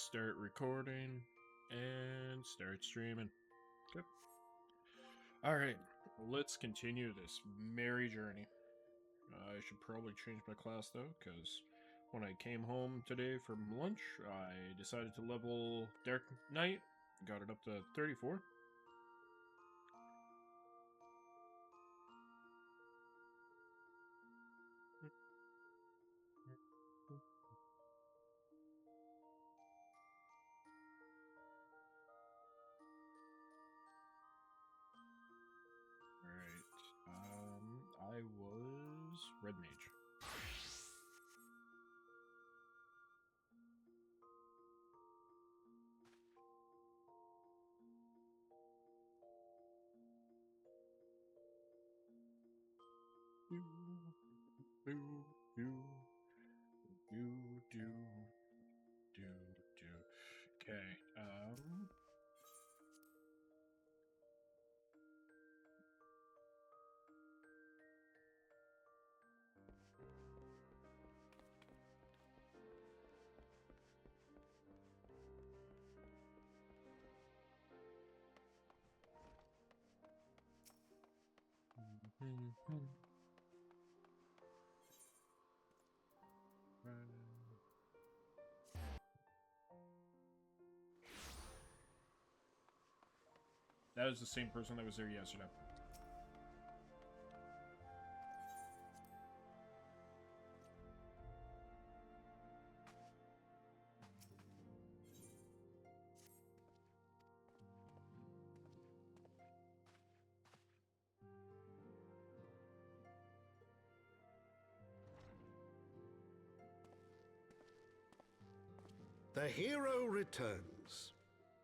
start recording and start streaming. Good. Alright, let's continue this merry journey. I should probably change my class though, because when I came home today from lunch, I decided to level Dark Knight, got it up to 34. Alright, I was Red Mage. Okay, that is the same person that was there yesterday. The hero returns.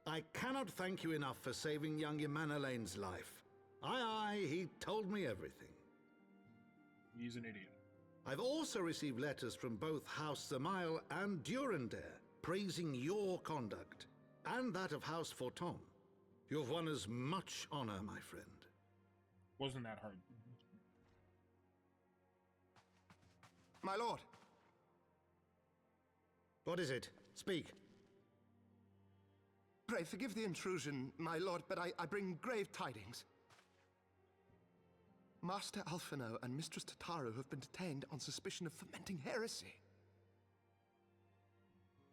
I cannot thank you enough for saving young Emanalane's life. Aye, he told me everything. He's an idiot. I've also received letters from both House Zamail and Durandare praising your conduct, and that of House Forton. You've won us much honor, my friend. Wasn't that hard. My lord! What is it? Speak. Pray forgive the intrusion, my lord, but I bring grave tidings. Master Alphino and Mistress Tataru have been detained on suspicion of fomenting heresy.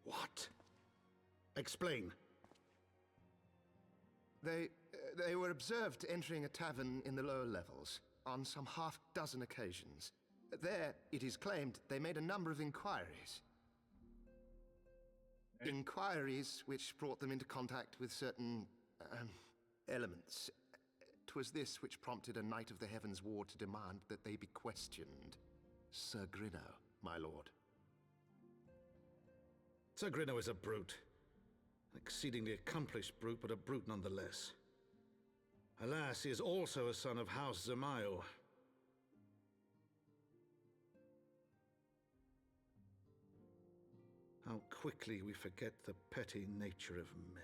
What? Explain. They were observed entering a tavern in the lower levels on some half-dozen occasions. There, it is claimed, they made a number of inquiries. Inquiries which brought them into contact with certain elements. 'Twas this which prompted a Knight of the HeavenSward to demand that they be questioned. Sir Grinno, my lord. Sir Grinno is a brute. An exceedingly accomplished brute, but a brute nonetheless. Alas, he is also a son of House Zamail. How quickly we forget the petty nature of men.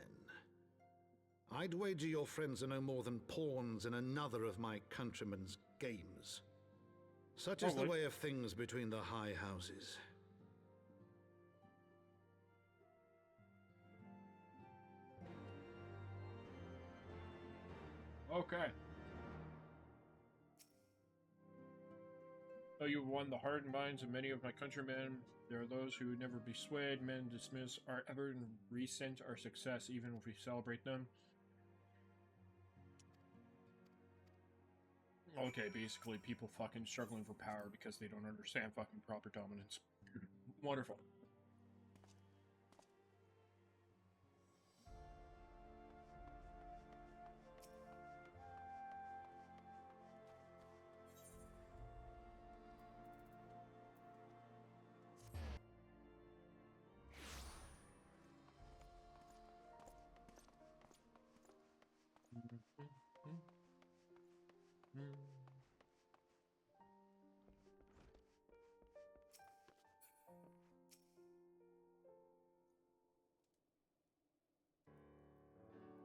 I'd wager your friends are no more than pawns in another of my countrymen's games. Such is the way of things between the high houses. Okay. Though you have won the heart and minds of many of my countrymen, there are those who never be swayed. Men dismiss our ever and resent our success, even if we celebrate them. Okay, basically people fucking struggling for power because they don't understand fucking proper dominance. Wonderful.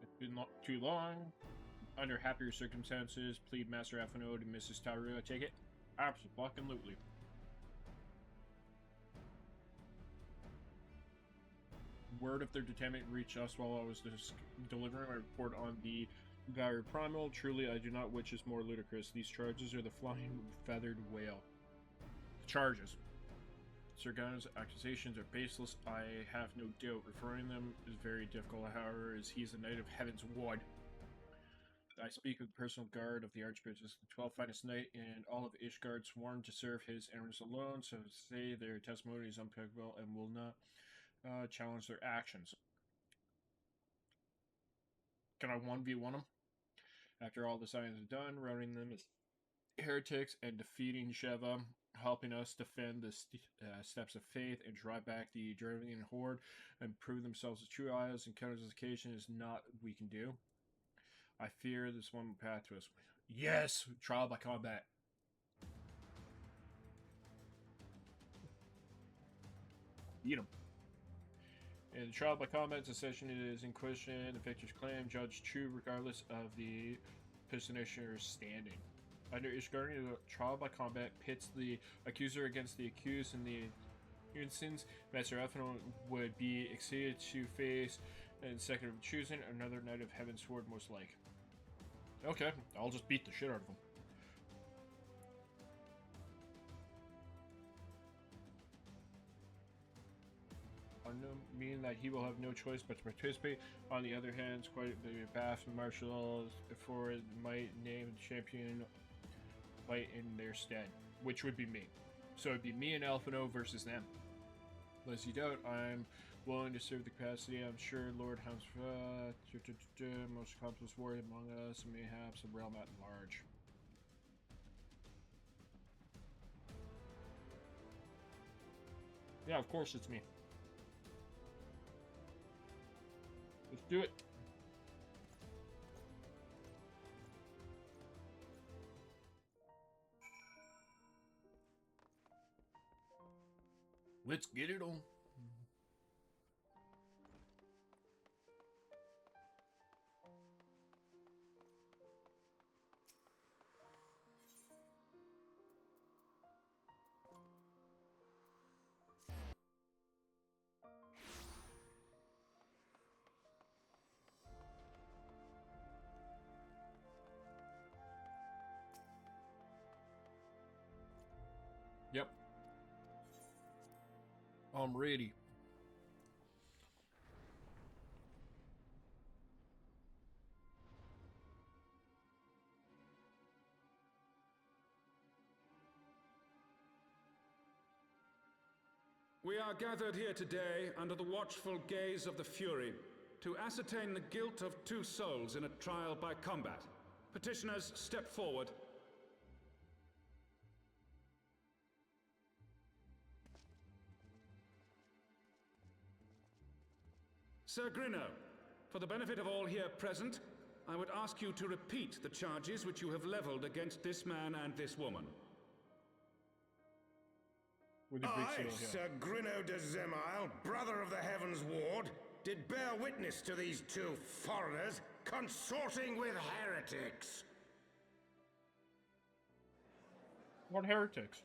It's been not too long. Under happier circumstances, plead Master Alphino to Mrs. Taru. I take it? Absolutely. Word of their detainment reached us while I was delivering my report on the Valor Primal. Truly, I do not which is more ludicrous. These charges are the flying feathered whale. The charges. Sir Gunner's accusations are baseless, I have no doubt. Referring them is very difficult, however, as he is a knight of HeavenSward. I speak of the personal guard of the Archbishop, the 12th finest knight in all of Ishgard, sworn to serve his enemies alone, so to say their testimony is impeccable and will not challenge their actions. Can I 1v1 them? After all the signs are done, routing them as heretics and defeating Sheva, helping us defend the steps of faith and drive back the Dravidian horde and prove themselves as true allies and counter-occasion is not what we can do. I fear this one path to us. Yes! Trial by combat. Beat him. In the trial by combat session, it is in question the victor's claim, judged true regardless of the petitioner's standing. Under Ishgardian, the trial by combat pits the accuser against the accused, and the instance, Master Elfino would be exceeded to face and second of choosing another knight of HeavenSword most like. Okay, I'll just beat the shit out of him. Meaning that he will have no choice but to participate. On the other hand, it's quite the Bath marshals for might name champion fight in their stead, which would be me. So it'd be me and Elfino versus them. Unless you doubt, I'm willing to serve the capacity. I'm sure Lord HeavenSword, most accomplished warrior among us, and mayhaps a realm at large. Yeah, of course it's me. Let's do it. Let's get it on. Yep. I'm ready. We are gathered here today under the watchful gaze of the Fury to ascertain the guilt of 2 souls in a trial by combat. Petitioners, step forward. Sir Grino, for the benefit of all here present, I would ask you to repeat the charges which you have leveled against this man and this woman. I, Sir Grino de Zemile, brother of the HeavenSward, did bear witness to these 2 foreigners consorting with heretics. What heretics?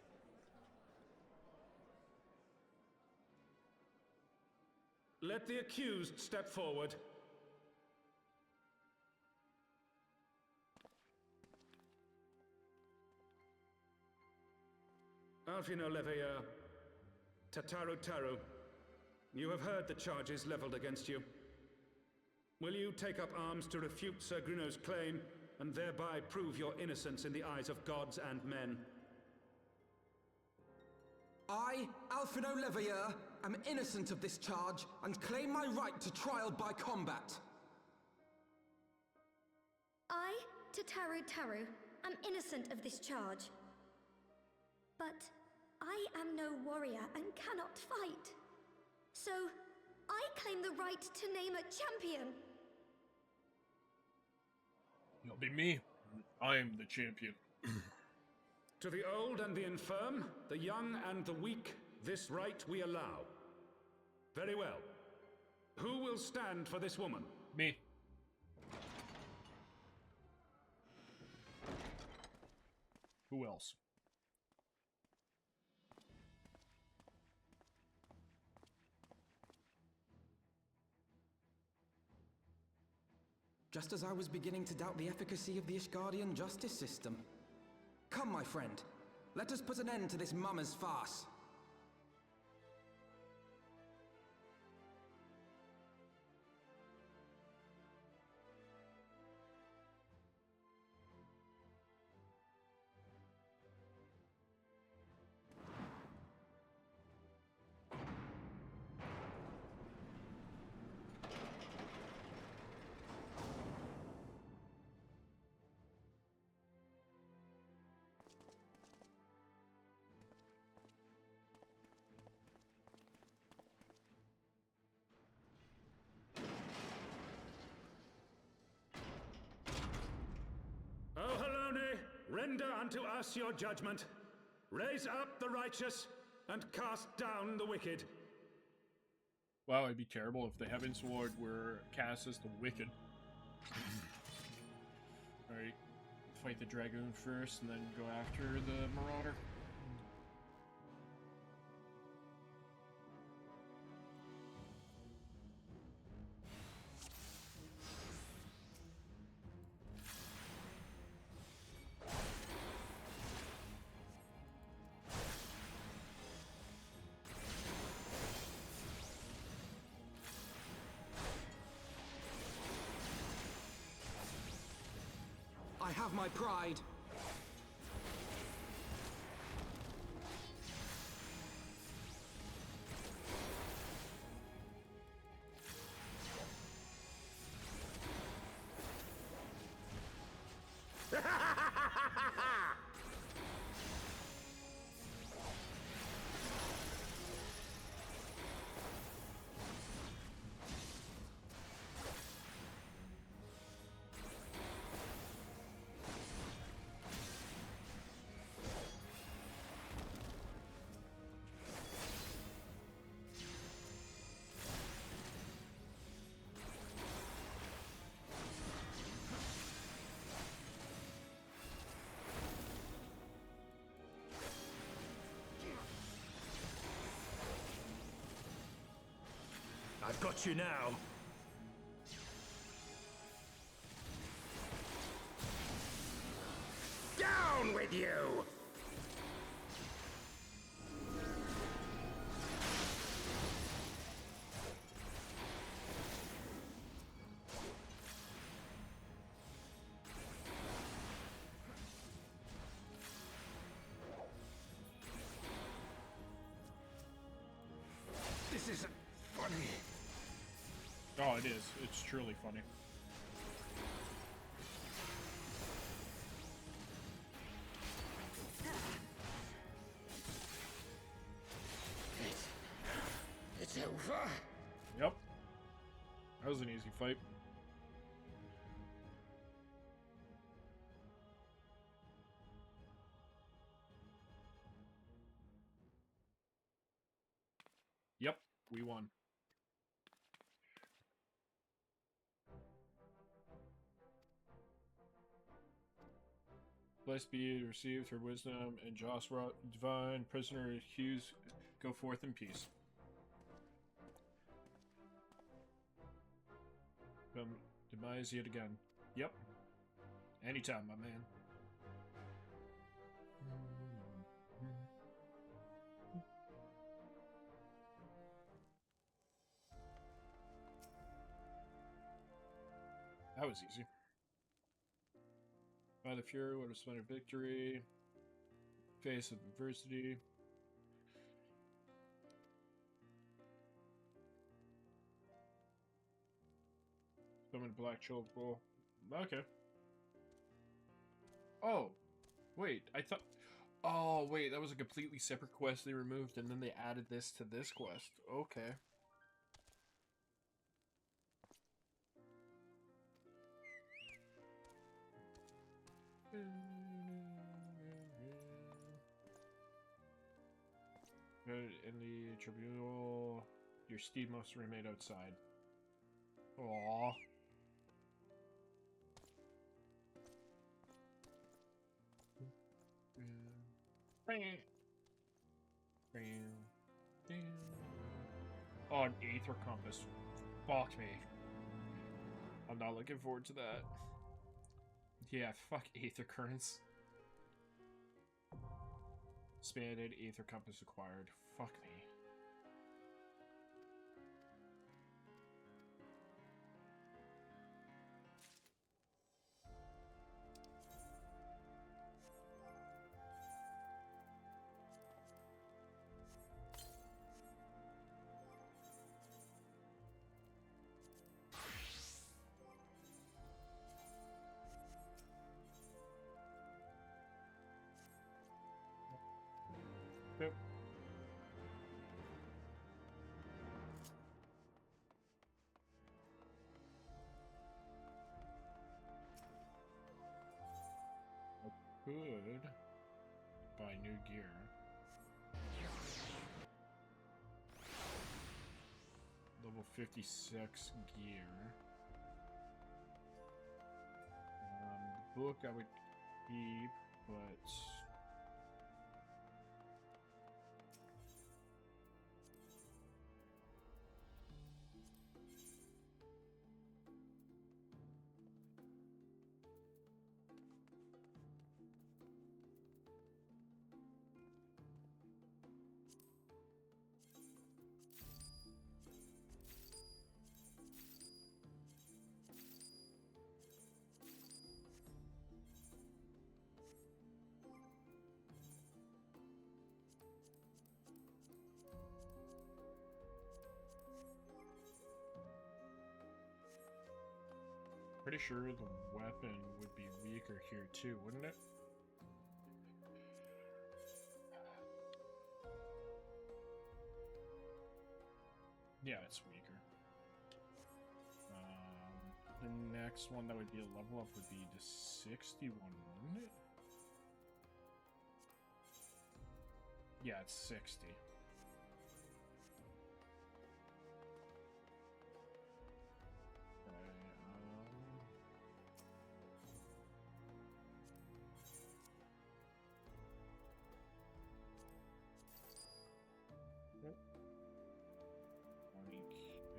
Let the accused step forward. Alfino Leveilleur, Tataru, you have heard the charges leveled against you. Will you take up arms to refute Sir Grino's claim and thereby prove your innocence in the eyes of gods and men? I, Alfino Leveilleur, am innocent of this charge and claim my right to trial by combat. I, Tataru, am innocent of this charge. But I am no warrior and cannot fight. So, I claim the right to name a champion. It'll be me. I am the champion. To the old and the infirm, the young and the weak, this right we allow. Very well. Who will stand for this woman? Me. Who else? just as I was beginning to doubt the efficacy of the Ishgardian justice system. Come, my friend. Let us put an end to this mummer's farce. O Halone, render unto us your judgment. Raise up the righteous, and cast down the wicked. Wow, it'd be terrible if the HeavenSword were cast as the wicked. Alright, fight the Dragoon first, and then go after the Marauder. I have my pride. I've got you now. Down with you! This isn't funny. Oh, it is. It's truly funny. It's over. Yep. That was an easy fight. Yep, we won. Blessed be received her wisdom, and Joshua, divine prisoner Hughes, go forth in peace. Demise yet again. Yep. Anytime, my man. That was easy. By the Fury, what a splendid victory. Face of adversity. Summon Black Chokebull. Okay. Oh. Wait, I thought... Oh, wait, that was a completely separate quest they removed, and then they added this to this quest. Okay. In the tribunal, your steed must remain outside. Aww. Oh, an Aether Compass. Fuck me. I'm not looking forward to that. Yeah, fuck Aether Currents. Expanded Aether Compass acquired. Fuck me. Yep. I could buy new gear. Level 56 gear. The book I would keep, but pretty sure the weapon would be weaker here too, wouldn't it? Yeah, it's weaker. The next one that would be a level up would be to 61, wouldn't it? Yeah, it's 60. Yep. 20K.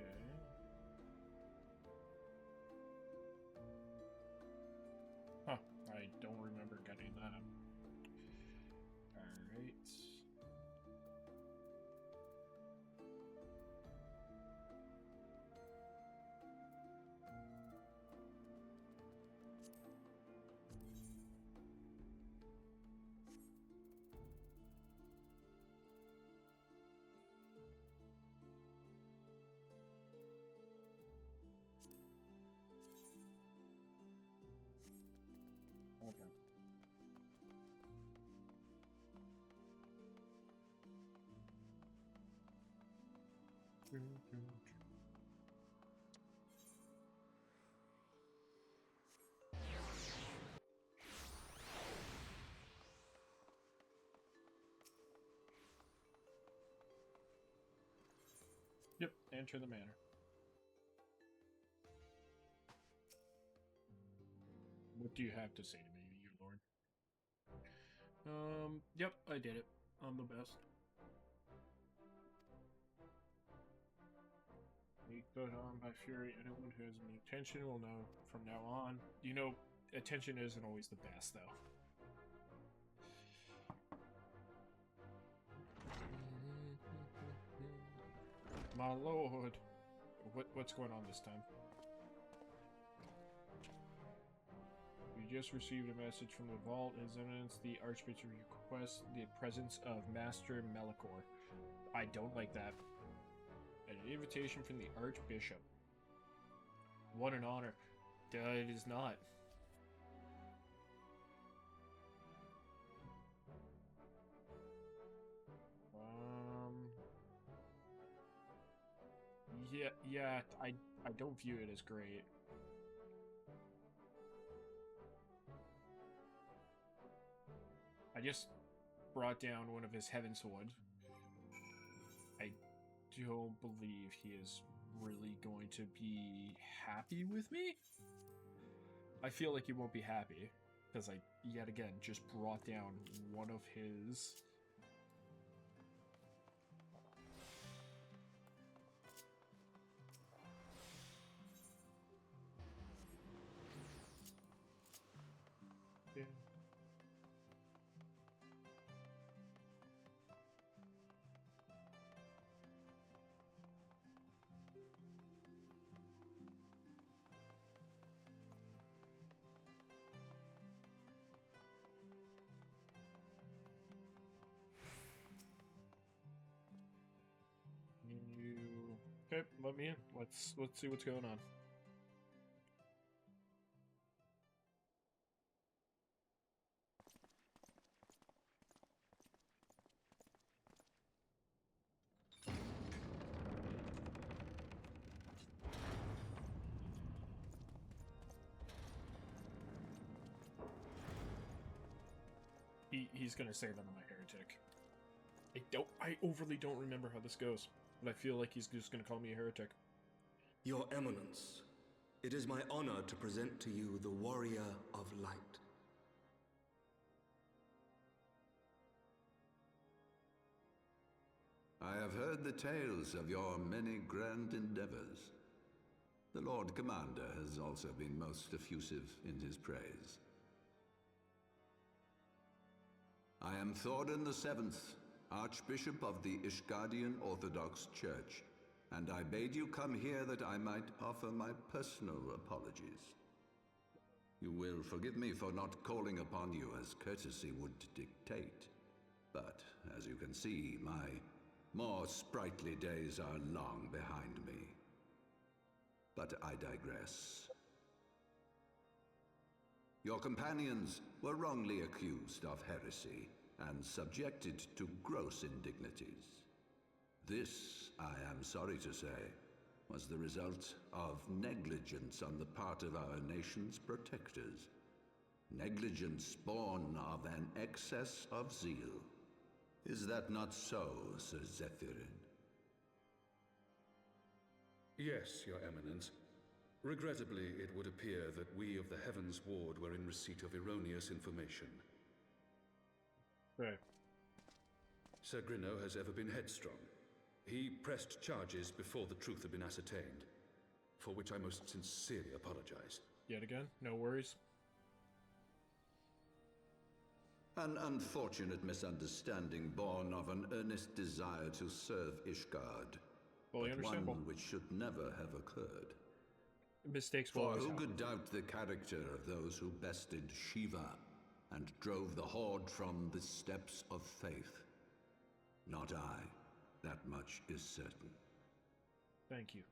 Huh, I don't remember getting that. Alright. Okay. Yep, enter the manor. What do you have to say to me, you lord? Yep, I did it. I'm the best. Be put on by fury. Anyone who has any attention will know from now on. You know, attention isn't always the best, though. My lord. What's going on this time? You just received a message from the vault. His Eminence, the Archbishop, requests the presence of Master Melikor. I don't like that. An invitation from the Archbishop. What an honor. It is not. Yeah, I don't view it as great. I just brought down one of his HeavenSword. I don't believe he is really going to be happy with me. I feel like he won't be happy because I, yet again, just brought down one of his... let me in. Let's see what's going on. He's gonna say that I'm a heretic. I overly don't remember how this goes, but I feel like he's just gonna call me a heretic. Your Eminence, it is my honor to present to you the Warrior of Light. I have heard the tales of your many grand endeavors. The Lord Commander has also been most effusive in his praise. I am Thorin VII, Archbishop of the Ishgardian Orthodox Church, and I bade you come here that I might offer my personal apologies. You will forgive me for not calling upon you as courtesy would dictate, but as you can see, my more sprightly days are long behind me. But I digress. Your companions were wrongly accused of heresy and subjected to gross indignities. This, I am sorry to say, was the result of negligence on the part of our nation's protectors. Negligence born of an excess of zeal. Is that not so, Sir Zephyrin? Yes, Your Eminence. Regrettably, it would appear that we of the HeavenSward were in receipt of erroneous information. Right. Sir Grinno has ever been headstrong. He pressed charges before the truth had been ascertained, for which I most sincerely apologize. Yet again, no worries. An unfortunate misunderstanding born of an earnest desire to serve Ishgard, Fully but understandable. one which should never have occurred. Mistakes will For always who happen. could doubt the character of those who bested Shiva and drove the Horde from the steps of faith? Not I. That much is certain. Thank you.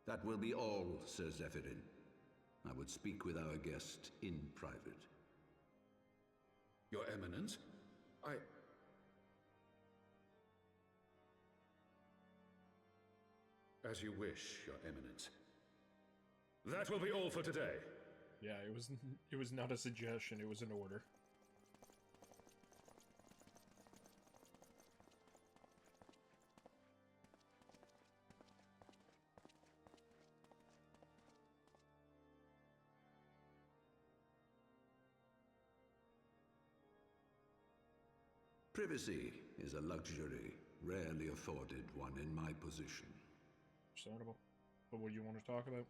That will be all, Sir Zephyrin. I would speak with our guest in private. Your Eminence, As you wish, Your Eminence. That will be all for today. Yeah, it was not a suggestion, it was an order. Privacy is a luxury rarely afforded one in my position. Understandable. But what do you want to talk about?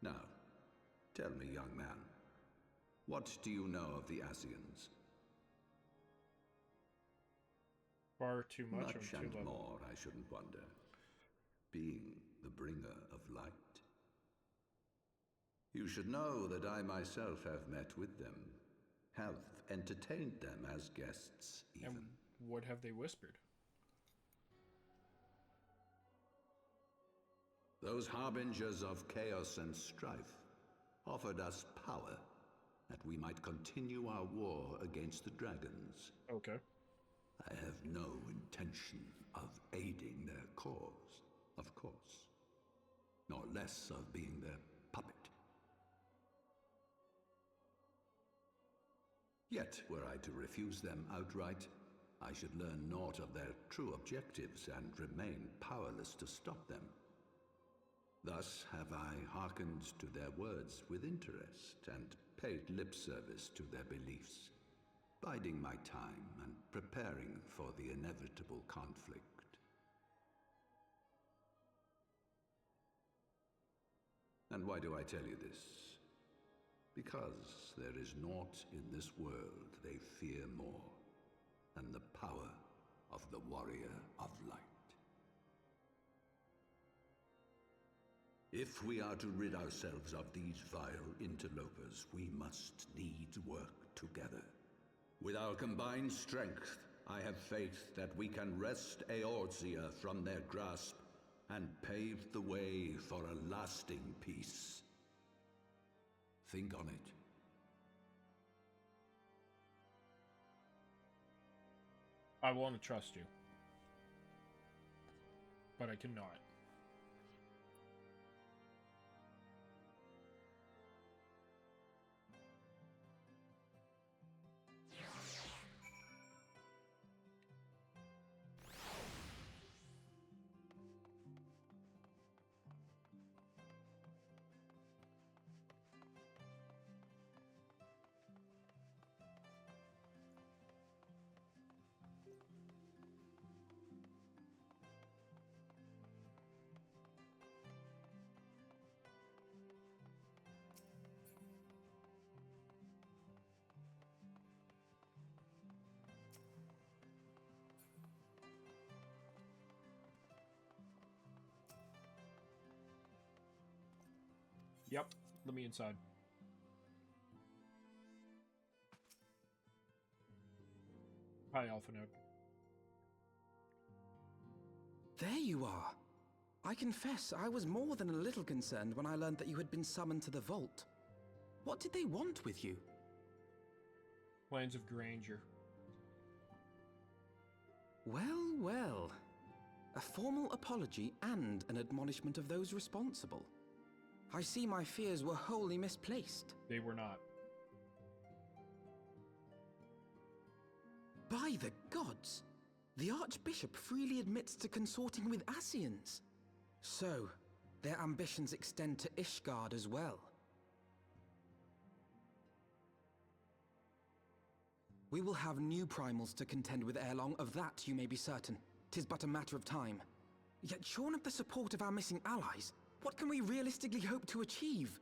Now, tell me, young man, what do you know of the Asians? Far too much, Much or too and little? more, I shouldn't wonder. Being the bringer of light. You should know that I myself have met with them, have entertained them as guests, even. And what have they whispered? Those harbingers of chaos and strife offered us power, that we might continue our war against the dragons. Okay. I have no intention of aiding their cause, of course, nor less of being their puppet. Yet, were I to refuse them outright, I should learn naught of their true objectives and remain powerless to stop them. Thus have I hearkened to their words with interest and paid lip service to their beliefs, biding my time and preparing for the inevitable conflict. And why do I tell you this? Because there is naught in this world they fear more than the power of the Warrior of Light. If we are to rid ourselves of these vile interlopers, we must needs work together. With our combined strength, I have faith that we can wrest Eorzea from their grasp and pave the way for a lasting peace. Think on it. I want to trust you, but I cannot. Yep, let me inside. Hi, Alpha Node. There you are. I confess, I was more than a little concerned when I learned that you had been summoned to the vault. What did they want with you? Plans of Granger. Well, well. A formal apology and an admonishment of those responsible. I see my fears were wholly misplaced. They were not. By the gods! The Archbishop freely admits to consorting with Ascians. So, their ambitions extend to Ishgard as well. We will have new primals to contend with ere long, of that you may be certain. 'Tis but a matter of time. Yet shorn of the support of our missing allies, what can we realistically hope to achieve?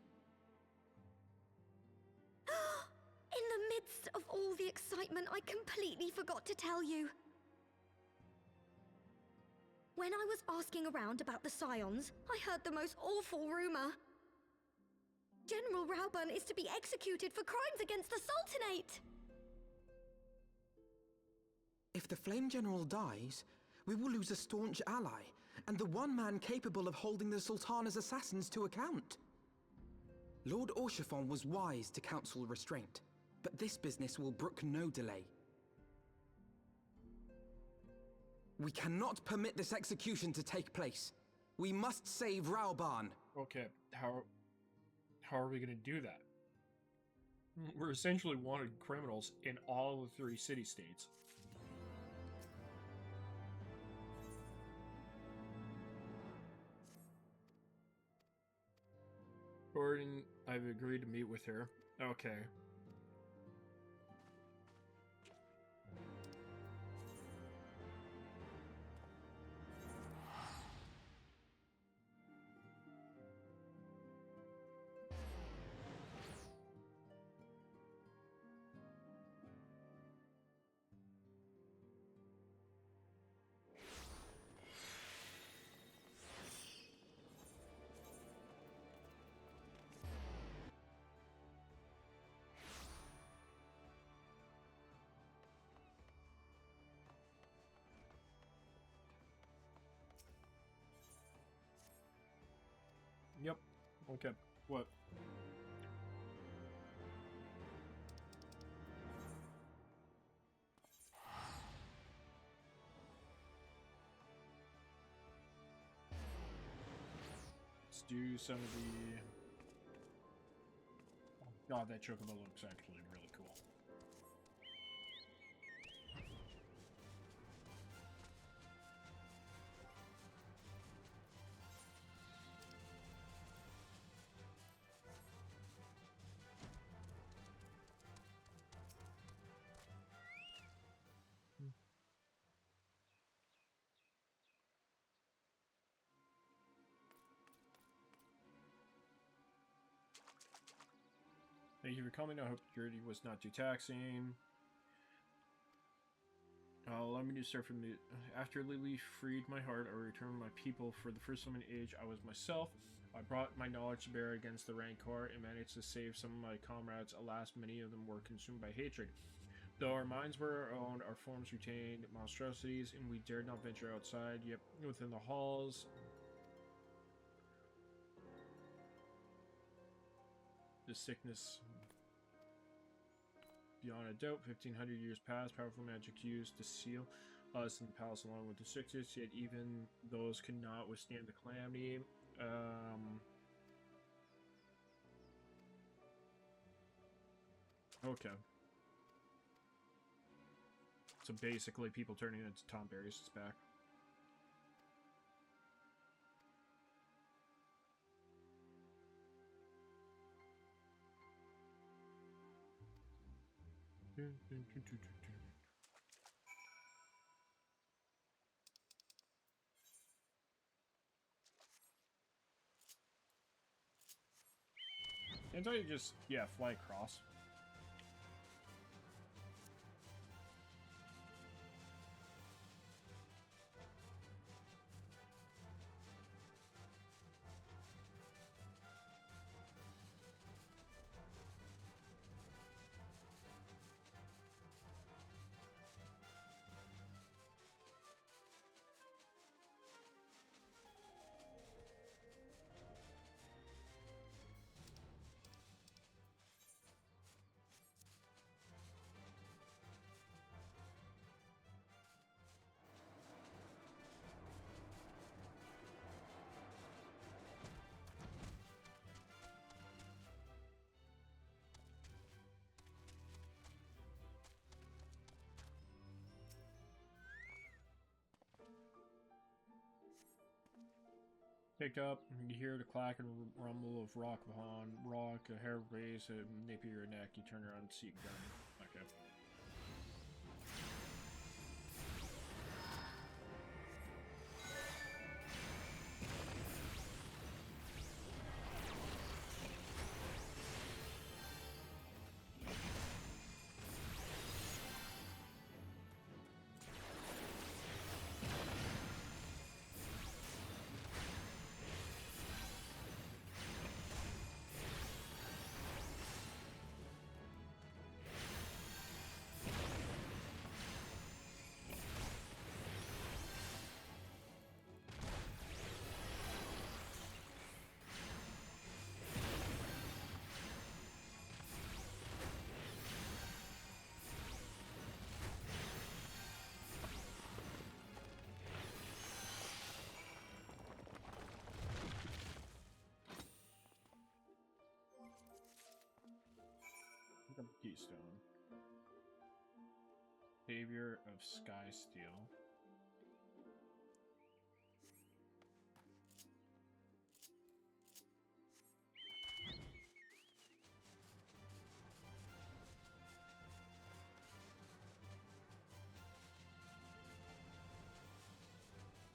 In the midst of all the excitement, I completely forgot to tell you. When I was asking around about the Scions, I heard the most awful rumor. General Rauburn is to be executed for crimes against the Sultanate! If the Flame General dies, we will lose a staunch ally, and the one man capable of holding the Sultana's assassins to account. Lord Orchiphon was wise to counsel restraint, but this business will brook no delay. We cannot permit this execution to take place. We must save Rauburn. Okay, how are we going to do that? We're essentially wanted criminals in all the 3 city-states. Gordon, I've agreed to meet with her. Okay. Yep. Okay. What? Let's do some of the... Oh god, that chocobo looks actually really cool. Thank you for coming. I hope the journey was not too taxing. Allow me to start from the... After Lily freed my heart, I returned my people. For the first time in age, I was myself. I brought my knowledge to bear against the Rancor and managed to save some of my comrades. Alas, many of them were consumed by hatred. Though our minds were our own, our forms retained monstrosities, and we dared not venture outside. Yet within the halls, the sickness beyond a doubt. 1,500 years passed. Powerful magic used to seal us in the palace along with the sickness. Yet even those could not withstand the calamity. Okay. So basically, people turning into Tom Berries is back. Until you just, yeah, fly across. Pick up, you hear the clack and rumble of rock upon rock, a hair raised, a nape your neck, you turn around and see a gun. Okay. Keystone. Savior of Sky Steel.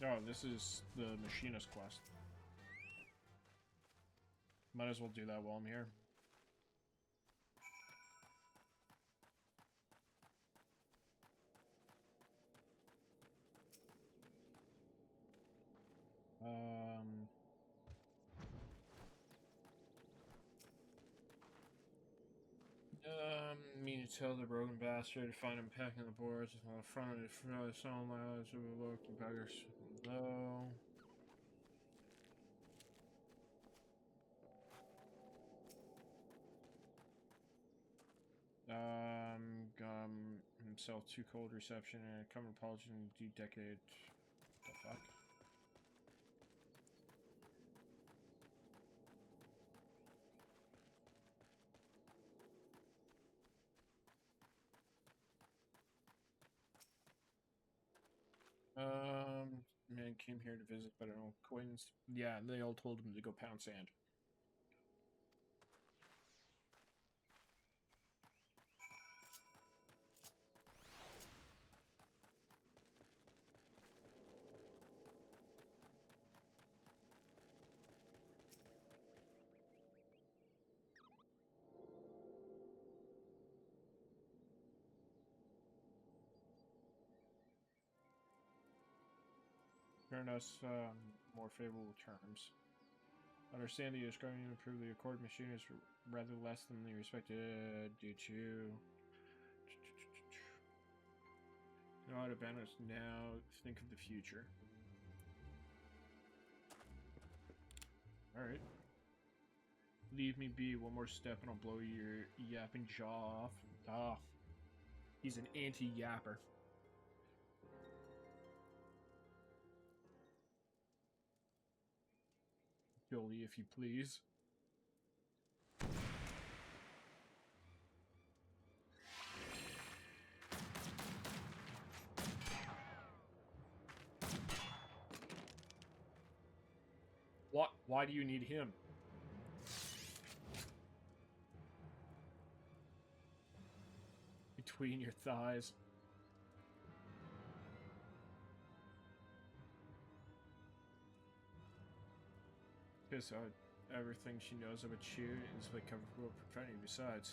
Oh, this is the Machinist quest. Might as well do that while I'm here. Mean to tell the broken bastard to find him pecking the boards on the front of the sound loud to evoke the beggars low. Himself too cold reception and a common apology in a deep decade. The fuck? Man came here to visit, but I don't know, Queens. Yeah, they all told him to go pound sand. Earn us more favorable terms. Understand that you're going to improve the Accord machine is rather less than the respected due to Not abandon us now. Think of the future. Alright. Leave me be. One more step and I'll blow your yapping jaw off. Ah. He's an anti-yapper. Billy, if you please. What? Why do you need him? Between your thighs. Because everything she knows about you is like comfortable profanity besides.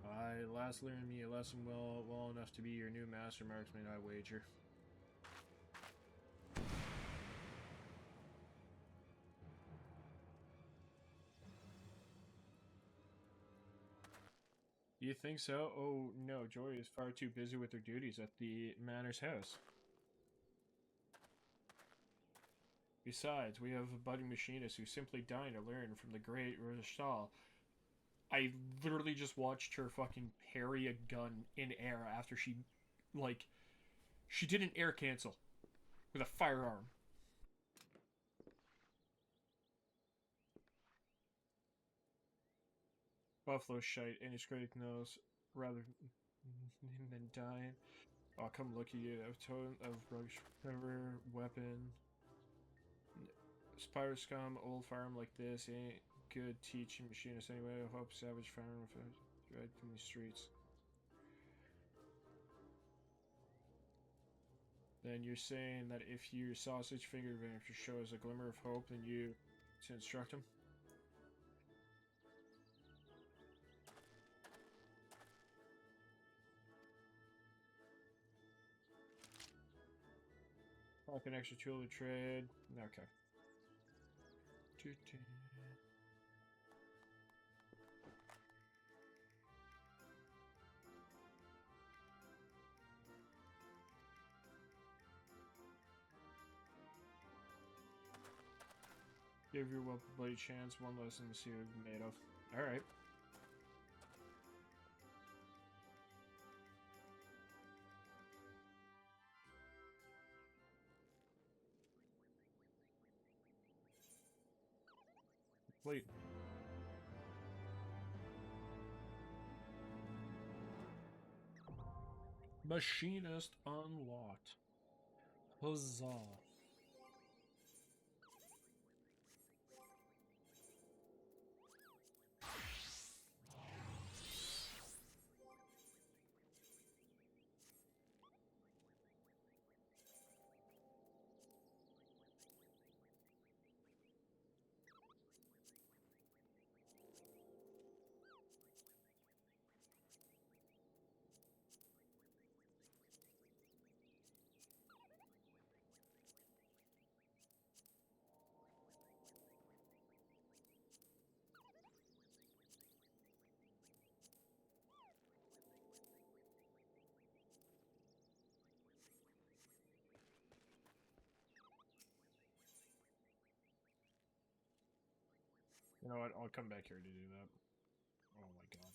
I last learned me a lesson well enough to be your new master marksman, I wager. You think so? Oh no, Joy is far too busy with her duties at the manor's house. Besides, we have a budding machinist who's simply dying to learn from the great Rishal. I literally just watched her fucking parry a gun in air after she did an air cancel with a firearm. Buffalo shite, any scrape nose, rather than dying. Oh, come look at you. I've told of rubber weapon. Spire scum, old farm like this ain't good teaching machinist anyway. I hope savage farm right from the streets. Then you're saying that if your sausage finger adventure shows a glimmer of hope, then you to instruct him? Like an extra tool to trade. Okay. Give your weapon bloody chance, one lesson to see what it's made of. Alright. Wait. Machinist unlocked. Huzzah. You know what? I'll come back here to do that. Oh my god.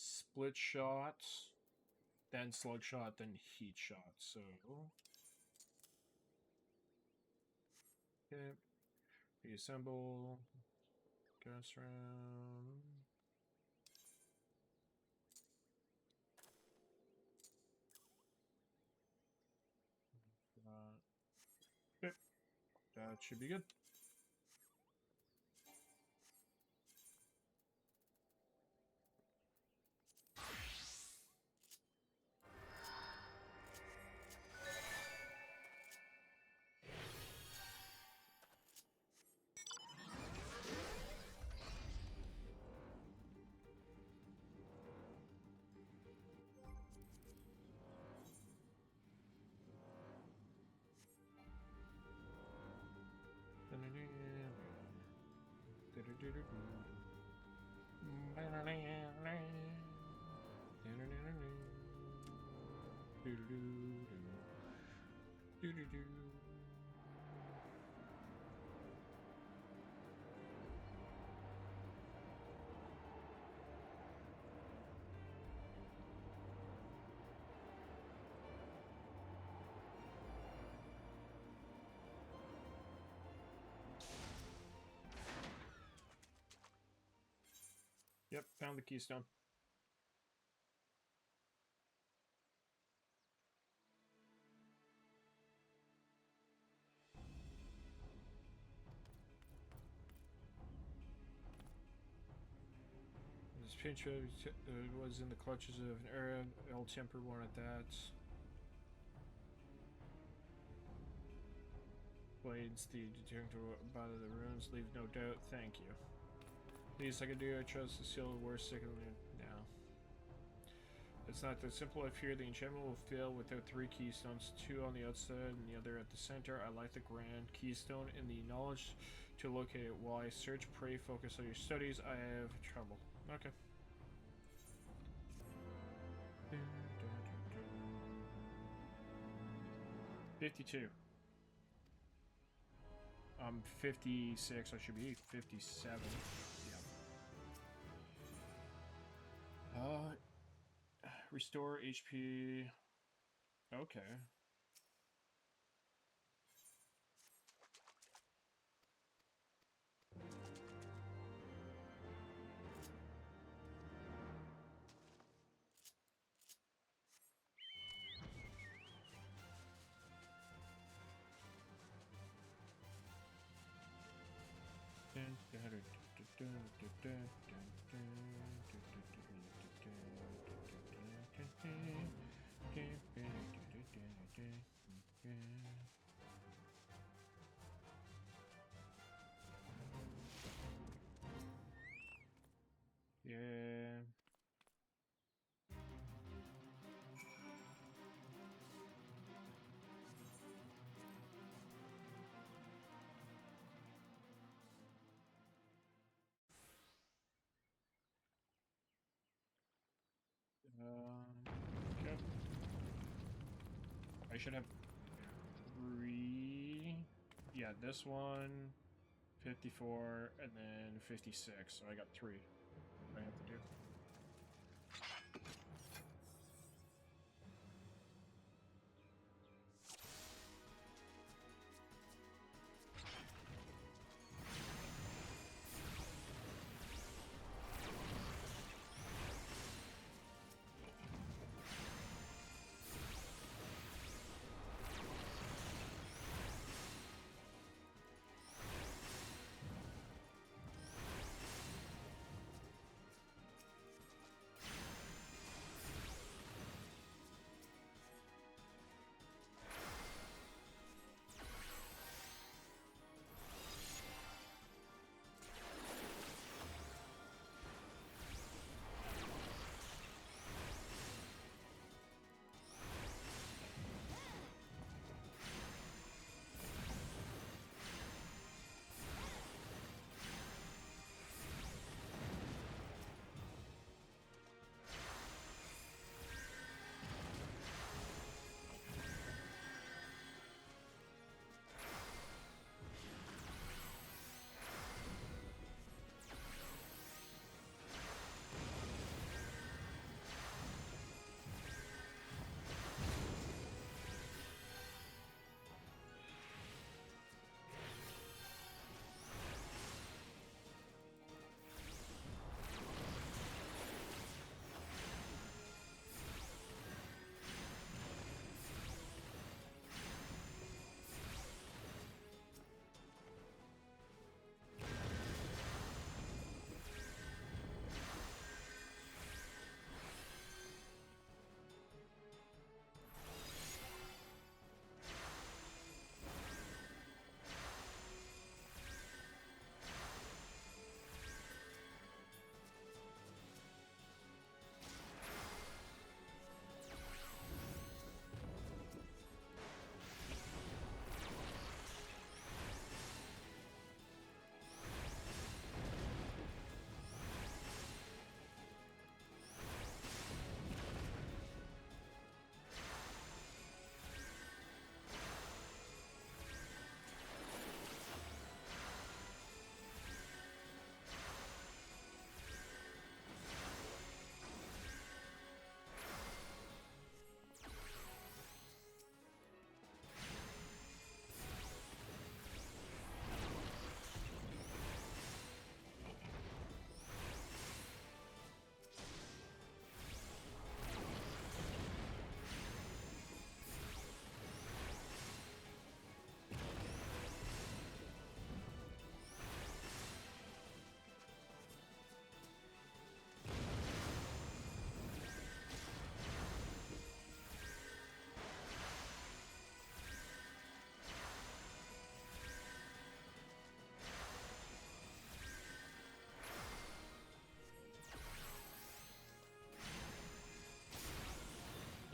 Split shot, then slug shot, then heat shot. So, okay, reassemble, gas round. That should be good. Yep, found the keystone. This pinch was in the clutches of an era. Ill-tempered one at that. Blades, the detector about the runes, leave no doubt. Thank you. Least I can do, I trust the seal of the worst second now. It's not that simple. I fear the enchantment will fail without 3 keystones, 2 on the outside and the other at the center. I like the grand keystone and the knowledge to locate it. While I search, pray, focus on your studies, I have trouble. Okay. $52. I'm 56. I should be 57. Yeah. Restore HP. Okay. Yeah. Okay. I should have 3. Yeah, this one, 54, and then 56. So I got 3. I have to do.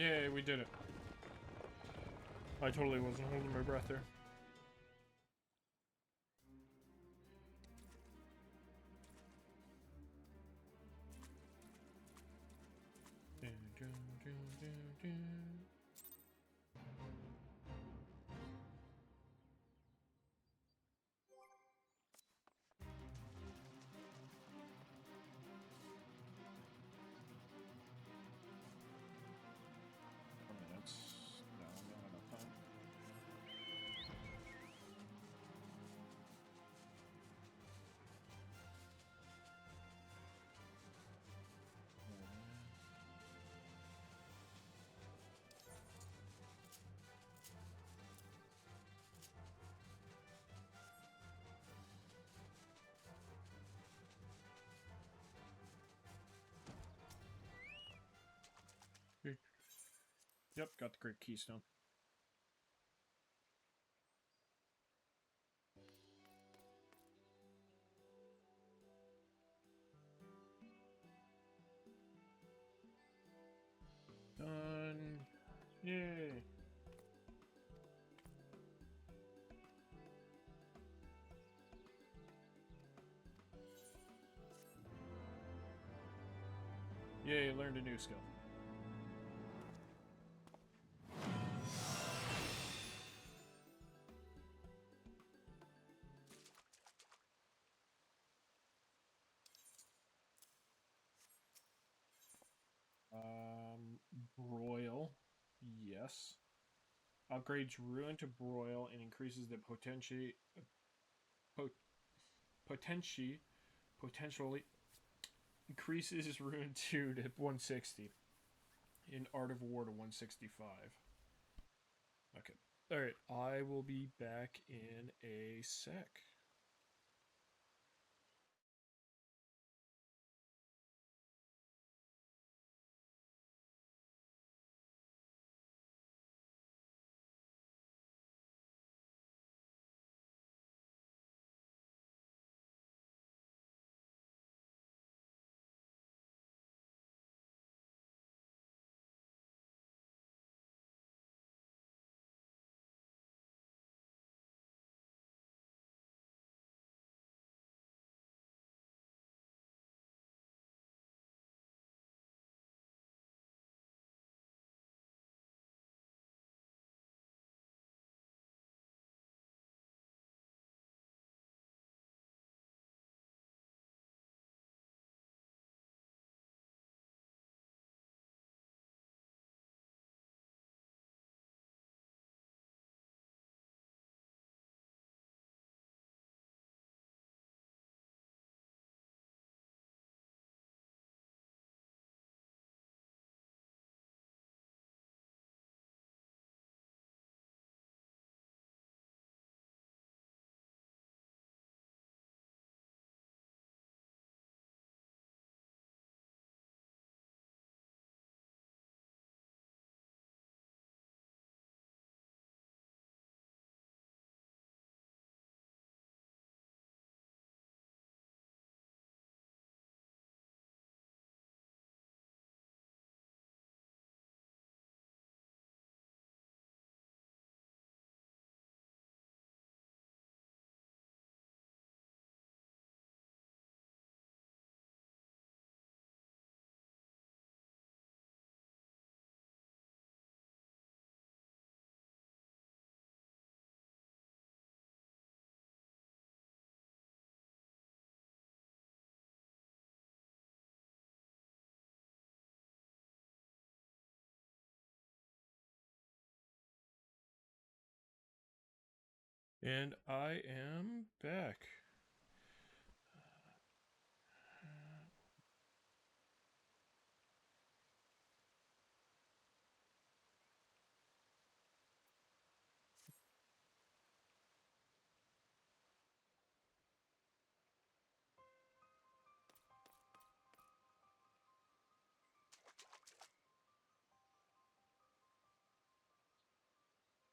Yay, we did it. I totally wasn't holding my breath there. Yep, got the Great Keystone. Done. Yay. Yay, learned a new skill. Broil. Yes. Upgrades Ruin to Broil and increases the potentially increases Ruin 2 to 160. In Art of War to 165. Okay. Alright, I will be back in a sec. And I am back.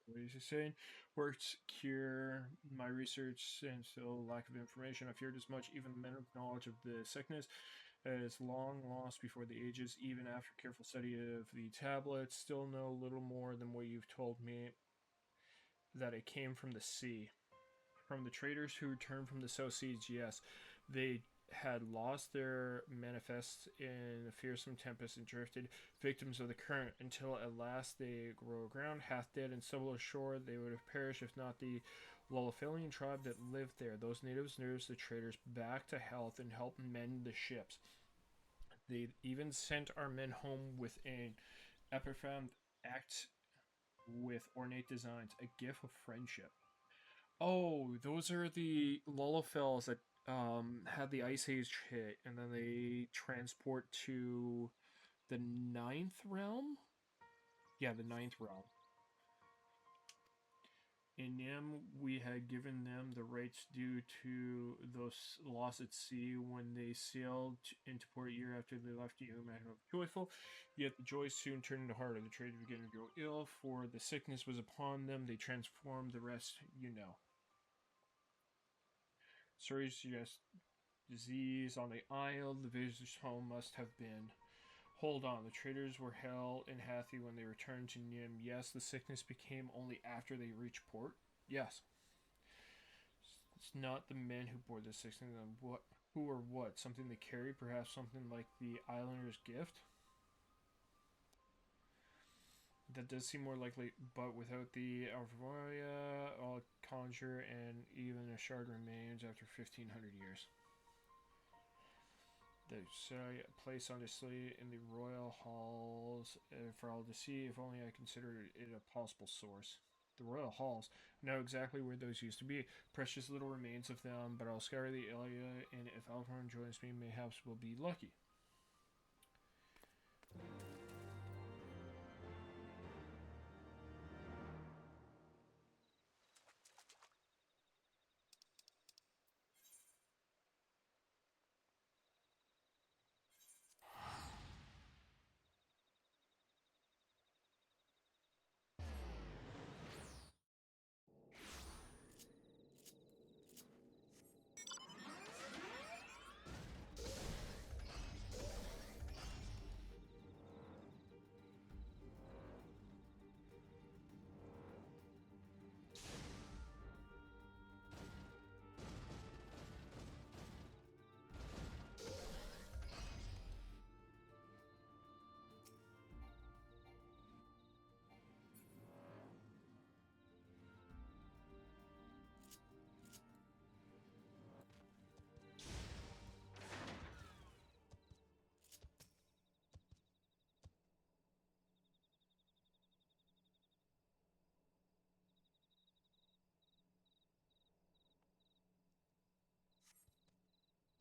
What is he saying? Works cure my research and still lack of information. I feared as much, even men of knowledge of the sickness as long lost before the ages, even after careful study of the tablets, still know little more than what you've told me, that it came from the sea. From the traders who returned from the South Seas, yes, they had lost their manifests in a fearsome tempest and drifted, victims of the current, until at last they grow aground, half dead, and stumble ashore. They would have perished if not the Lullifilian tribe that lived there. Those natives nursed the traders back to health and helped mend the ships. They even sent our men home with an epigram act with ornate designs, a gift of friendship. Oh, those are the Lullifels that had the Ice Age hit, and then they transport to the Ninth Realm? Yeah, the Ninth Realm. In them, we had given them the rights due to those lost at sea when they sailed into port a year after they left you, man of joyful. Yet the joy soon turned into heart, and the traders began to grow ill, for the sickness was upon them. They transformed, the rest you know. Stories suggest disease on the isle. The visitors' home must have been. Hold on, the traders were hell and happy when they returned to Nim. Yes, the sickness became only after they reached port. Yes. It's not the men who bore the sickness. What? Who or what? Something they carried? Perhaps something like the islander's gift? That does seem more likely, but without the Alvaria, all conjure, and even a shard remains after 1500 years. The place on display in the royal halls for all to see. If only I considered it a possible source. The royal halls. I know exactly where those used to be. Precious little remains of them, but I'll scour the area, and if Alvaron joins me, mayhaps we'll be lucky.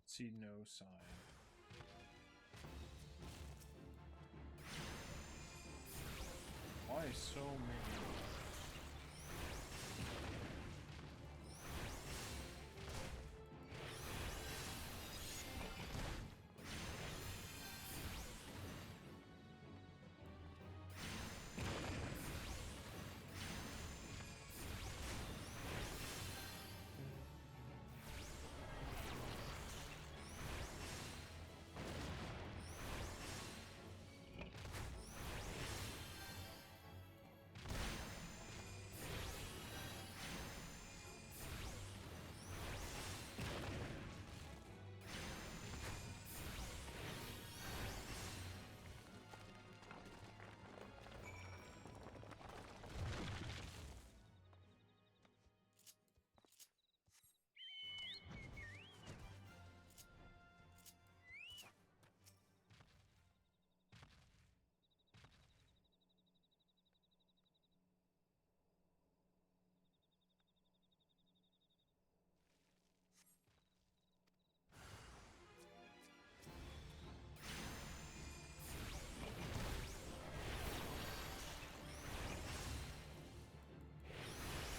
See no sign. Why so many?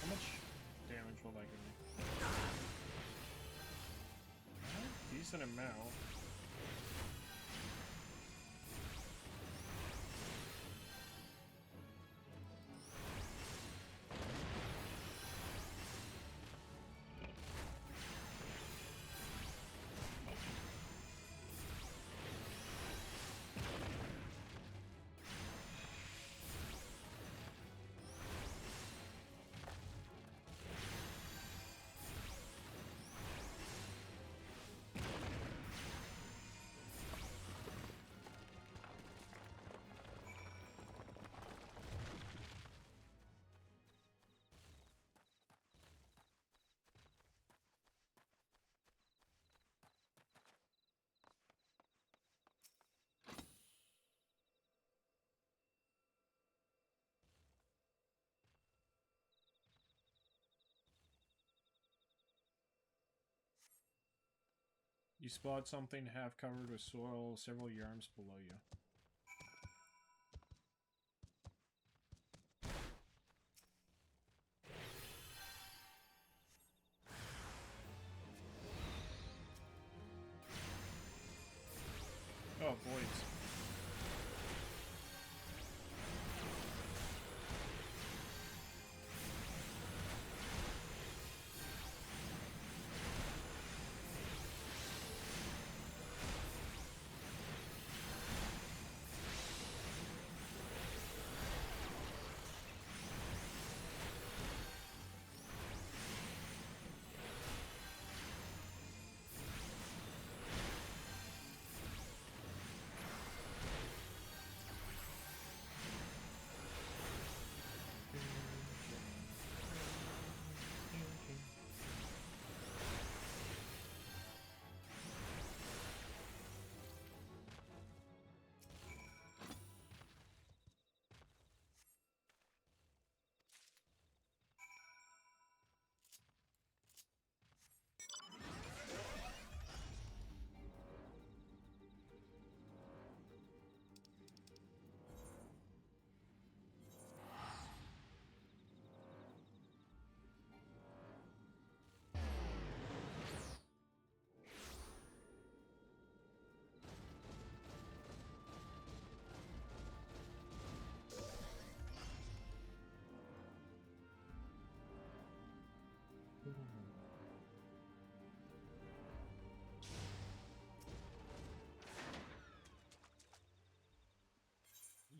How much damage will that give me? A decent amount. You spot something half covered with soil several yards below you. Oh, voids.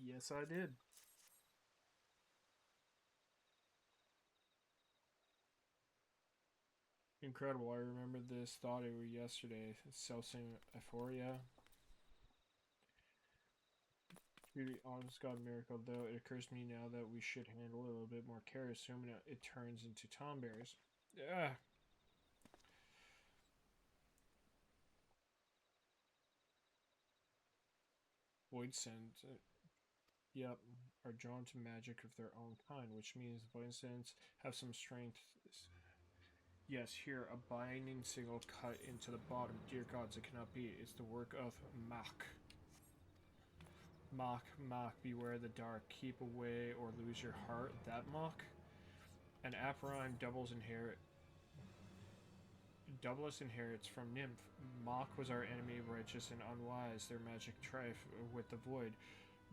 Yes, I did. Incredible. I remember this. Thought it was yesterday. Self-same euphoria. Really honest God miracle, though. It occurs to me now that we should handle it a little bit more care, assuming it turns into tomberries. Yeah. Void Sense. Yep, are drawn to magic of their own kind, which means the Void Sense have some strength. Yes, here, a binding signal cut into the bottom. Dear gods, it cannot be. It's the work of Mach. Mach, Mach, beware the dark. Keep away or lose your heart. That Mach? An Apparine doubles inherit. Doublus inherits from Nymph. Mach was our enemy, righteous and unwise. Their magic strife with the void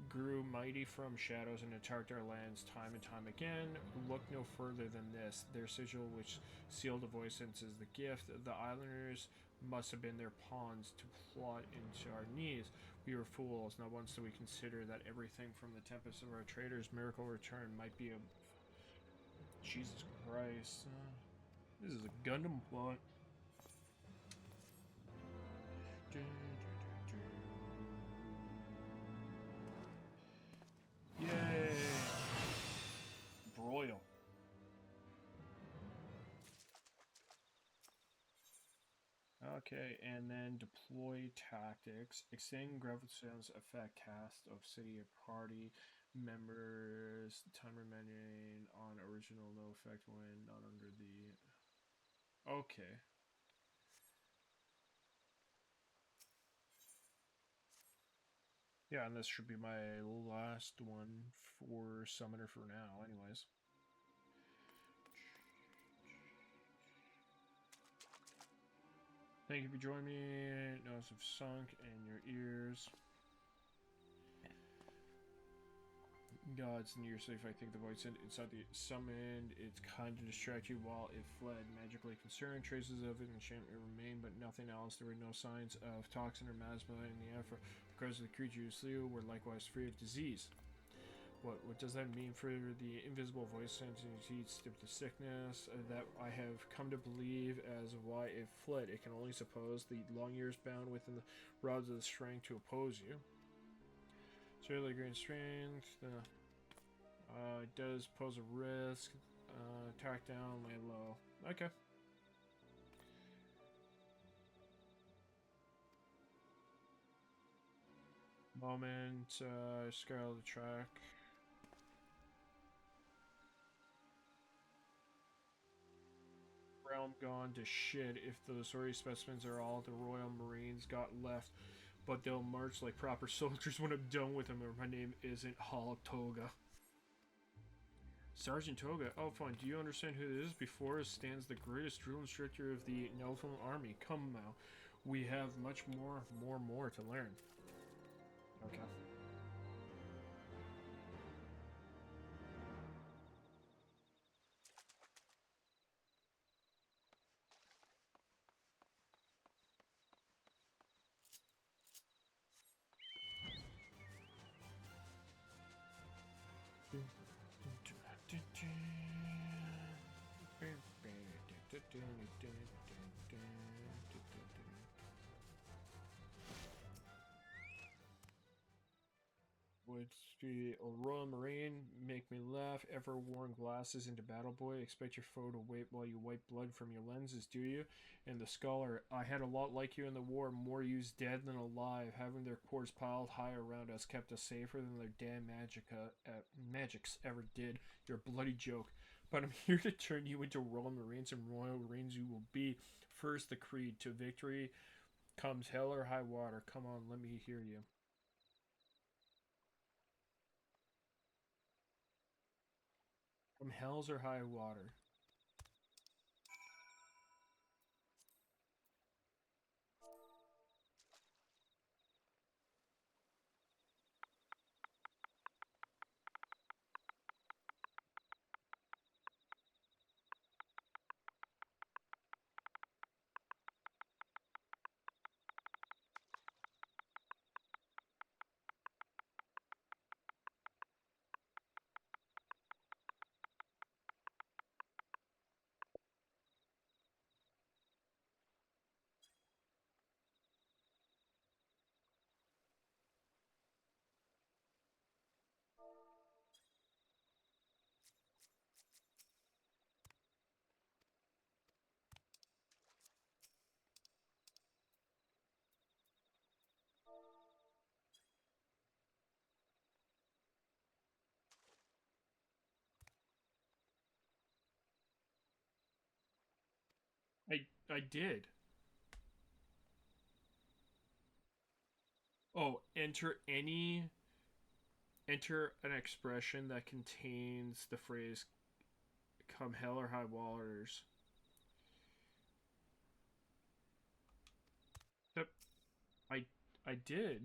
grew mighty from shadows and attacked our lands time and time again. Look no further than this. Their sigil, which sealed the void sense, is the gift. The islanders must have been their pawns to plot into our knees. We were fools. Not once did we consider that everything from the tempest of our traders' miracle return might be a... Jesus Christ. This is a Gundam plot. Yay! Broil. Okay, and then deploy tactics. Extend gravitation's effect cast of city or party members. Time remaining on original, no effect when not under the... Okay. Yeah, and this should be my last one for Summoner for now, anyways. Thank you for joining me. Notes have sunk in your ears. Gods in your safe, I think the void sent inside the summoned. It's kind to distract you while it fled. Magically concerned, traces of it enchantment remain, but nothing else. There were no signs of toxin or miasma in the air. The cries of the creature you slew were likewise free of disease. What does that mean for the invisible voice entity steeped the sickness that I have come to believe as why it fled? It can only suppose the long years bound within the rods of the strength to oppose you. Certainly gain strength. It does pose a risk. Attack down, lay low. Okay. Moment, scale the track. realm gone to shit if those sorry specimens are all the Royal Marines got left, but they'll march like proper soldiers when I'm done with them, or my name isn't Hall Toga. Sergeant Toga, oh fine, do you understand who it is? Before us stands the greatest drill instructor of the Nelfin army. Come now, we have much more to learn. Okay. Would be a Royal Marine, make me laugh, ever worn glasses into Battle Boy, expect your foe to wait while you wipe blood from your lenses, do you? And the Scholar, I had a lot like you in the war, more used dead than alive, having their corpse piled high around us kept us safer than their damn magics ever did. You're a bloody joke. But I'm here to turn you into Royal Marines, and Royal Marines you will be. First the creed, to victory comes hell or high water. Come on, let me hear you. From hells or high water. I did. Oh, enter an expression that contains the phrase come hell or high waters. Yep. I did.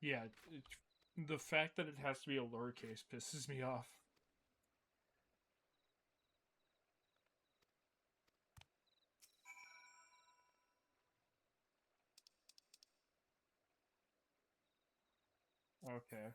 Yeah, the fact that it has to be a lowercase pisses me off. Okay.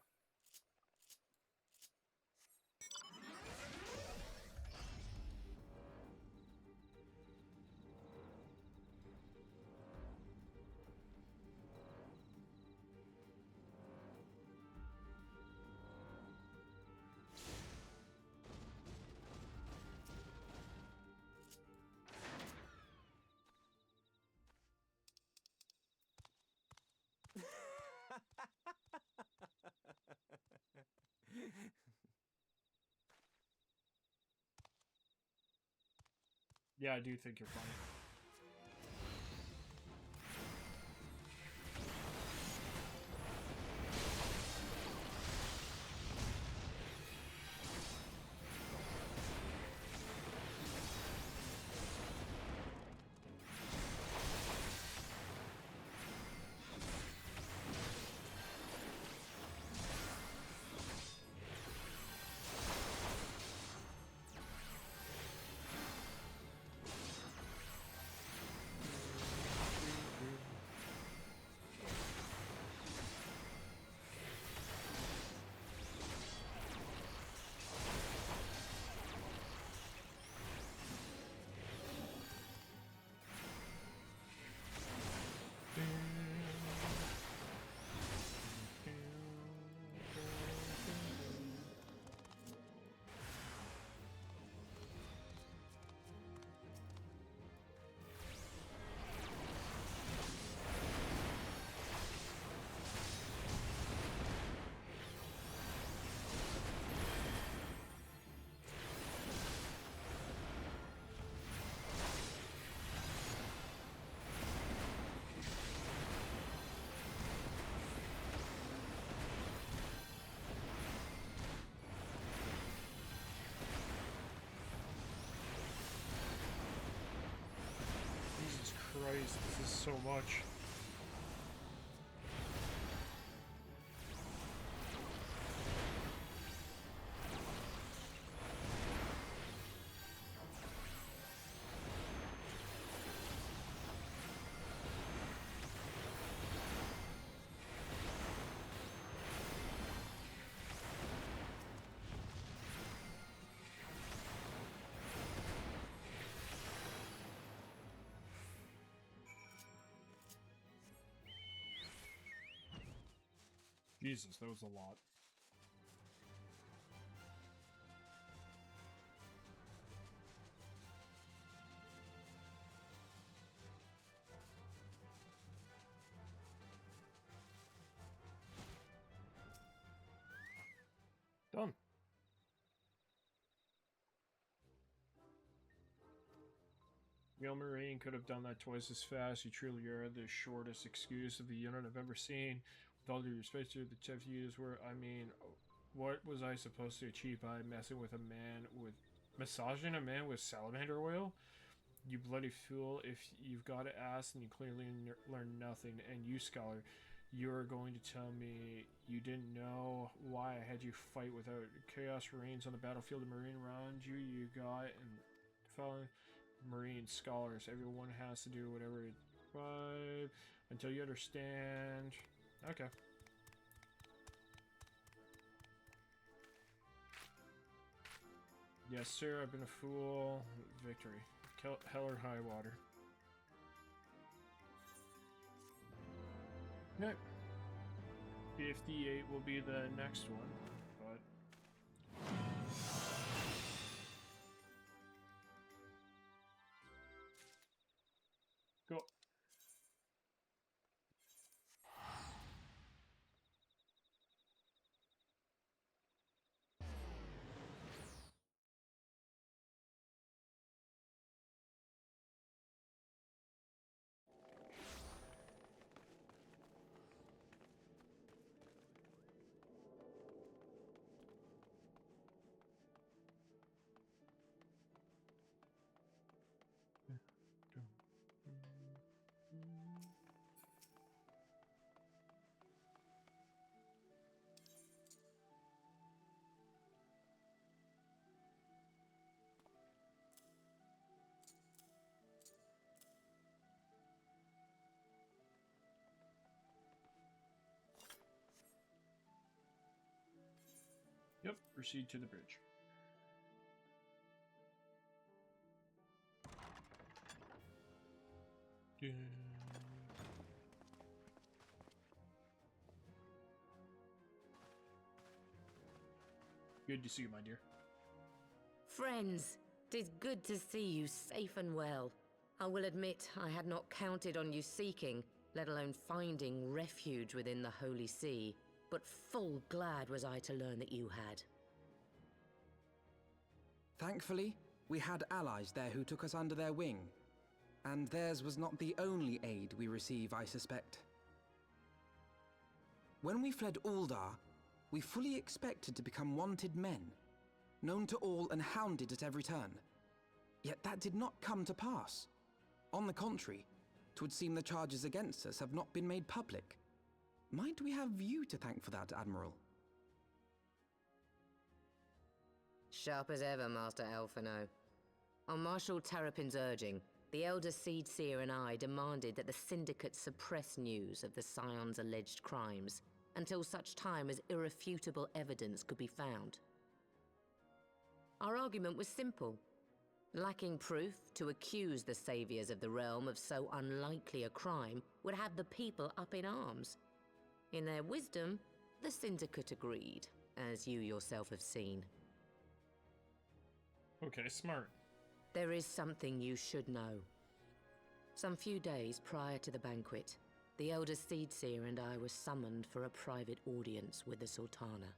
Yeah, I do think you're funny. so much. Jesus, that was a lot. Done. Neil Marine could have done that twice as fast. You truly are the shortest excuse of the unit I've ever seen. With all due respect to the tough users were, I mean, what was I supposed to achieve by massaging a man with salamander oil? You bloody fool, if you've got an ass and you clearly learned nothing, and you, scholar, you're going to tell me you didn't know why I had you fight without chaos reigns on the battlefield of Marine around you, you got, and fellow Marine scholars, everyone has to do whatever it until you understand. Okay. Yes, sir, I've been a fool. Victory. Hell or high water. Okay. 58 will be the next one, but... Go. Yep, proceed to the bridge. Good to see you, my dear. Friends, 'tis good to see you safe and well. I will admit I had not counted on you seeking, let alone finding refuge within the Holy See, but full glad was I to learn that you had. Thankfully, we had allies there who took us under their wing. And theirs was not the only aid we receive, I suspect. When we fled Uldar, we fully expected to become wanted men, known to all and hounded at every turn. Yet that did not come to pass. On the contrary, 'twould seem the charges against us have not been made public. Might we have you to thank for that, Admiral? Sharp as ever, Master Alphino. On Marshal Terrapin's urging, the Elder Seed Seer and I demanded that the Syndicate suppress news of the Scion's alleged crimes until such time as irrefutable evidence could be found. Our argument was simple. Lacking proof, to accuse the saviors of the realm of so unlikely a crime would have the people up in arms. In their wisdom, the Syndicate agreed, as you yourself have seen. Okay, smart. There is something you should know. Some few days prior to the banquet, the Elder Seedseer and I were summoned for a private audience with the Sultana.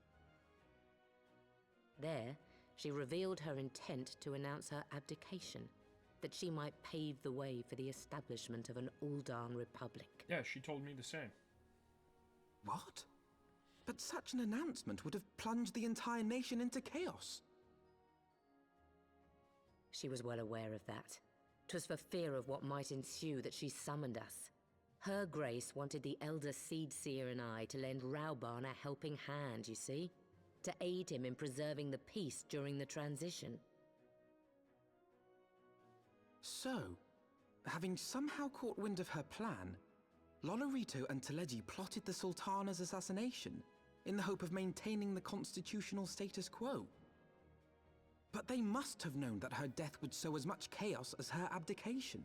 There, she revealed her intent to announce her abdication, that she might pave the way for the establishment of an Uldan Republic. Yeah, she told me the same. What? But such an announcement would have plunged the entire nation into chaos. She was well aware of that. 'Twas for fear of what might ensue that she summoned us, Her Grace wanted the Elder Seed Seer and I to lend Rauban a helping hand, you see? To aid him in preserving the peace during the transition. So, having somehow caught wind of her plan, Lolorito and Teleji plotted the Sultana's assassination in the hope of maintaining the constitutional status quo. But they must have known that her death would sow as much chaos as her abdication.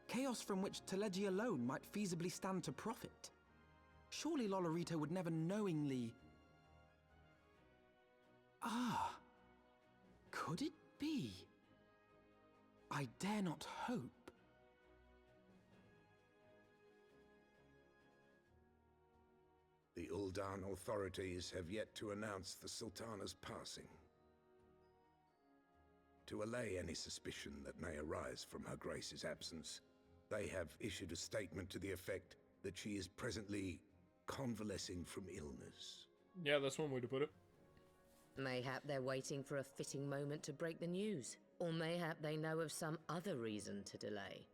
Chaos from which Teleji alone might feasibly stand to profit. Surely Lolorito would never knowingly... Ah, could it be? I dare not hope. The Uldan authorities have yet to announce the Sultana's passing. To allay any suspicion that may arise from Her Grace's absence, they have issued a statement to the effect that she is presently convalescing from illness. Yeah, that's one way to put it. Mayhap they're waiting for a fitting moment to break the news. Or mayhap they know of some other reason to delay.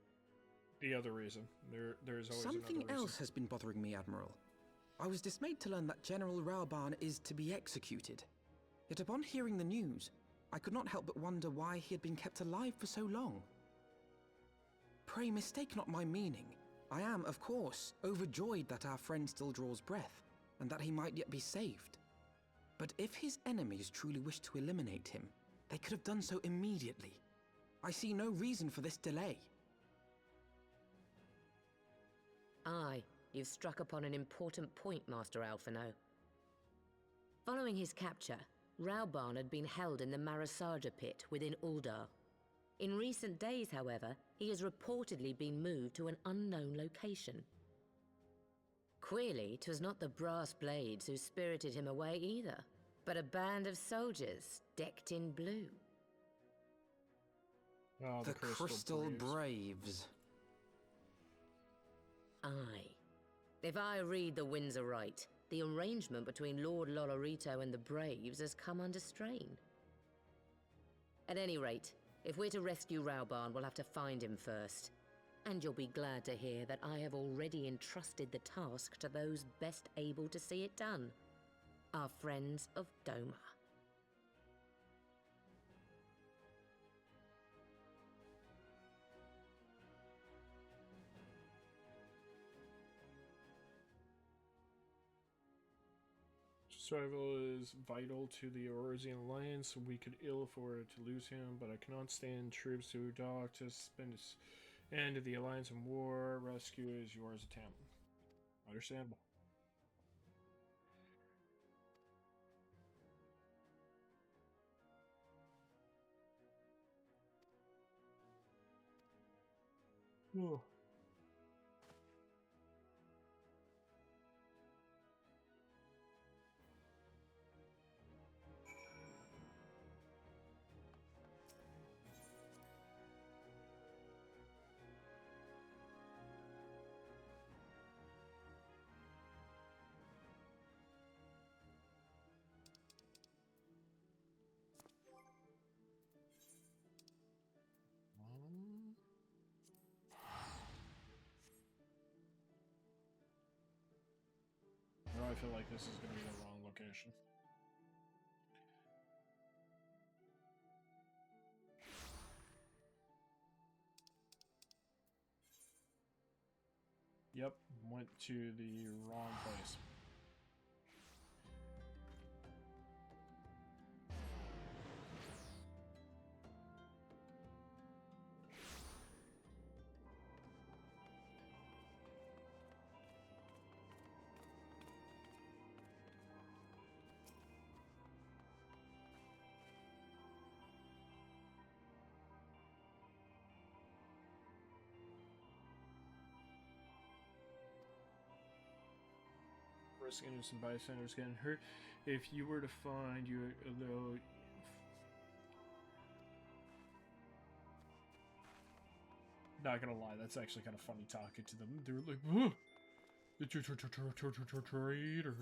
The other reason. There's always Something another reason. else has been bothering me, Admiral. I was dismayed to learn that General Rauban is to be executed. Yet upon hearing the news, I could not help but wonder why he had been kept alive for so long. Pray mistake not my meaning. I am, of course, overjoyed that our friend still draws breath, and that he might yet be saved. But if his enemies truly wished to eliminate him, they could have done so immediately. I see no reason for this delay. Aye, you've struck upon an important point, Master Alphino. Following his capture, Rauban had been held in the Marasaja pit within Uldar. In recent days, however, he has reportedly been moved to an unknown location. Queerly, 'twas not the Brass Blades who spirited him away either, but a band of soldiers decked in blue. Oh, The Crystal Braves. Aye. If I read the winds aright, the arrangement between Lord Lolorito and the Braves has come under strain. At any rate, if we're to rescue Rauban, we'll have to find him first. And you'll be glad to hear that I have already entrusted the task to those best able to see it done. Our friends of Doma. Survival is vital to the Orosian Alliance. We could ill afford to lose him, but I cannot stand troops to dock to spend his end of the Alliance in war. Rescue is yours, attempt. Understandable. Oh. Oh, I feel like this is going to be the wrong location. Yep, went to the wrong place. Risk innocent bystanders getting hurt. If you were to find you, though, not gonna lie, that's actually kind of funny talking to them. They were like, "Oh, it's your traitor."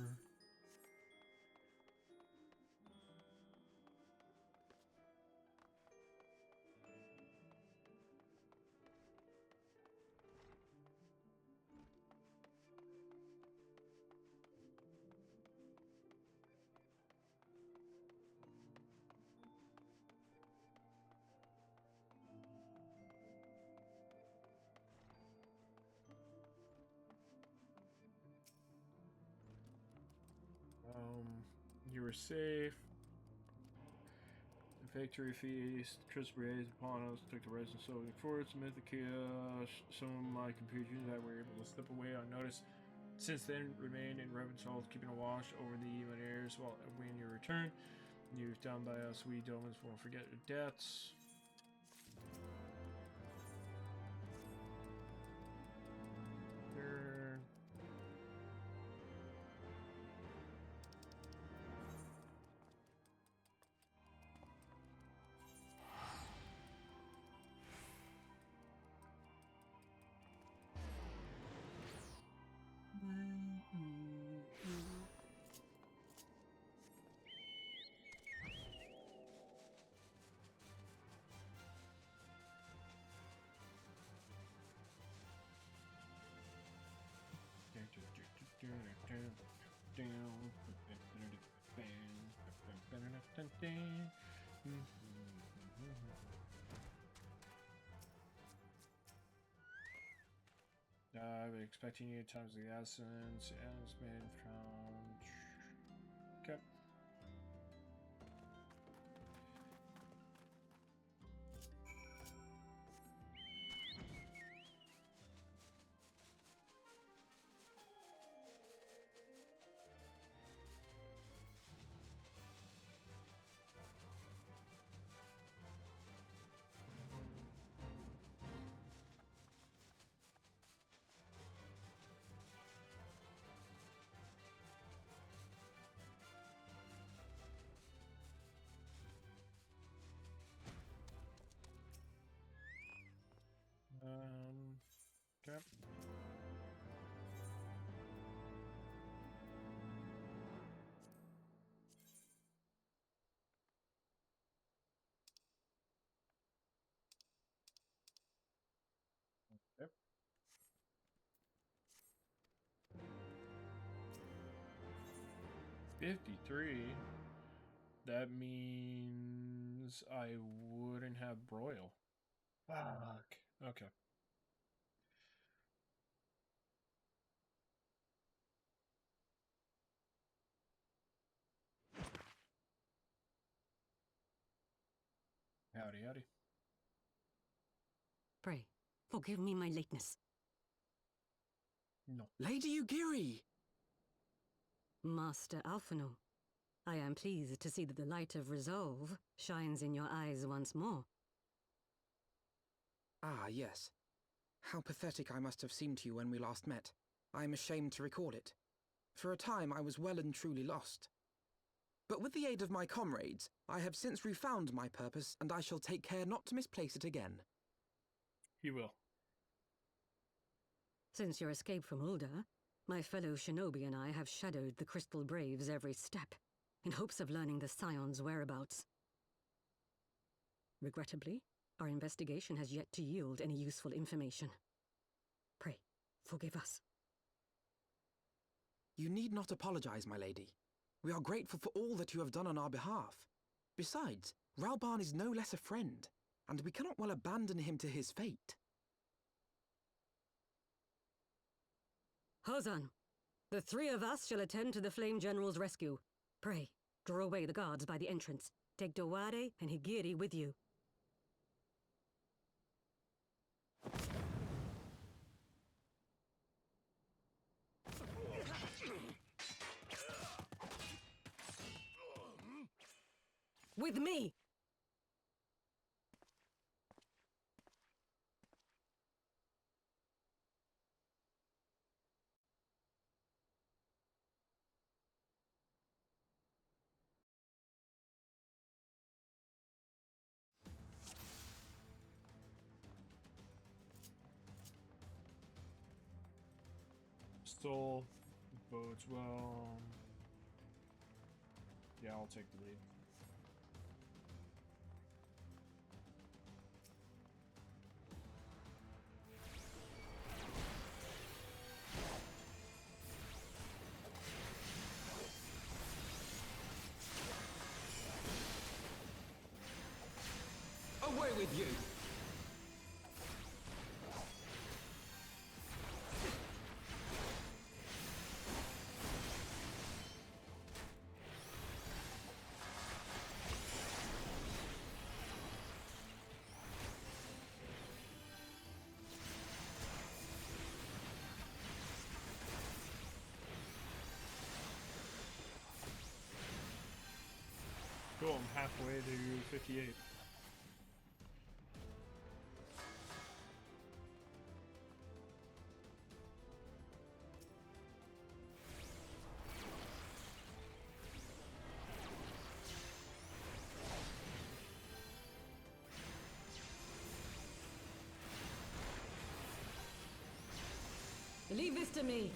you were safe. The victory feast, crisp rays upon us, took the resin Soviet forts amid the chaos. Some of my computers that were able to slip away unnoticed. Since then, remained in HeavenSword, keeping a watch over the even airs while awaiting your return. You've done by us, we Domans won't forget your debts. Turn. I've been expecting you times the essence, and it's made from. Okay. Okay. Yep. 53. That means I wouldn't have broil. Fuck. Okay. Howdy, howdy. Pray, forgive me my lateness. No. Lady Ugiri! Master Alphino, I am pleased to see that the light of resolve shines in your eyes once more. Ah, yes. How pathetic I must have seemed to you when we last met. I am ashamed to recall it. For a time I was well and truly lost. But with the aid of my comrades, I have since refound my purpose, and I shall take care not to misplace it again. He will. Since your escape from Ulda, my fellow shinobi and I have shadowed the Crystal Braves every step, in hopes of learning the Scion's whereabouts. Regrettably, our investigation has yet to yield any useful information. Pray, forgive us. You need not apologize, my lady. We are grateful for all that you have done on our behalf. Besides, Ralban is no less a friend, and we cannot well abandon him to his fate. Hozan, the three of us shall attend to the Flame General's rescue. Pray, draw away the guards by the entrance. Take Dowade and Higiri with you. With me! Stole. Bodes well. Yeah, I'll take the lead. Away with you! Cool, I'm halfway to 58. Leave this to me.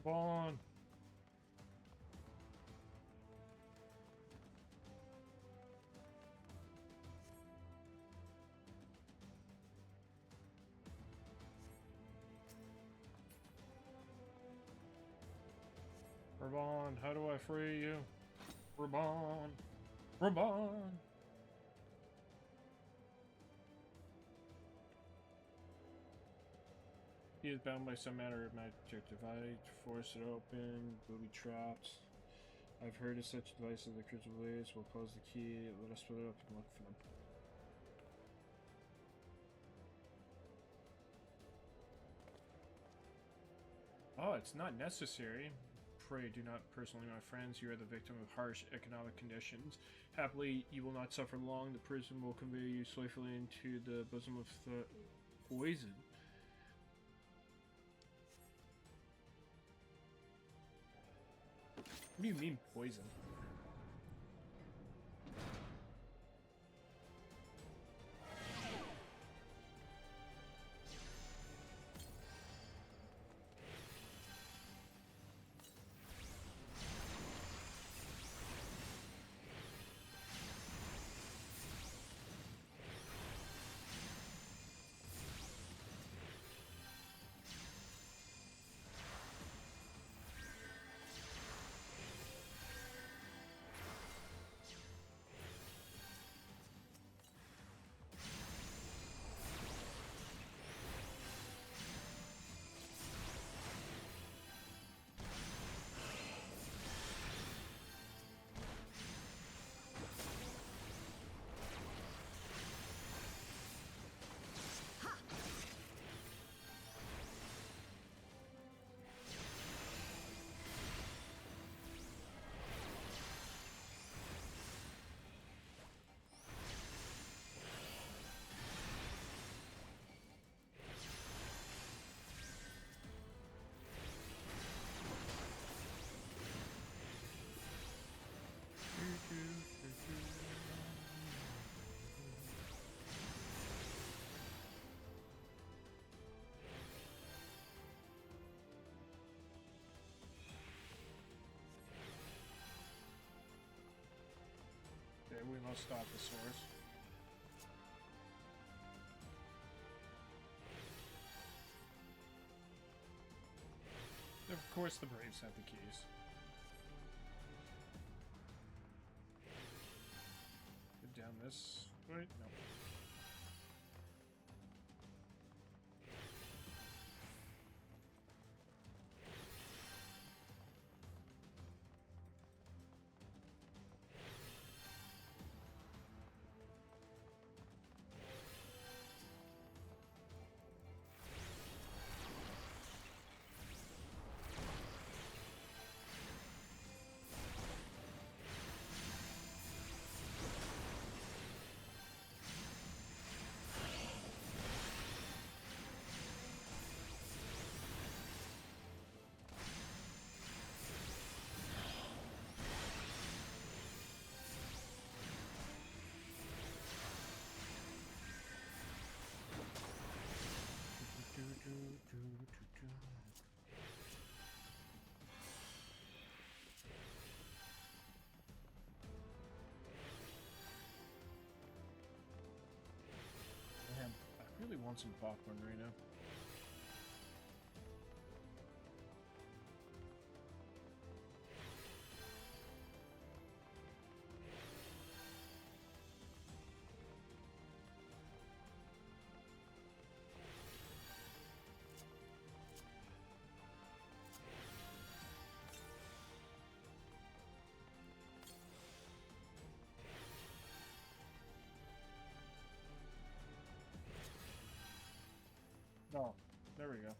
Vaughn. Raban, how do I free you? Raban! Raban! He is bound by some matter of magic device. Force it open, will be trapped. I've heard of such devices. The crystal blaze will pose the key. Let us split it up and look for them. Oh, it's not necessary. Pray do not personally, my friends. You are the victim of harsh economic conditions. Happily, you will not suffer long. The prison will convey you safely into the bosom of the poison. What do you mean, poison? Okay, we must stop the source. Of course the Braves have the keys. Go down this way? No. Damn, I really want some popcorn right now. Oh, there we go.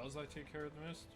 How does I take care of the mist?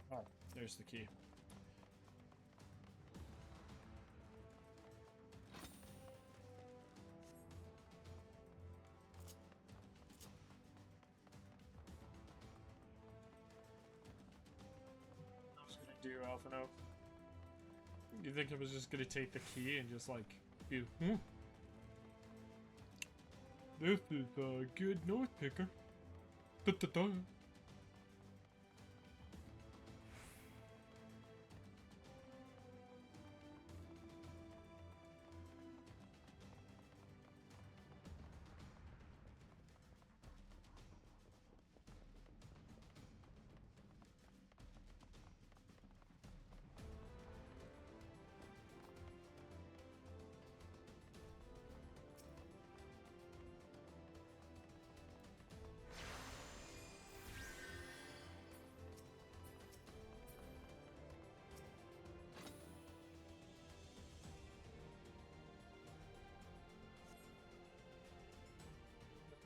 Oh, there's the key. I was gonna do Alphino. You think I was just gonna take the key and just like be, This is a good note picker. Da da da.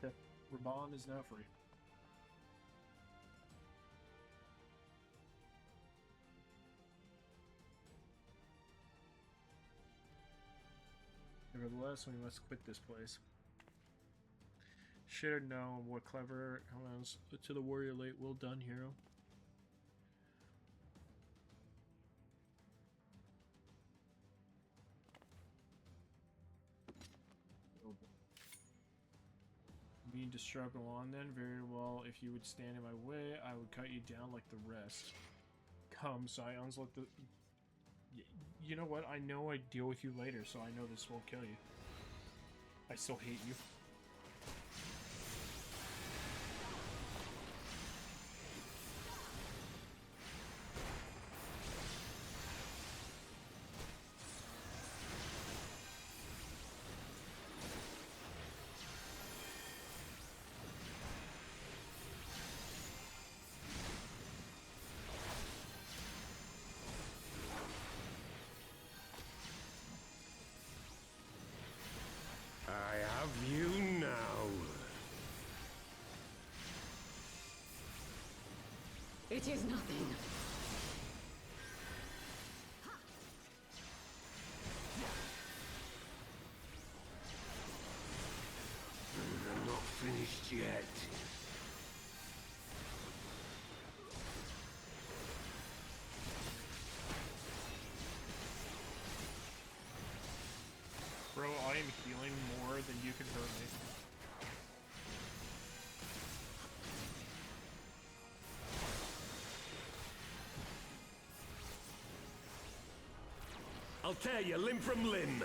Okay. Raban is now free. Nevertheless, we must quit this place. Should have known what clever elements to the warrior late. Well done, hero. need to struggle on then. Very well, if you would stand in my way, I would cut you down like the rest. Come, Scions, let the... You know what? I know I deal with you later, so I know this won't kill you. I still hate you. I have you now. It is nothing. I'm not finished yet. Bro, I am healing more than you can hurt me. I'll tear you limb from limb.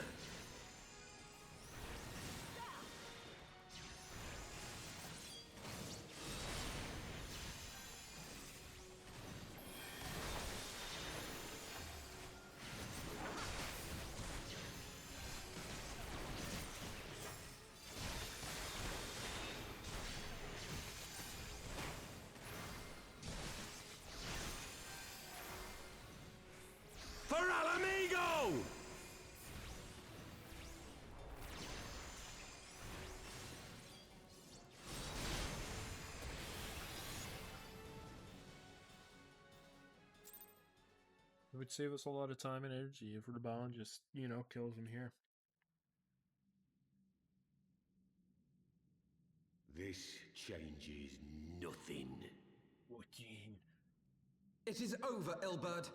For Alamigo! It would save us a lot of time and energy if Raban just, you know, kills him here. This changes nothing. What do you mean? It is over, Ilberd.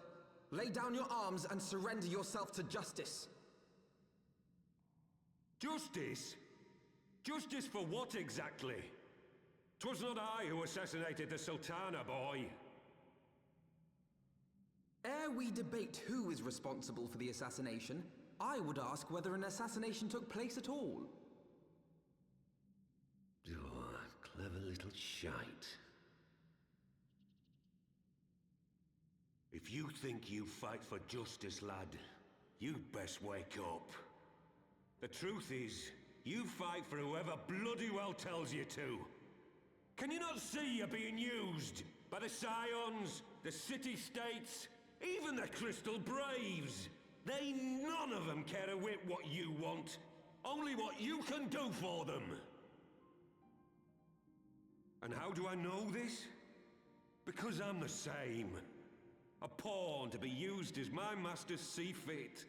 Lay down your arms and surrender yourself to justice. Justice? Justice for what exactly? 'Twas not I who assassinated the Sultana, boy. Ere we debate who is responsible for the assassination, I would ask whether an assassination took place at all. Oh, clever little shite. If you think you fight for justice, lad, you'd best wake up. The truth is, you fight for whoever bloody well tells you to. Can you not see you're being used by the Scions, the city-states, even the Crystal Braves? They none of them care a whit what you want, only what you can do for them. And how do I know this? Because I'm the same. A pawn to be used as my masters see fit.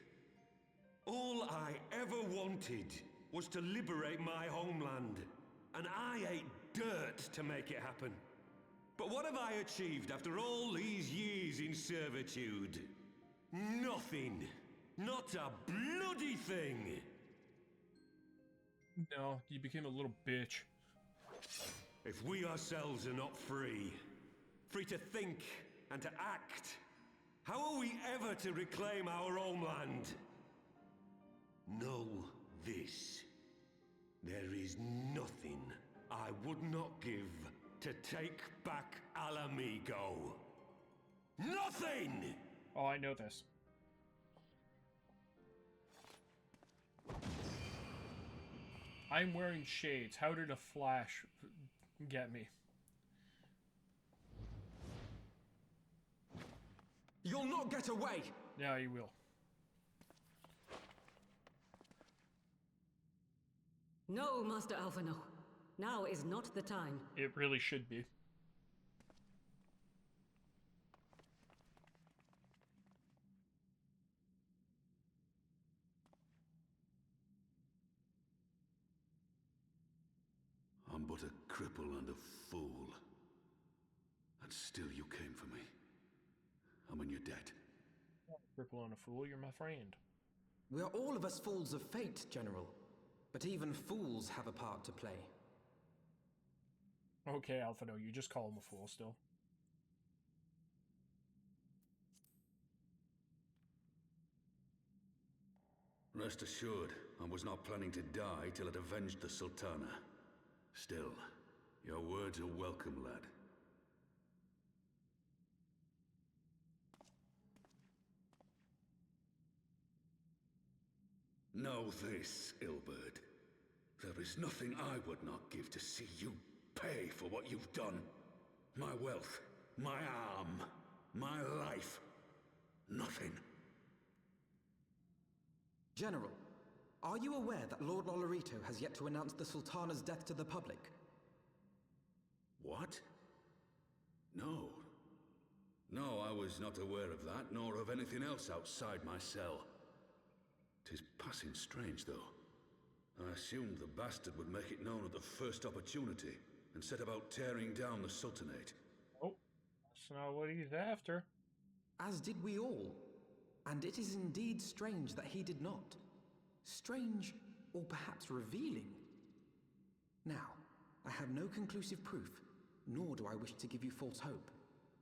All I ever wanted was to liberate my homeland, and I ate dirt to make it happen. But what have I achieved after all these years in servitude? Nothing. Not a bloody thing. No, you became a little bitch. If we ourselves are not free, free to think and to act, how are we ever to reclaim our homeland? Know this. There is nothing I would not give to take back Alamigo. Nothing! Oh, I know this. I'm wearing shades. How did a flash get me? You'll not get away! Yeah, you will. No, Master Alphino. Now is not the time. It really should be. I'm but a cripple and a fool. And still you came for me. I'm in your debt. Cripple and a fool, you're my friend. We are all of us fools of fate, General. But even fools have a part to play. Okay, Alphino, you just call him a fool still. Rest assured, I was not planning to die till I'd avenged the Sultana. Still, your words are welcome, lad. Know this, Ilbert. There is nothing I would not give to see you pay for what you've done. My wealth, my arm, my life. Nothing. General, are you aware that Lord Lolorito has yet to announce the Sultana's death to the public? What? No. No, I was not aware of that, nor of anything else outside my cell. 'Tis passing strange, though. I assumed the bastard would make it known at the first opportunity, and set about tearing down the Sultanate. Oh, that's not what he's after. As did we all. And it is indeed strange that he did not. Strange, or perhaps revealing. Now, I have no conclusive proof, nor do I wish to give you false hope,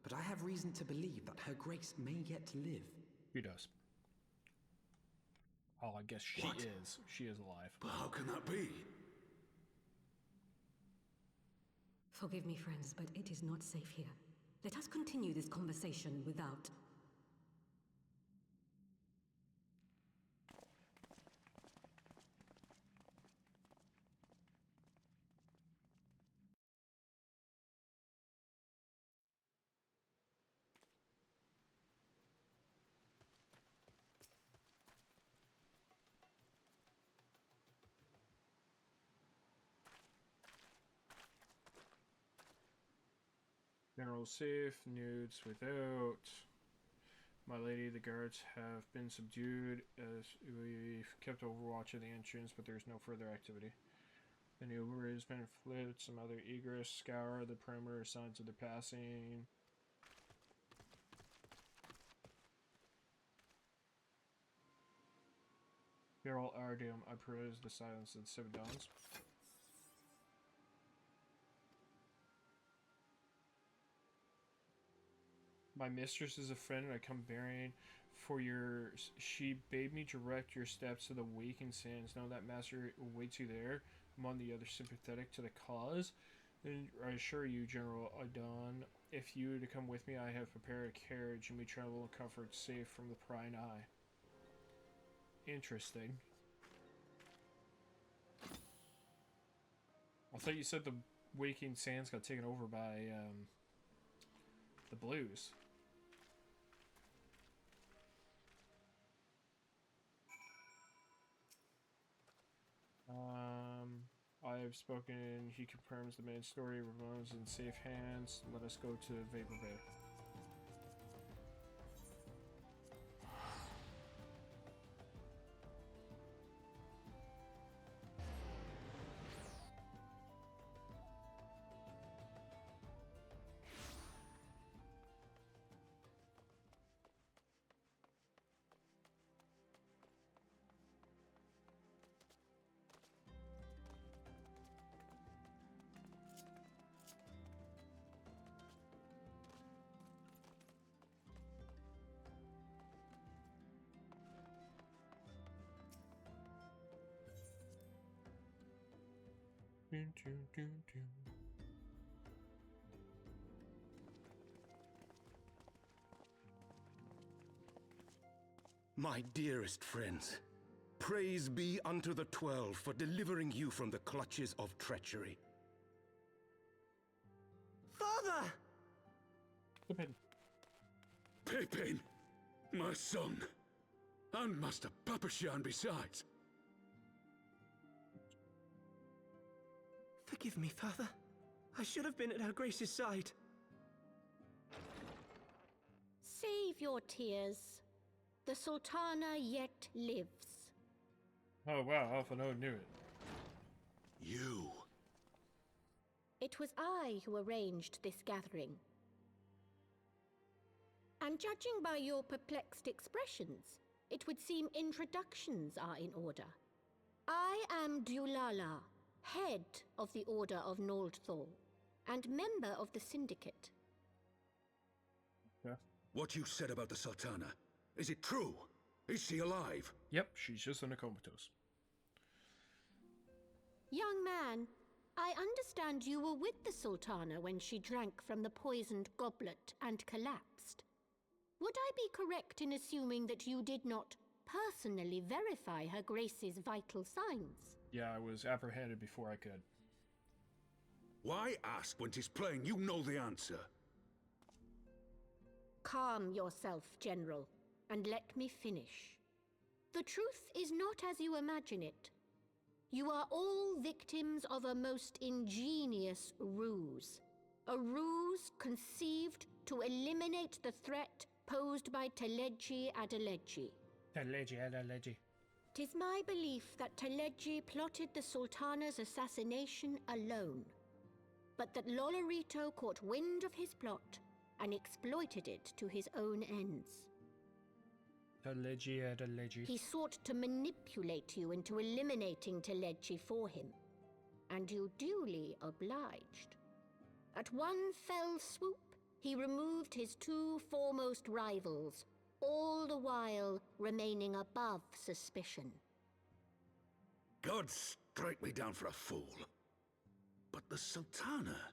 but I have reason to believe that Her Grace may yet live. He does. Oh, I guess she is. She is alive. But how can that be? Forgive me, friends, but it is not safe here. Let us continue this conversation without... General safe, nudes without. My lady, the guards have been subdued as we've kept overwatch of the entrance, but there's no further activity. The new has been flipped, some other egress scour the perimeter signs of their passing. Geralt Ardium, I peruse the silence of the Seven Dawns. My mistress is a friend, and I come bearing for your... She bade me direct your steps to the waking sands. Know that master awaits you there. Among the others sympathetic to the cause. And I assure you, General Adon, if you to come with me, I have prepared a carriage, and we travel in comfort, safe from the prying eye. Interesting. I thought you said the waking sands got taken over by the blues. I have spoken. He confirms the main story. Ramon's in safe hands. Let us go to Vapor Bay. My dearest friends, praise be unto the 12 for delivering you from the clutches of treachery. Father! Pippin. Pippin! My son! And Master Papashan besides! Forgive me, Father. I should have been at Her Grace's side. Save your tears. The Sultana yet lives. Oh wow, Alphino knew it. You! It was I who arranged this gathering. And judging by your perplexed expressions, it would seem introductions are in order. I am Dulala, head of the Order of Noldthor. and member of the Syndicate. Yeah. What you said about the Sultana, is it true? Is she alive? Yep, she's just in a comatose. Young man, I understand you were with the Sultana when she drank from the poisoned goblet and collapsed. Would I be correct in assuming that you did not personally verify Her Grace's vital signs? Yeah, I was apprehended before I could. Why ask when 'tis plain you know the answer? Calm yourself, General, and let me finish. The truth is not as you imagine it. You are all victims of a most ingenious ruse. A ruse conceived to eliminate the threat posed by Teleji Adeleji. Teleji. 'Tis my belief that Teleji plotted the Sultana's assassination alone, but that Lolorito caught wind of his plot and exploited it to his own ends. Teleji. He sought to manipulate you into eliminating Teleji for him, and you duly obliged. At one fell swoop, he removed his two foremost rivals, all the while remaining above suspicion. God strike me down for a fool. But the Sultana,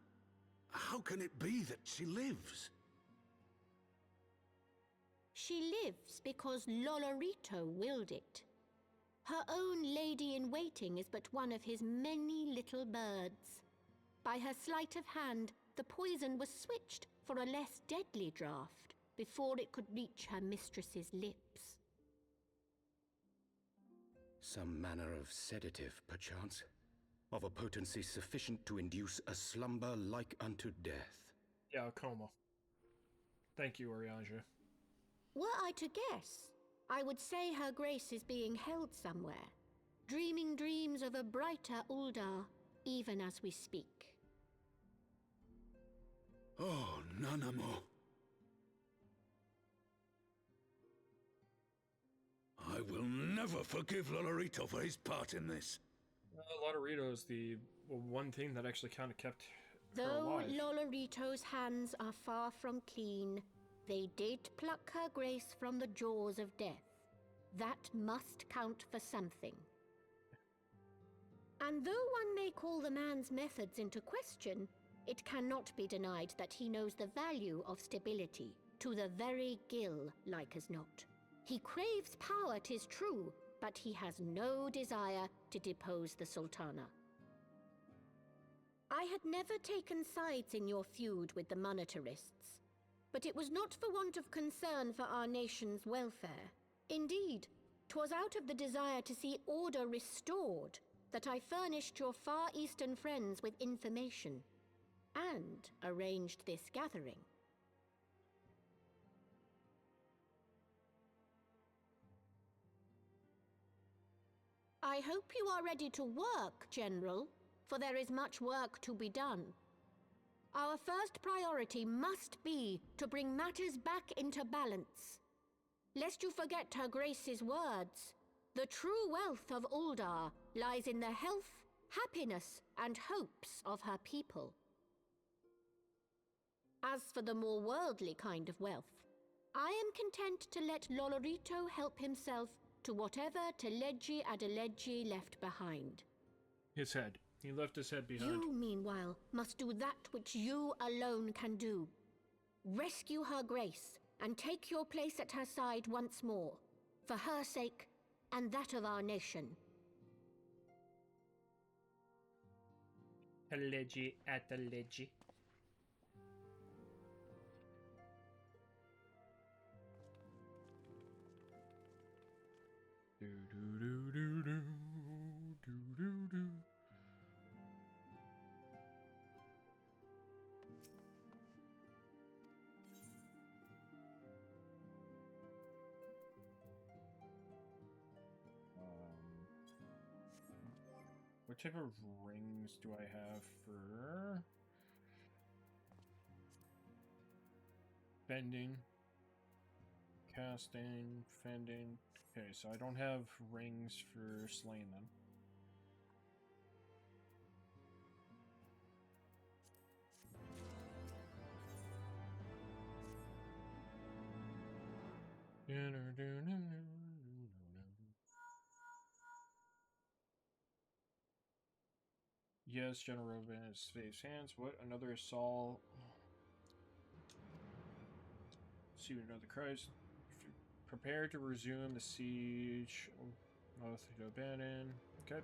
how can it be that she lives? She lives because Lolorito willed it. Her own lady-in-waiting is but one of his many little birds. By her sleight of hand, the poison was switched for a less deadly draught before it could reach her mistress's lips. Some manner of sedative, perchance? Of a potency sufficient to induce a slumber like unto death. Yeah, a coma. Thank you, Orianja. Were I to guess, I would say Her Grace is being held somewhere, dreaming dreams of a brighter Uldar, even as we speak. Oh, Nanamo. I will never forgive Lolorito for his part in this. Lolorito is the one thing that actually kind of kept her Though alive. Lolorito's hands are far from clean, they did pluck Her Grace from the jaws of death. That must count for something. And though one may call the man's methods into question, it cannot be denied that he knows the value of stability, to the very gill, like as not. He craves power, 'tis true, but he has no desire to depose the Sultana. I had never taken sides in your feud with the monetarists, but it was not for want of concern for our nation's welfare. Indeed, 'twas out of the desire to see order restored that I furnished your Far Eastern friends with information, and arranged this gathering. I hope you are ready to work, General, for there is much work to be done. Our first priority must be to bring matters back into balance. Lest you forget Her Grace's words, the true wealth of Uldar lies in the health, happiness, and hopes of her people. As for the more worldly kind of wealth, I am content to let Lolorito help himself to whatever Teleji Adeleji left behind. His head. He left his head behind. You, meanwhile, must do that which you alone can do. Rescue Her Grace, and take your place at her side once more, for her sake and that of our nation. Teleji Adeleji. Do do do do do do do do. What type of rings do I have for bending, casting, fending? Okay, so I don't have rings for slaying them. Yes, General Robin is safe hands. What? Another assault? See another Christ. Prepare to resume the siege. Oath to abandon. Okay.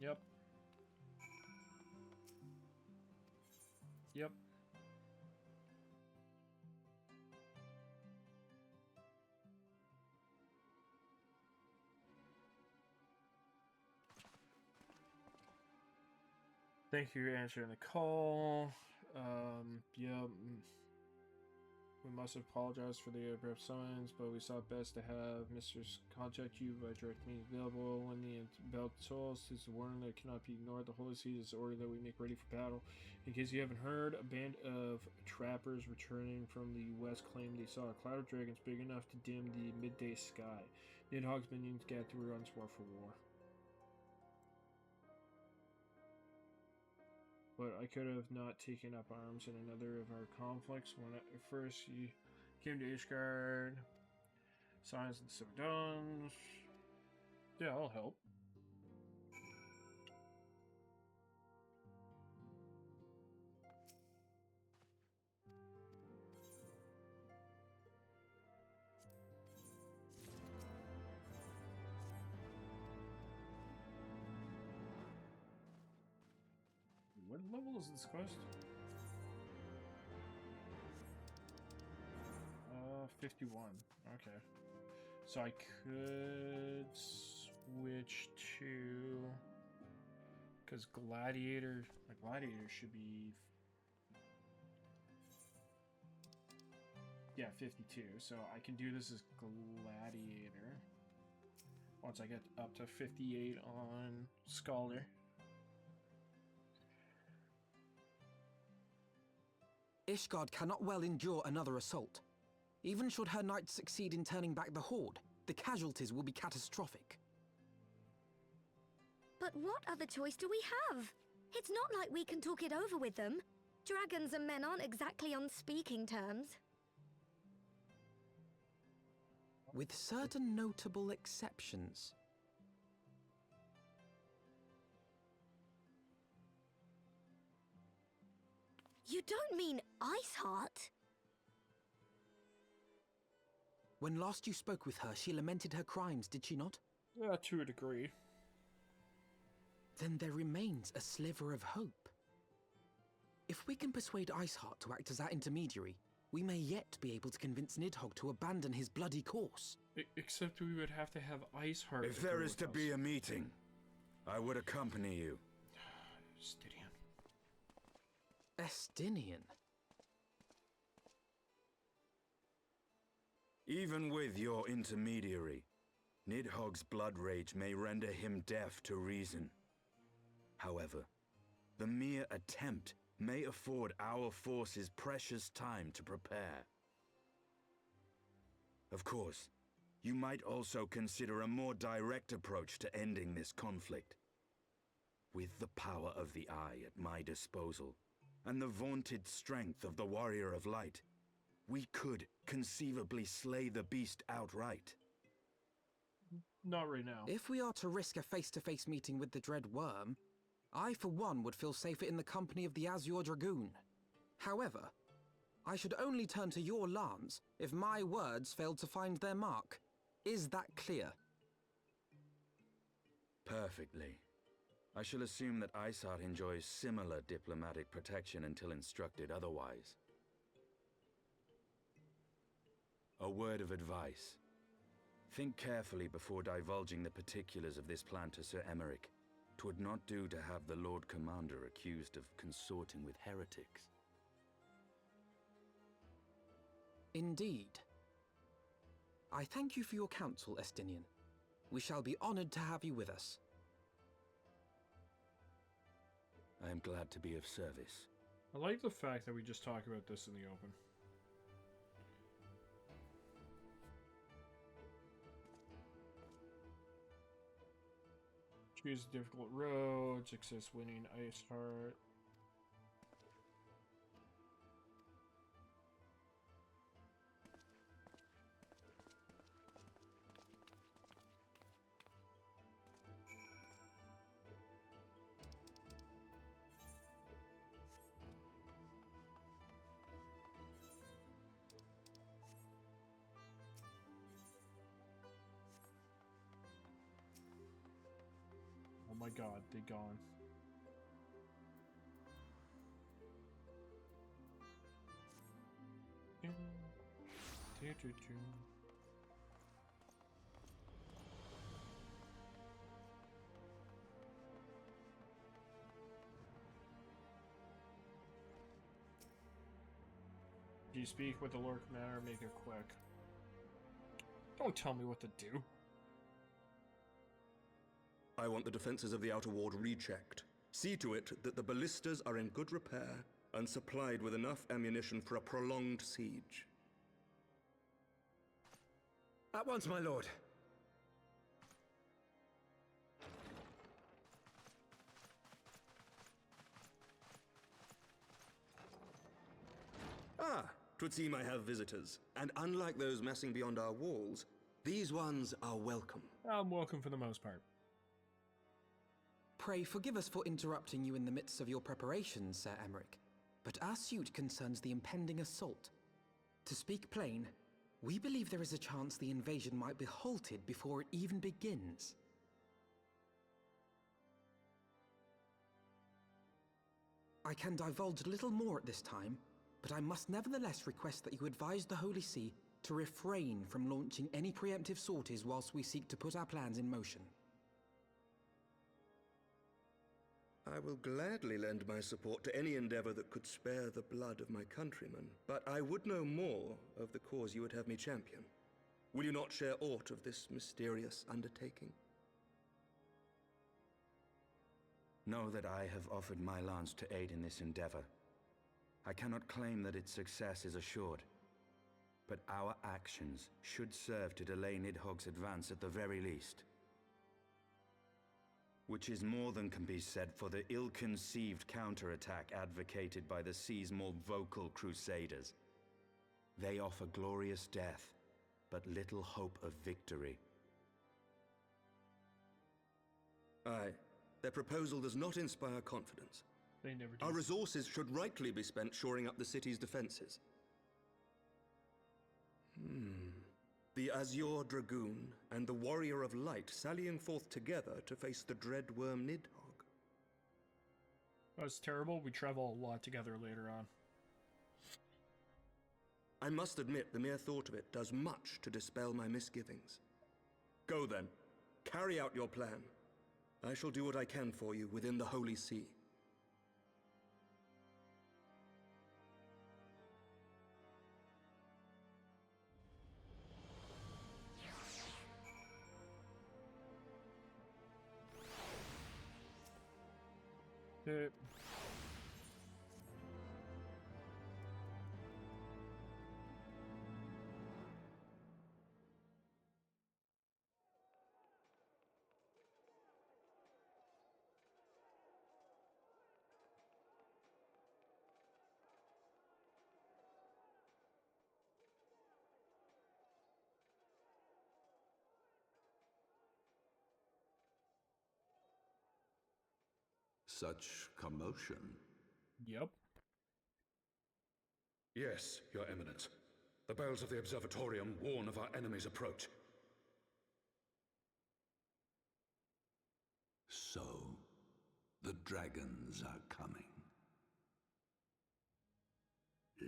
Yep. Yep. Thank you for answering the call. Yep. We must apologize for the abrupt summons, but we saw best to have Mr. contact you by direct means available. When the bell tolls, it's a warning that cannot be ignored. The Holy See is the order that we make ready for battle. In case you haven't heard, a band of trappers returning from the west claimed they saw a cloud of dragons big enough to dim the midday sky. Nidhogg's minions gathered once more for war. But I could have not taken up arms in another of our conflicts. When at first you came to Ishgard, Signs of the Seven Dawns. Yeah, I'll help. What level is this quest? 51. Okay. So I could switch to... Because Gladiator... My Gladiator should be... Yeah, 52. So I can do this as Gladiator. Once I get up to 58 on Scholar. Ishgard cannot well endure another assault. Even should her knights succeed in turning back the Horde, the casualties will be catastrophic. But what other choice do we have? It's not like we can talk it over with them. Dragons and men aren't exactly on speaking terms. With certain notable exceptions. You don't mean Iceheart? When last you spoke with her, she lamented her crimes, did she not? Yeah, to a degree. Then there remains a sliver of hope. If we can persuade Iceheart to act as our intermediary, we may yet be able to convince Nidhogg to abandon his bloody course. Except we would have to have Iceheart. If there is to be a meeting, I would accompany you. Estinian? Even with your intermediary, Nidhogg's blood rage may render him deaf to reason. However, the mere attempt may afford our forces precious time to prepare. Of course, you might also consider a more direct approach to ending this conflict. With the power of the Eye at my disposal, and the vaunted strength of the Warrior of Light, we could conceivably slay the beast outright. Not right now. If we are to risk a face-to-face meeting with the Dread Worm, I for one would feel safer in the company of the Azure Dragoon. However, I should only turn to your lance if my words failed to find their mark. Is that clear? Perfectly. I shall assume that Isart enjoys similar diplomatic protection until instructed otherwise. A word of advice. Think carefully before divulging the particulars of this plan to Sir Emeric. 'Twould not do to have the Lord Commander accused of consorting with heretics. Indeed. I thank you for your counsel, Estinian. We shall be honored to have you with us. I am glad to be of service. I like the fact that we just talk about this in the open. Choose a difficult road, success winning Ice Heart. Oh my god, they're gone. Do you speak with the Lord Commander? Make it quick. Don't tell me what to do. I want the defenses of the Outer Ward rechecked. See to it that the ballistas are in good repair and supplied with enough ammunition for a prolonged siege. At once, my lord. Ah, 'twould seem I have visitors. And unlike those messing beyond our walls, these ones are welcome. I'm welcome for the most part. Pray forgive us for interrupting you in the midst of your preparations, Sir Emeric, but our suit concerns the impending assault. To speak plain, we believe there is a chance the invasion might be halted before it even begins. I can divulge little more at this time, but I must nevertheless request that you advise the Holy See to refrain from launching any preemptive sorties whilst we seek to put our plans in motion. I will gladly lend my support to any endeavor that could spare the blood of my countrymen, but I would know more of the cause you would have me champion. Will you not share aught of this mysterious undertaking? Know that I have offered my lance to aid in this endeavor. I cannot claim that its success is assured, but our actions should serve to delay Nidhogg's advance at the very least. Which is more than can be said for the ill-conceived counterattack advocated by the sea's more vocal crusaders. They offer glorious death, but little hope of victory. Aye, their proposal does not inspire confidence. They never do. Our resources should rightly be spent shoring up the city's defenses. The Azure Dragoon and the Warrior of Light sallying forth together to face the dread worm Nidhogg. That's terrible. We travel a lot together later on. I must admit the mere thought of it does much to dispel my misgivings. Go then. Carry out your plan. I shall do what I can for you within the Holy See. Such commotion. Yep. Yes, Your Eminence. The bells of the Observatorium warn of our enemy's approach. So, the dragons are coming.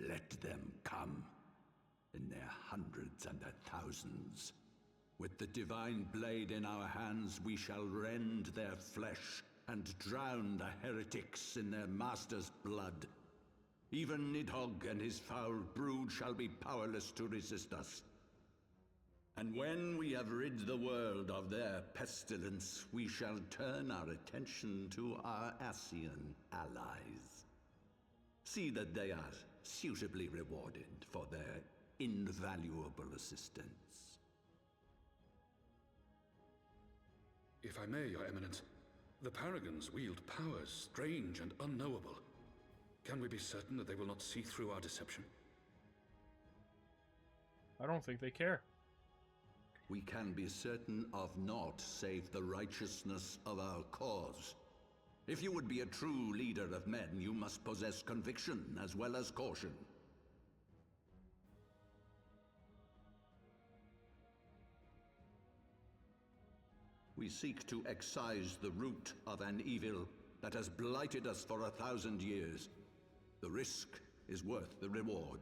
Let them come, in their hundreds and their thousands. With the divine blade in our hands, we shall rend their flesh and drown the heretics in their master's blood. Even Nidhogg and his foul brood shall be powerless to resist us. And when we have rid the world of their pestilence, we shall turn our attention to our Ascian allies. See that they are suitably rewarded for their invaluable assistance. If I may, Your Eminence, the Paragons wield powers strange and unknowable. Can we be certain that they will not see through our deception? I don't think they care. We can be certain of naught save the righteousness of our cause. If you would be a true leader of men, you must possess conviction as well as caution. We seek to excise the root of an evil that has blighted us for 1,000 years. The risk is worth the reward.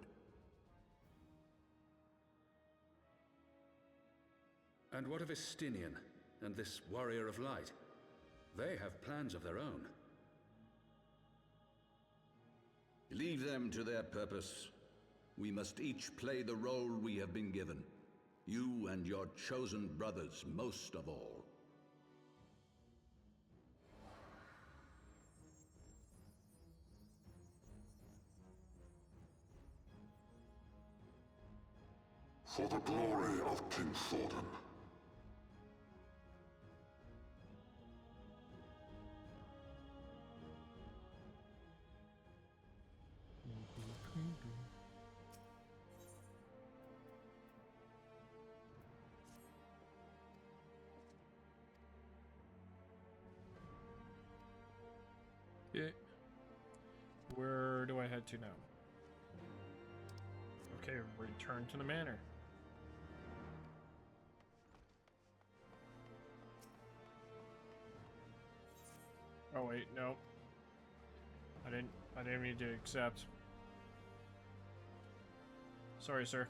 And what of Estinian and this Warrior of Light? They have plans of their own. Leave them to their purpose. We must each play the role we have been given. You and your chosen brothers most of all. For the glory of King Thordan. Yeah. Where do I head to now? Okay, return to the manor. Oh wait, no. I didn't mean to accept. Sorry, sir.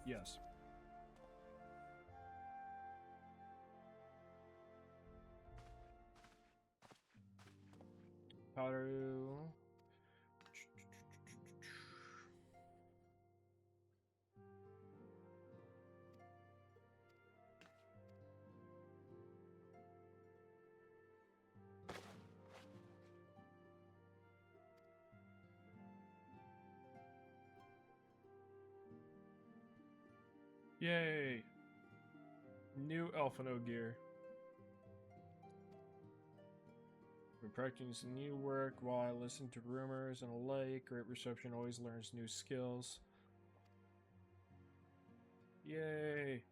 Yes. Powder. Yay! New Elfino gear. We're practicing some new work while I listen to rumors and alike. Great reception always learns new skills. Yay!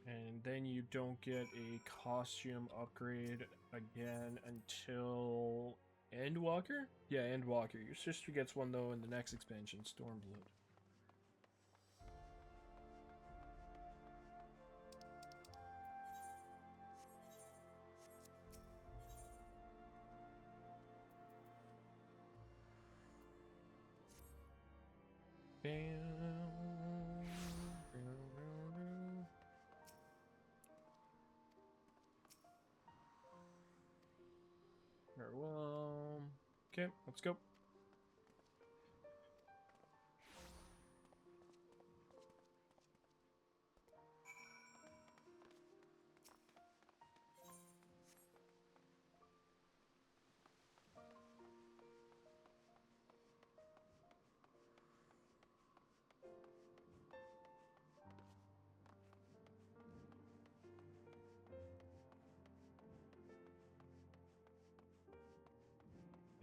And then you don't get a costume upgrade again until Endwalker? Yeah, Endwalker. Your sister gets one though in the next expansion, Stormblood. Farewell. Okay, let's go.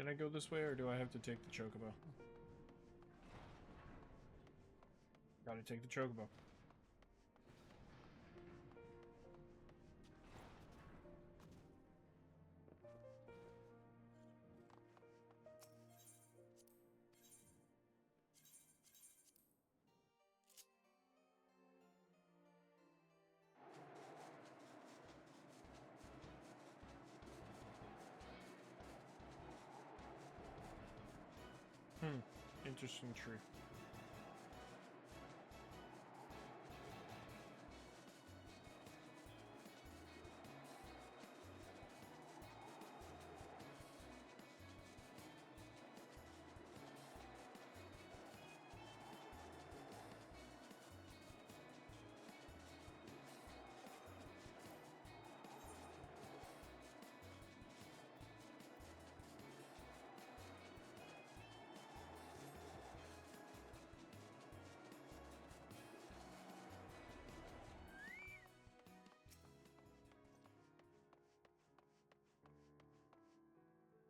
Can I go this way, or do I have to take the chocobo? Gotta take the chocobo. Interesting tree.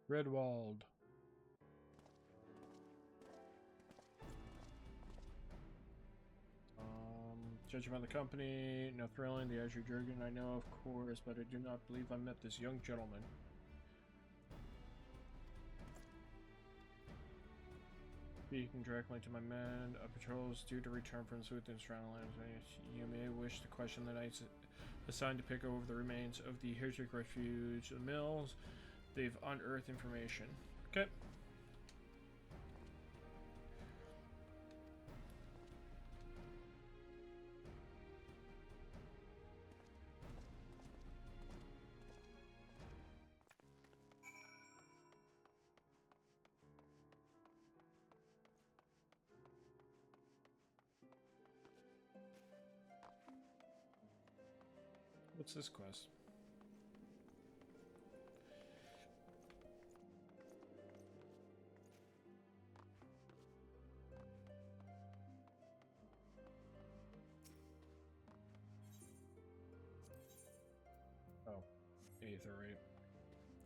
Redwald. Judging by the company, no thrilling. The Azure Dragon I know, of course, but I do not believe I met this young gentleman. Speaking directly to my men, a patrol is due to return from Swithin surrounding lands. You may wish to question the knights assigned to pick over the remains of the heretic refuge, the mills. They've unearthed information. Okay. What's this quest? Oh, Aetherite.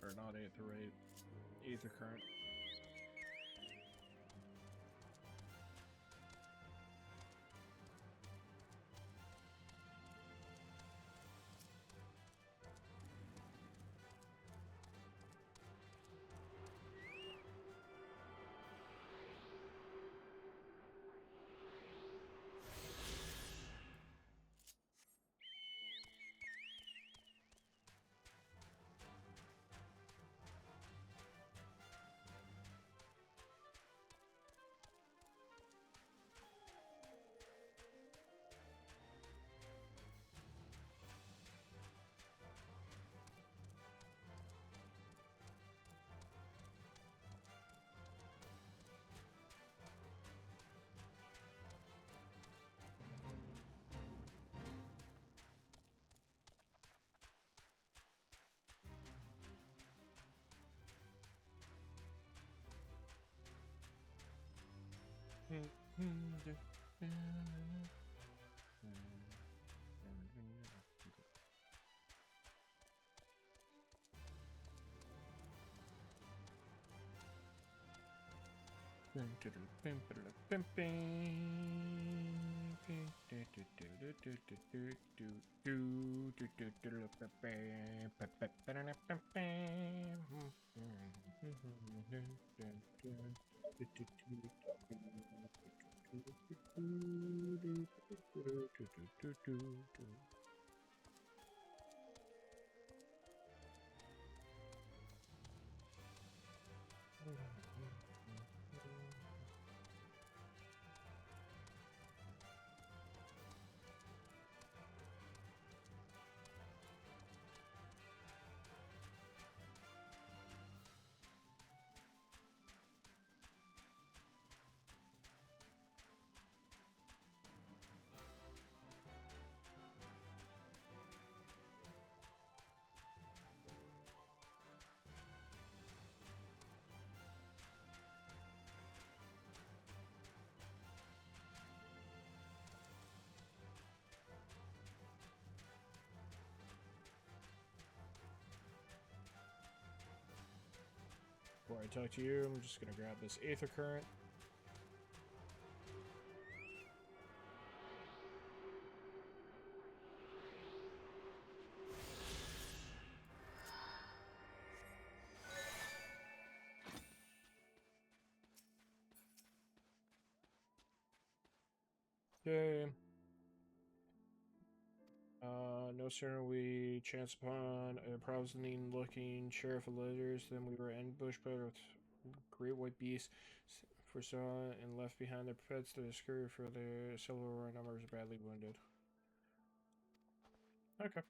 Or not Aetherite. Aether current. Before I talk to you, I'm just gonna grab this Aether Current. Okay. No sooner we chanced upon a promising-looking sheriff of letters than we were ambushed by a great white beast, foresaw and left behind their pets to scurry for their several numbers badly wounded. Okay.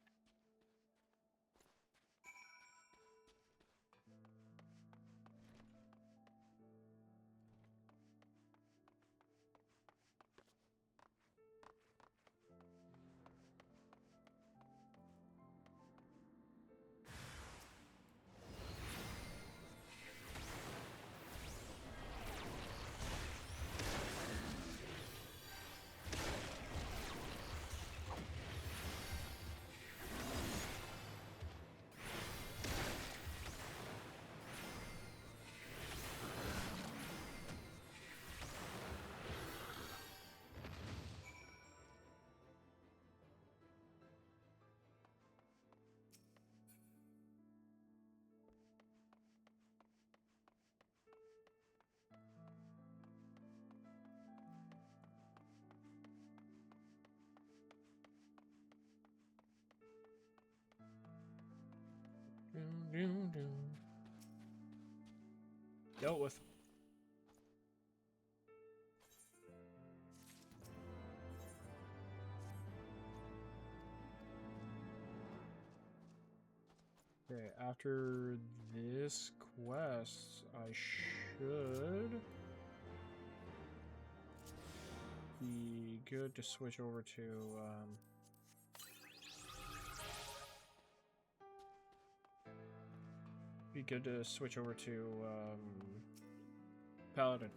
Dealt with. Okay, after this quest, I should be good to switch over to, Paladin.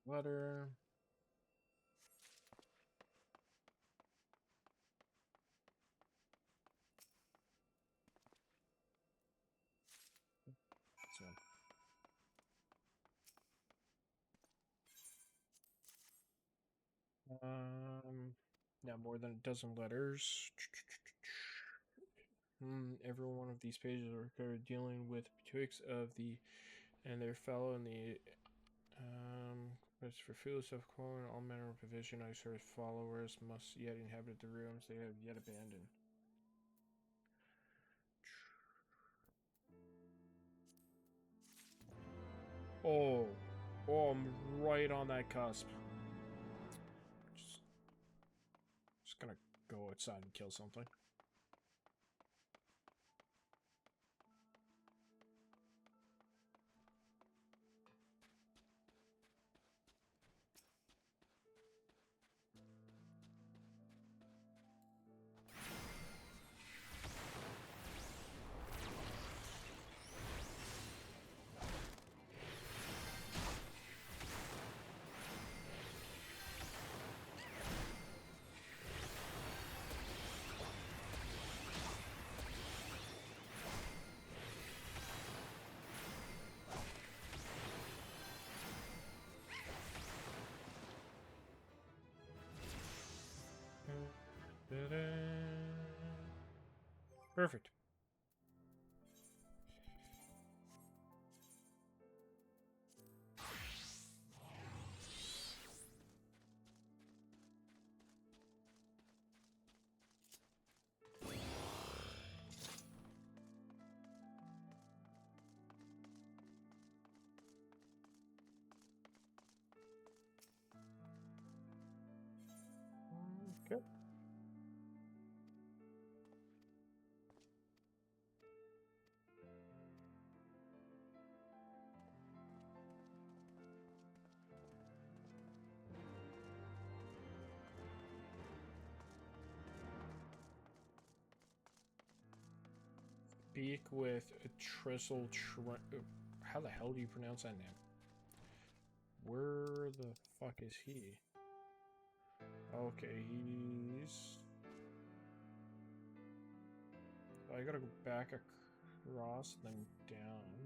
Letter. So. Now more than a dozen letters. Every one of these pages are recorded dealing with betwixt of the and their fellow in the as for foolish of calling all manner of provision, I sort of followers must yet inhabit the rooms they have yet abandoned. Oh, I'm right on that cusp. Just gonna go outside and kill something. Perfect. speak with Tristle. How the hell do you pronounce that name? Where the fuck is he? Okay, he's... I gotta go back across, then down.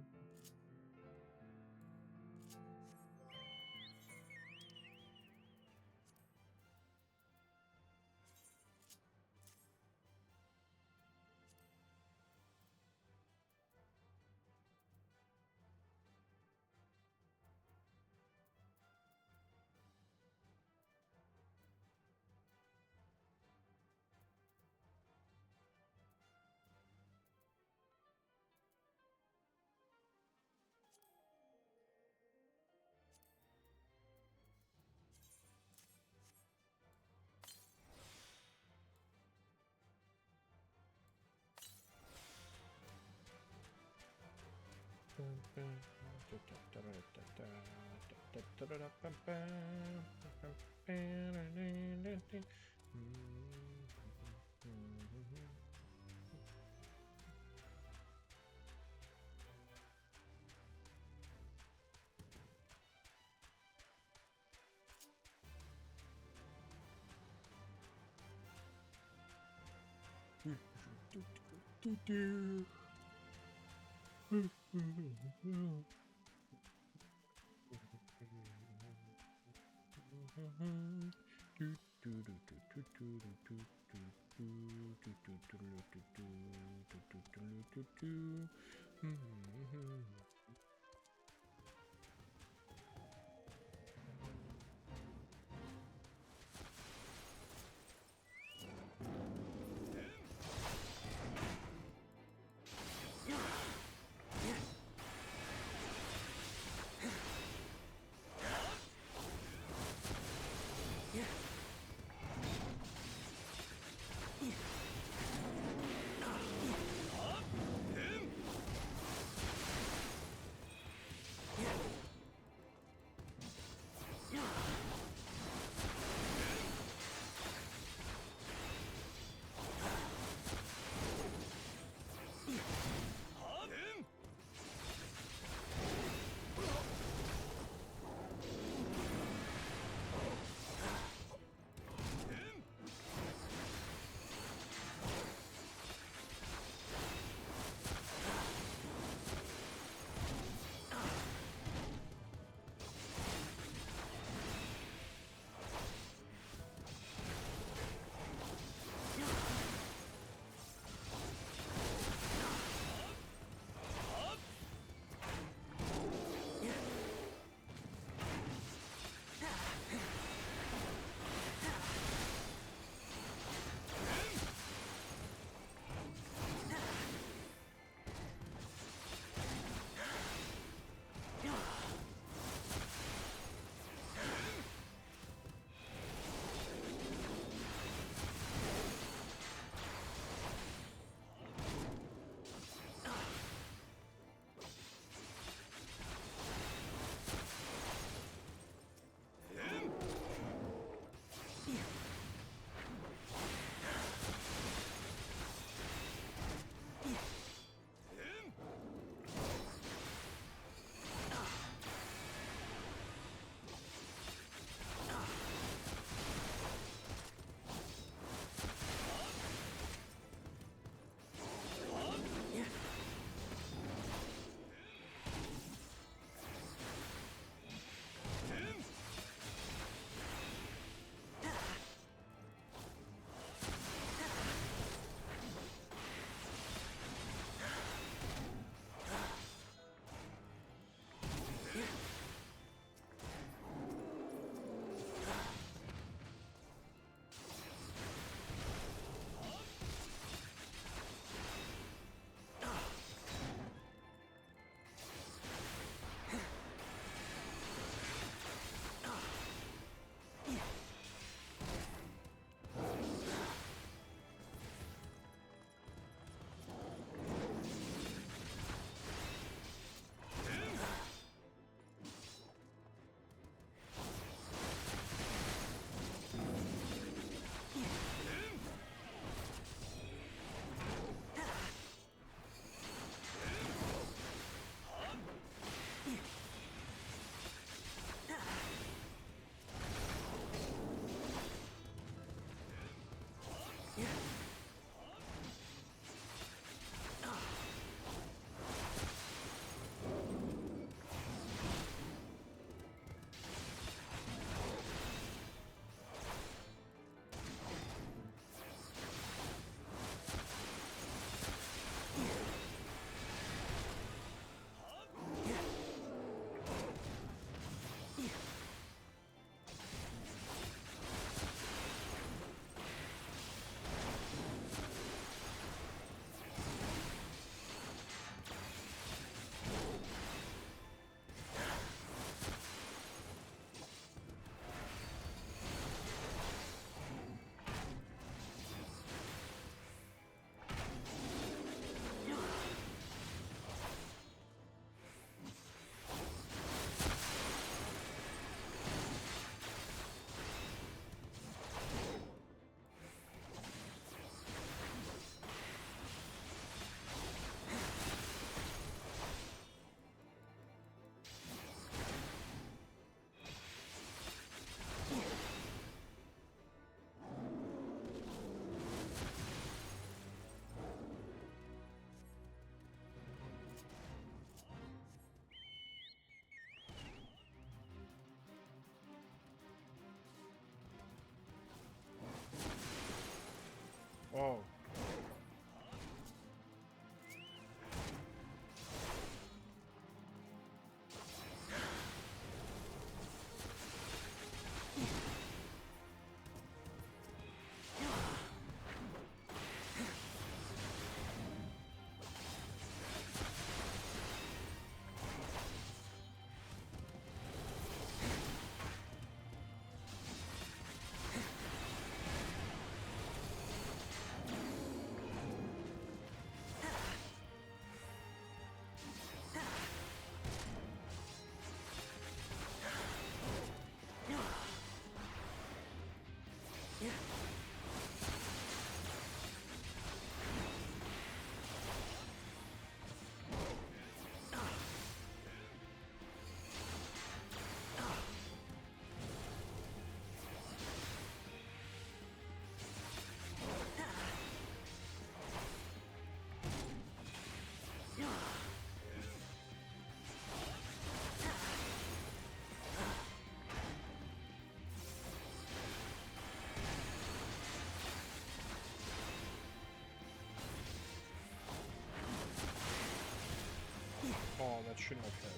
shouldn't have hit.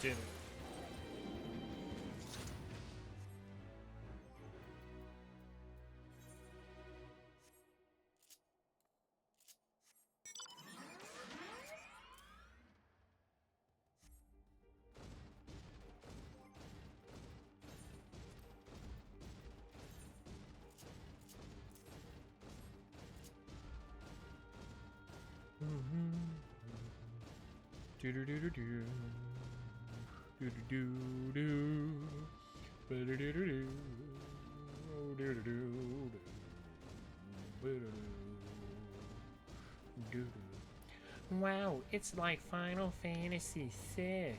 Damn it. Do do do do do. Do do do do. Do do do do do. Do do do do. Wow, it's like Final Fantasy VI.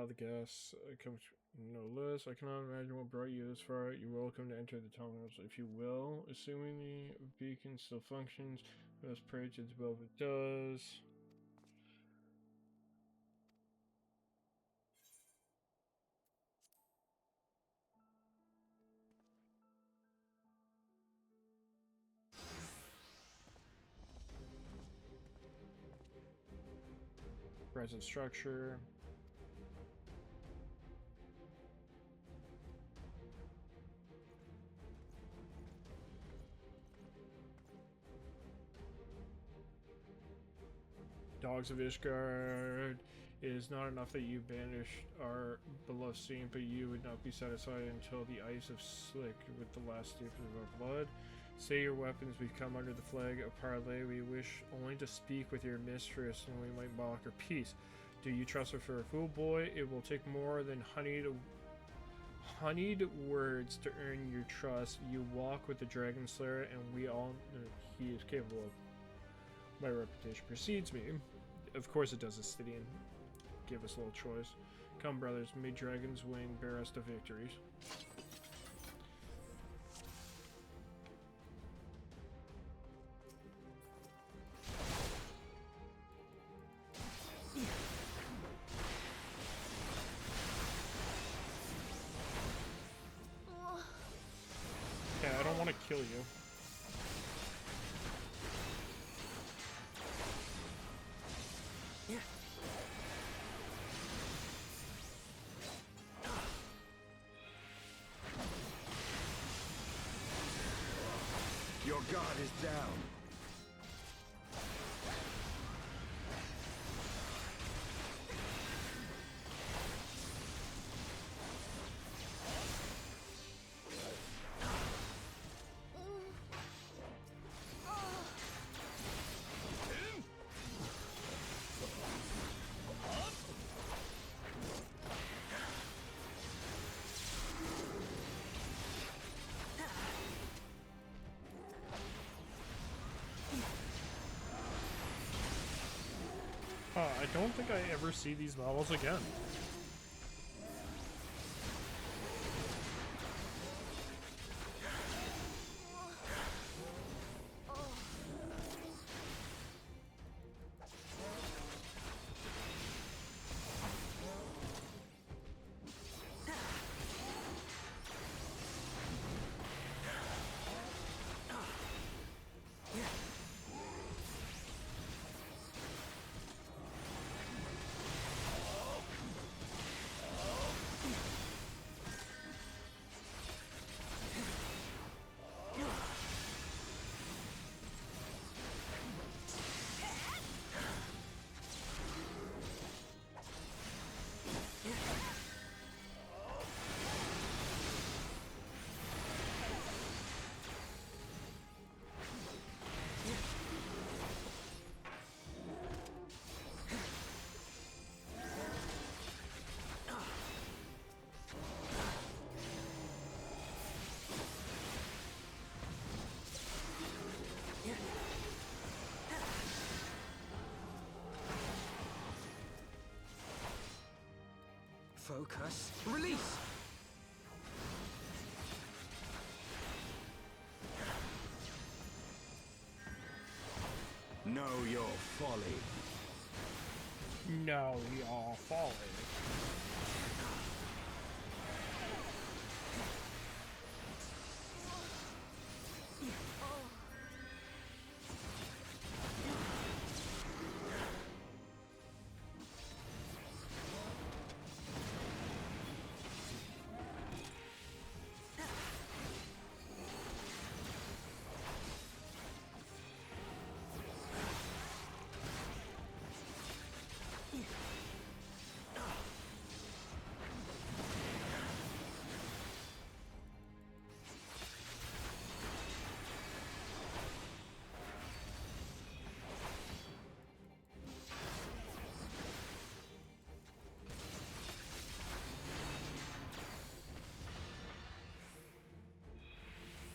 The gas comes no less. I cannot imagine what brought you this far. You're welcome to enter the tunnels if you will. Assuming the beacon still functions, let's pray to above it does. present structure. Dogs of Ishgard. It is not enough that you banished our beloved saint, but you would not be satisfied until the ice of Slick with the last drip of our blood. Say your weapons, we've come under the flag of parley. We wish only to speak with your mistress, and we might mock her peace. Do you trust her for a fool, boy? It will take more than honeyed words to earn your trust. You walk with the Dragon Slayer, and we all know he is capable of. My reputation precedes me. Of course it does, Astidian. Give us a little choice. Come, brothers, may Dragon's wing bear us to victories. Okay, I don't want to kill you. Your guard is down. I don't think I ever see these models again. Focus. Release! Know your folly. No, we all folly.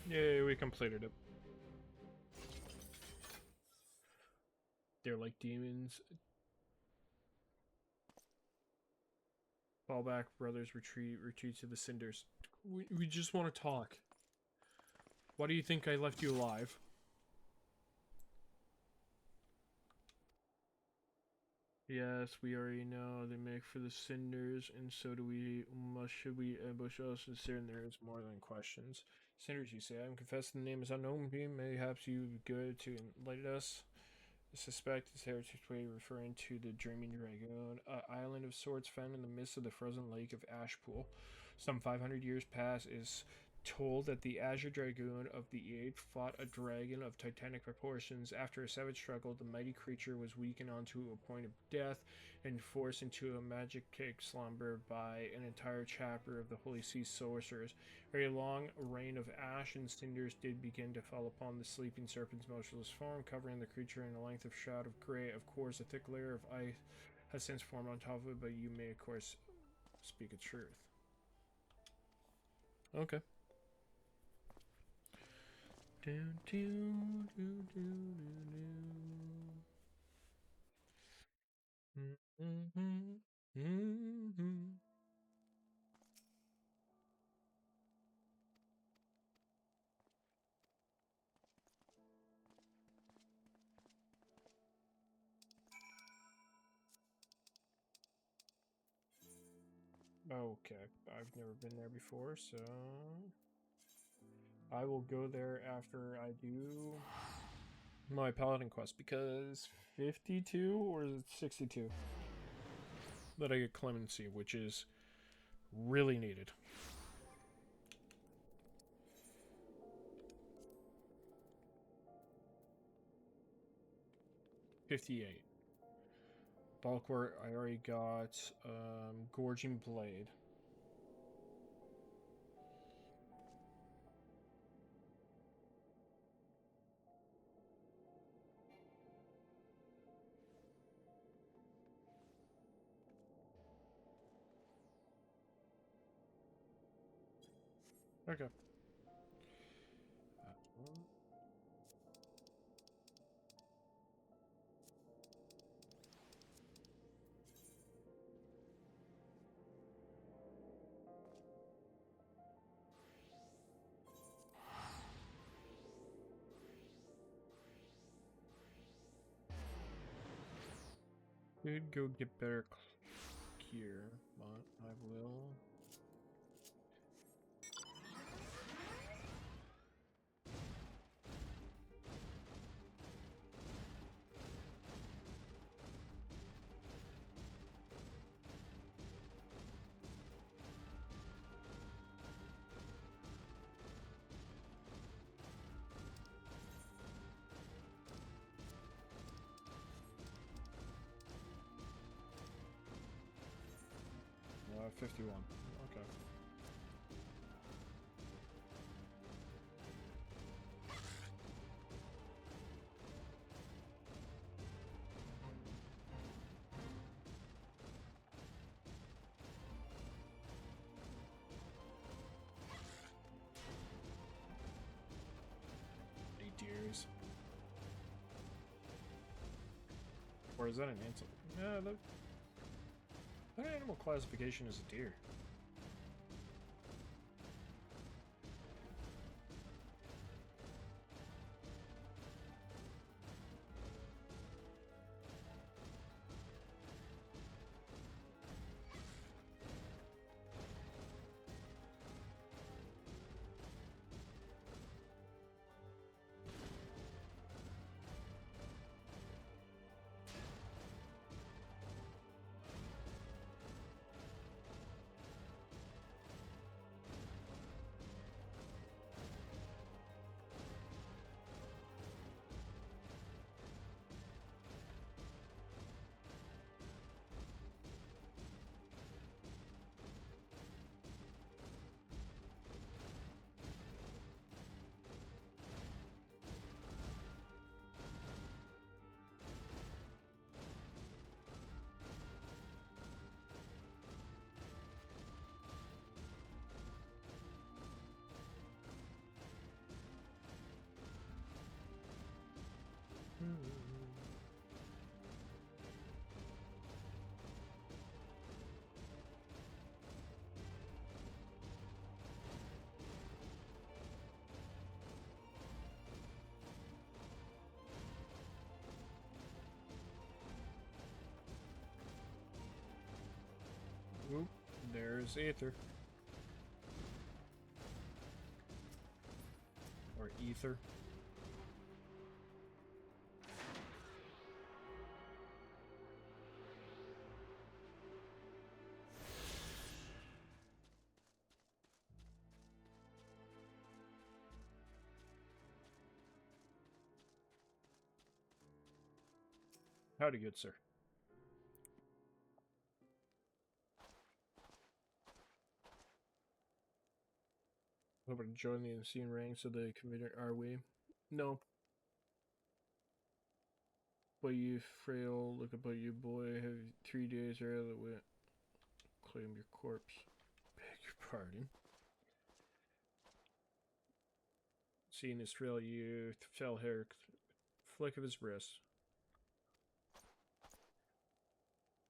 Yay, we completed it. They're like demons. Fall back, brothers, retreat to the cinders. We just want to talk. Why do you think I left you alive? Yes, we already know they make for the cinders, and so do we. Should we ambush us? And there is more than questions. Cinders, you say. I am confessing the name is unknown to me. Mayhaps you good to enlighten us. suspect is heritage referring to the Dreaming Dragoon, an island of sorts found in the midst of the frozen lake of Ashpool. Some 500 years past is told that the Azure Dragoon of the Eighth fought a dragon of titanic proportions. After a savage struggle, the mighty creature was weakened onto a point of death and forced into a magic-cake slumber by an entire chapter of the Holy Sea sorcerers. A long rain of ash and cinders did begin to fall upon the sleeping serpent's motionless form, covering the creature in a length of shroud of grey. Of course, a thick layer of ice has since formed on top of it, but you may, of course, speak a truth. Okay. Do, do, do, do, do, do. Mm-hmm. Mm-hmm. Okay, I've never been there before, so I will go there after I do my paladin quest, because 52 or is it 62 that I get clemency, which is really needed. $58. Bulkwork, I already got Gorging Blade. Okay. Could go get better gear, but I will. Uh, 51. Okay. Deers. Or is that an answer? Yeah, that animal classification is a deer. Oop, there's Aether. Or Ether. Howdy, good sir. Over to join the unseen ranks of the community, are we? No. But you frail, look about you, boy. Have 3 days ere that we claim your corpse. Beg your pardon. Seeing his frail youth, fell hair, flick of his wrist.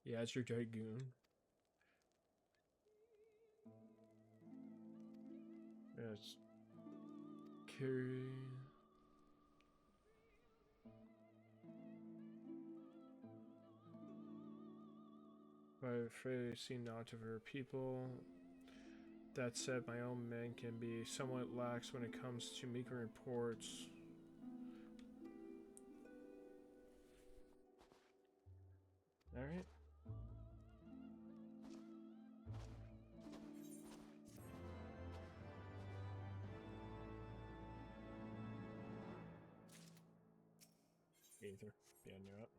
Yeah, it's your Dragoon. Yes. Carry. I'm afraid I see not of her people. That said, my own men can be somewhat lax when it comes to making reports. Alright. Either. Yeah, I knew it.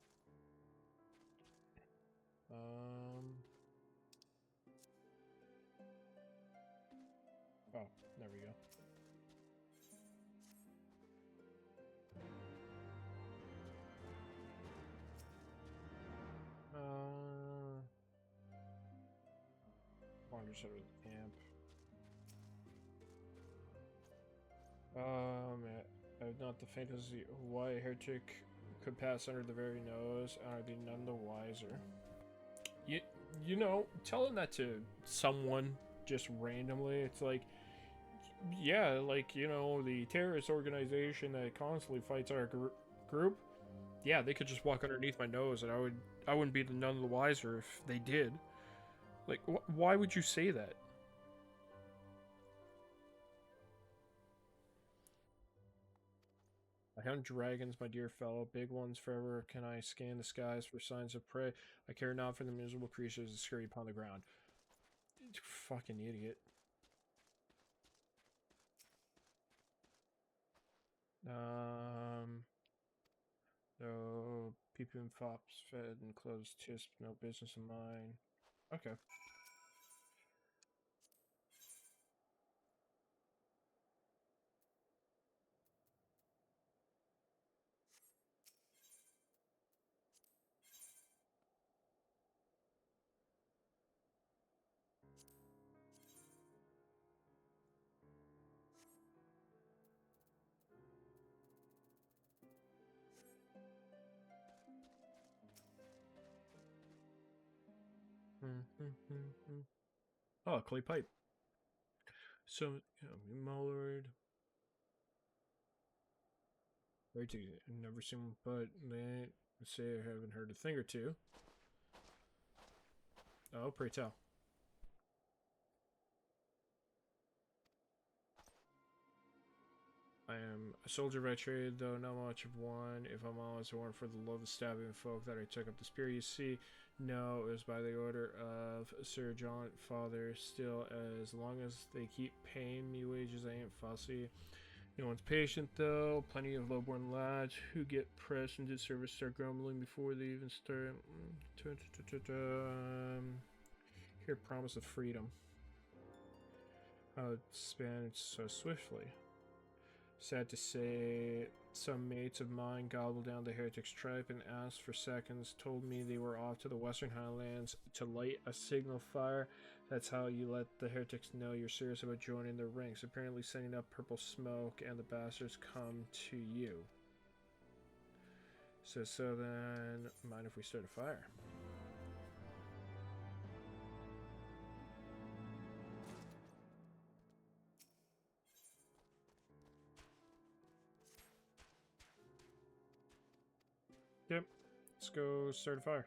Oh, there we go. Wanders out of the camp. I have not the faintest why a heretic could pass under the very nose, and I'd be none the wiser. You know, telling that to someone just randomly, it's like, yeah, like, you know, the terrorist organization that constantly fights our group, yeah, they could just walk underneath my nose, and I wouldn't be none the wiser if they did. Like, why would you say that? I hunt dragons, my dear fellow, big ones forever. Can I scan the skies for signs of prey? I care not for the miserable creatures that scurry upon the ground. Fucking idiot. No, peeping and fops fed and closed tisp, no business of mine. Okay. Oh, clay pipe. So, Mullard. Very too. Never seen, but they say I haven't heard a thing or two. Oh, pray tell. I am a soldier by trade, though not much of one. If I'm honest, it weren't for the love of stabbing folk that I took up the spear. You see, no, it was by the order of Sir John Father. Still, as long as they keep paying me wages, I ain't fussy. No one's patient, though. Plenty of lowborn lads who get pressed into service start grumbling before they even start. Hear promise of freedom. How it spans so swiftly. Sad to say, some mates of mine gobbled down the heretic's tripe and asked for seconds, told me they were off to the Western Highlands to light a signal fire. That's how you let the heretics know you're serious about joining their ranks, apparently sending up purple smoke, and the bastards come to you. So then, mind if we start a fire? Yep, let's go start a fire.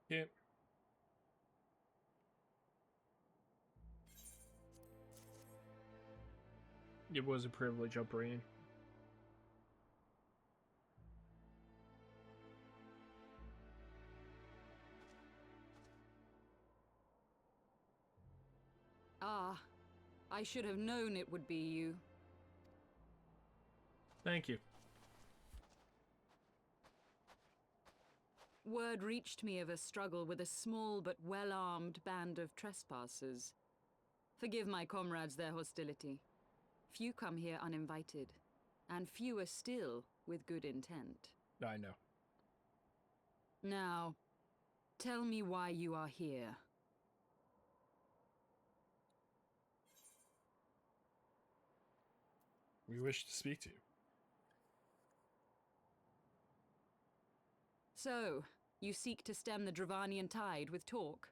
Yeah. It was a privilege upbringing. Ah, I should have known it would be you. Thank you. Word reached me of a struggle with a small but well-armed band of trespassers. Forgive my comrades their hostility. Few come here uninvited, and fewer still with good intent. I know. Now, tell me why you are here. We wish to speak to you. So, you seek to stem the Dravanian tide with talk?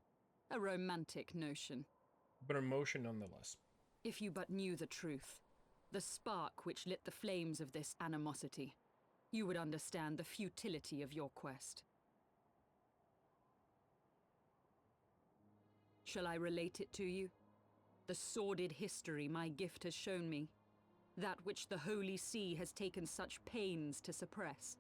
A romantic notion. But emotion nonetheless. If you but knew the truth, the spark which lit the flames of this animosity, you would understand the futility of your quest. Shall I relate it to you? The sordid history my gift has shown me. That which the Holy See has taken such pains to suppress.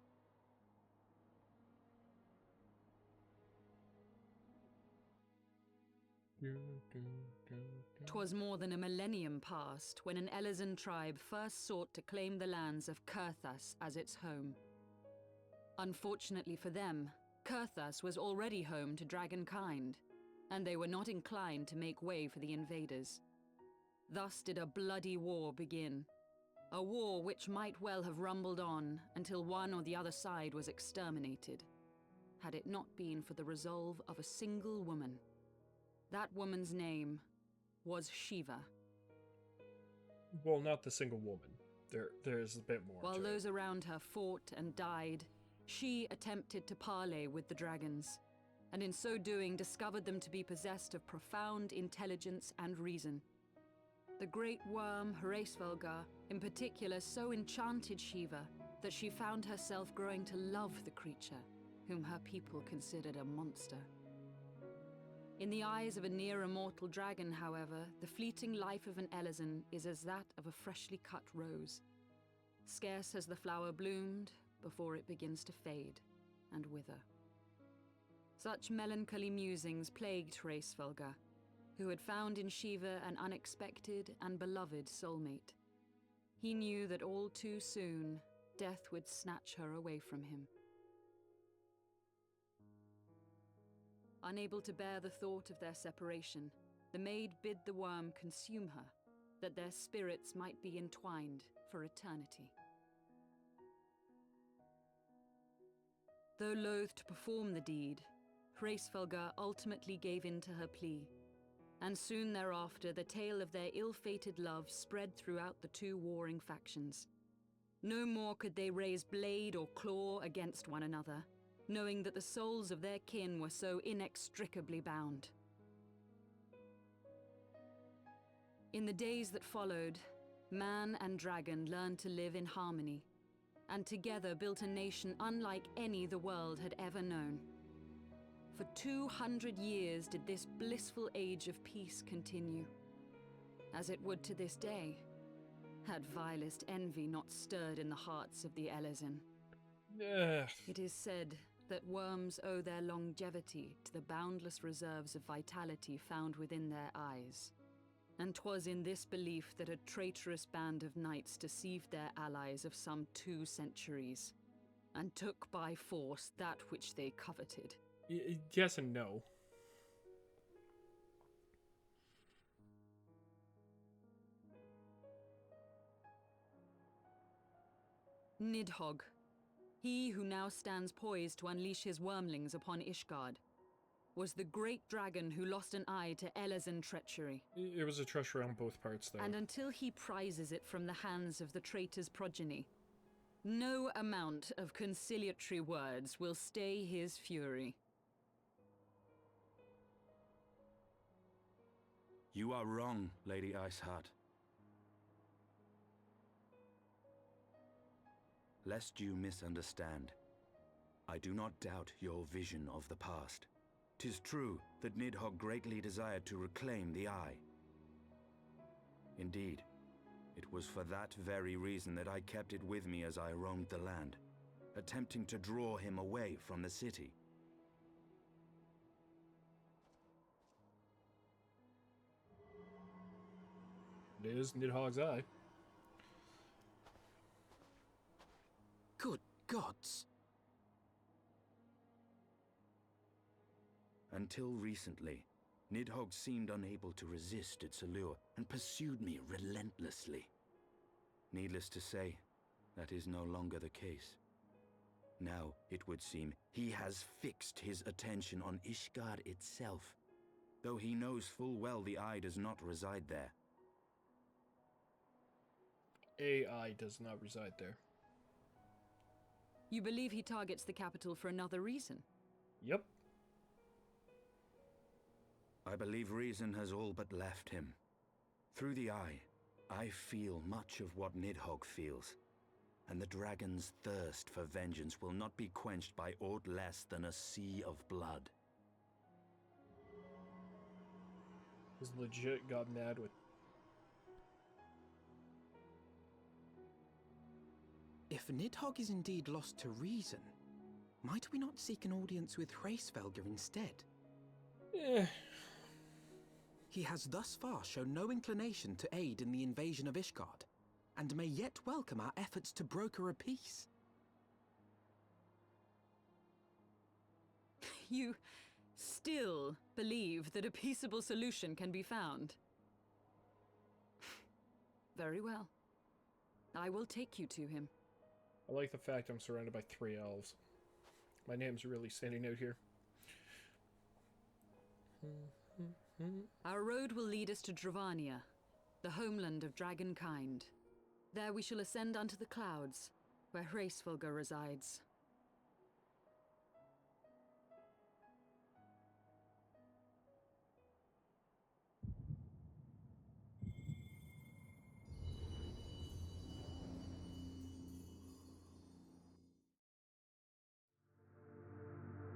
'Twas more than a millennium past when an Elezen tribe first sought to claim the lands of Kurthas as its home. Unfortunately for them, Kurthas was already home to dragonkind, and they were not inclined to make way for the invaders. Thus did a bloody war begin, a war which might well have rumbled on until one or the other side was exterminated, had it not been for the resolve of a single woman. That woman's name was Shiva. Well, not the single woman. There's a bit more. While those around her fought and died, she attempted to parley with the dragons, and in so doing discovered them to be possessed of profound intelligence and reason. The great worm, HeavenSward, in particular so enchanted Shiva that she found herself growing to love the creature, whom her people considered a monster. In the eyes of a near-immortal dragon, however, the fleeting life of an Elezen is as that of a freshly cut rose. Scarce has the flower bloomed before it begins to fade and wither. Such melancholy musings plagued HeavenSward, who had found in Shiva an unexpected and beloved soulmate. He knew that all too soon, death would snatch her away from him. Unable to bear the thought of their separation, the maid bid the worm consume her, that their spirits might be entwined for eternity. Though loath to perform the deed, HeavenSward ultimately gave in to her plea, and soon thereafter the tale of their ill-fated love spread throughout the two warring factions. No more could they raise blade or claw against one another, knowing that the souls of their kin were so inextricably bound. In the days that followed, man and dragon learned to live in harmony, and together built a nation unlike any the world had ever known. For 200 years did this blissful age of peace continue, as it would to this day, had vilest envy not stirred in the hearts of the Elezen. It is said that worms owe their longevity to the boundless reserves of vitality found within their eyes. And 'twas in this belief that a traitorous band of knights deceived their allies of some 2 centuries, and took by force that which they coveted. Yes and no. Nidhogg, he who now stands poised to unleash his wormlings upon Ishgard, was the great dragon who lost an eye to Elezen treachery. It was a treachery on both parts, though. And until he prizes it from the hands of the traitor's progeny, no amount of conciliatory words will stay his fury. You are wrong, Lady Iceheart. Lest you misunderstand, I do not doubt your vision of the past. 'Tis true that Nidhogg greatly desired to reclaim the Eye. Indeed, it was for that very reason that I kept it with me as I roamed the land, attempting to draw him away from the city. It is Nidhogg's eye. Good gods! Until recently, Nidhogg seemed unable to resist its allure and pursued me relentlessly. Needless to say, that is no longer the case. Now, it would seem, he has fixed his attention on Ishgard itself, though he knows full well the Eye does not reside there. AI does not reside there. You believe he targets the capital for another reason? Yep. I believe reason has all but left him. Through the Eye, I feel much of what Nidhogg feels, and the dragon's thirst for vengeance will not be quenched by aught less than a sea of blood. He's legit got mad with... If Nidhogg is indeed lost to reason, might we not seek an audience with Hraesvelgr instead? He has thus far shown no inclination to aid in the invasion of Ishgard, and may yet welcome our efforts to broker a peace. You still believe that a peaceable solution can be found? Very well. I will take you to him. I like the fact I'm surrounded by 3 elves. My name's really standing out here. Our road will lead us to Dravania, the homeland of dragonkind. There we shall ascend unto the clouds, where Hraesvelgr resides.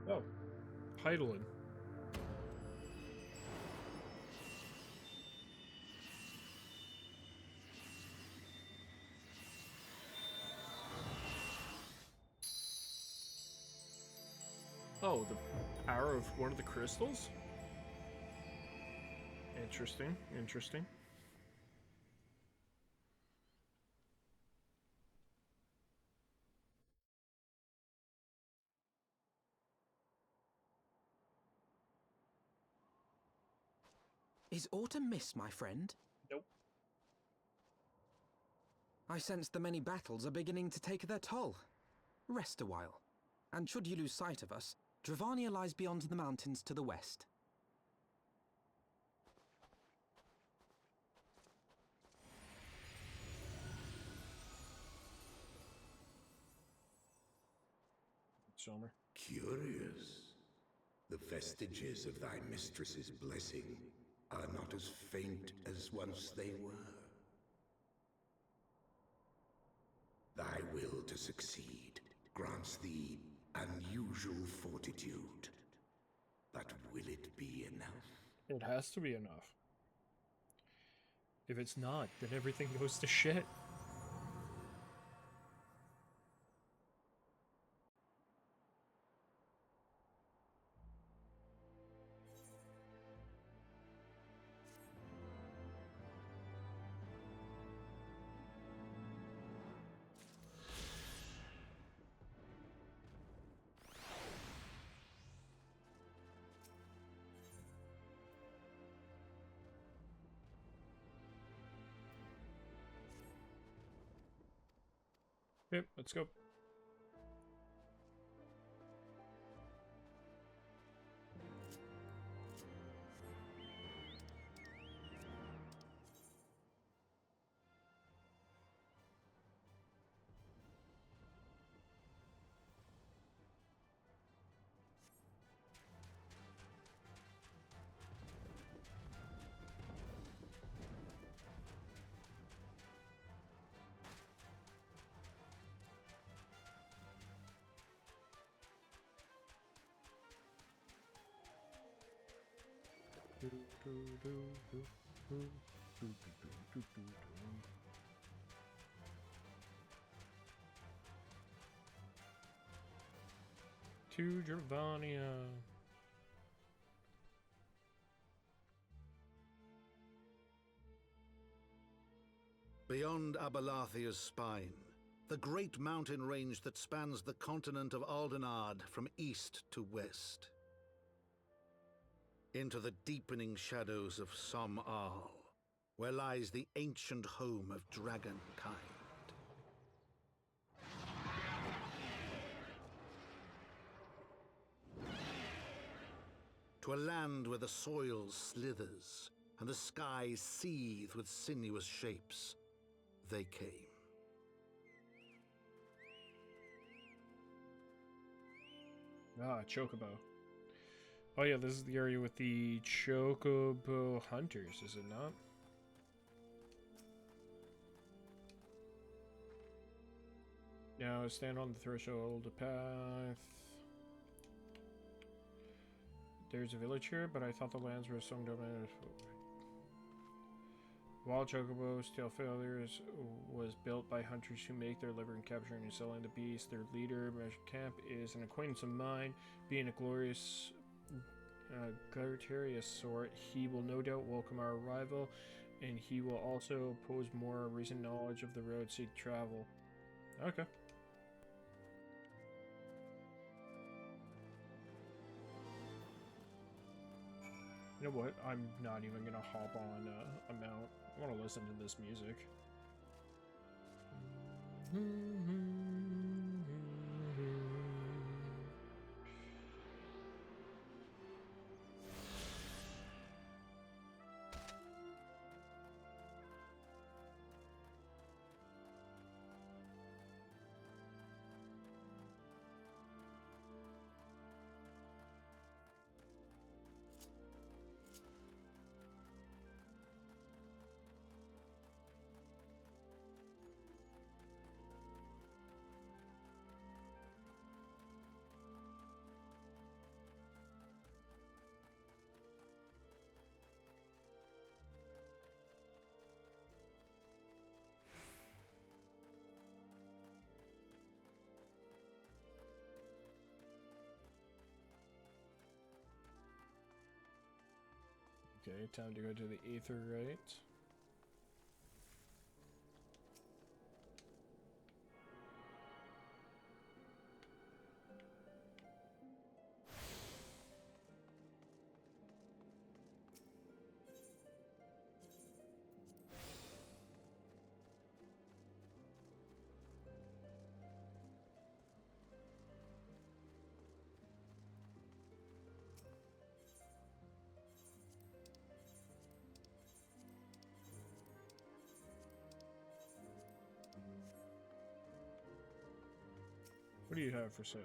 Oh, Hydaelyn. Oh, the power of one of the crystals? Interesting, interesting. Is aught amiss, my friend? Nope. I sense the many battles are beginning to take their toll. Rest a while, and should you lose sight of us, Dravania lies beyond the mountains to the west. Summer. Curious. The vestiges of thy mistress's blessing are not as faint as once they were. Thy will to succeed grants thee unusual fortitude. But will it be enough? It has to be enough. If it's not, then everything goes to shit. Yep, let's go. To Gervania. Beyond Abalathia's spine, the great mountain range that spans the continent of Aldenard from east to west. Into the deepening shadows of Som-Al, where lies the ancient home of dragonkind. To a land where the soil slithers and the skies seethe with sinuous shapes, they came. Ah, Chocobo. Oh yeah, this is the area with the Chocobo hunters, is it not? Now stand on the threshold of path. There's a village here, but I thought the lands were some domain. Wild Chocobos, tail failures, was built by hunters who make their living capturing and selling the beast. Their leader, Magic Camp, is an acquaintance of mine. Being a glorious sort, he will no doubt welcome our arrival, and he will also pose more recent knowledge of the road seek travel. Okay. You know what? I'm not even gonna hop on a mount. I want to listen to this music. Okay, time to go to the Aetherite. What do you have for sale?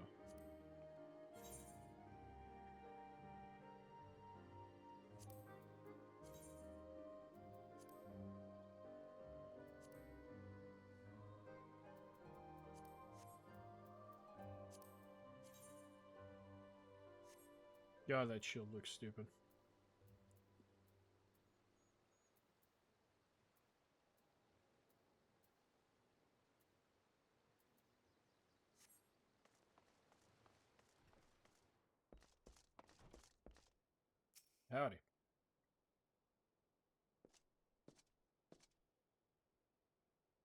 God, that shield looks stupid. Howdy.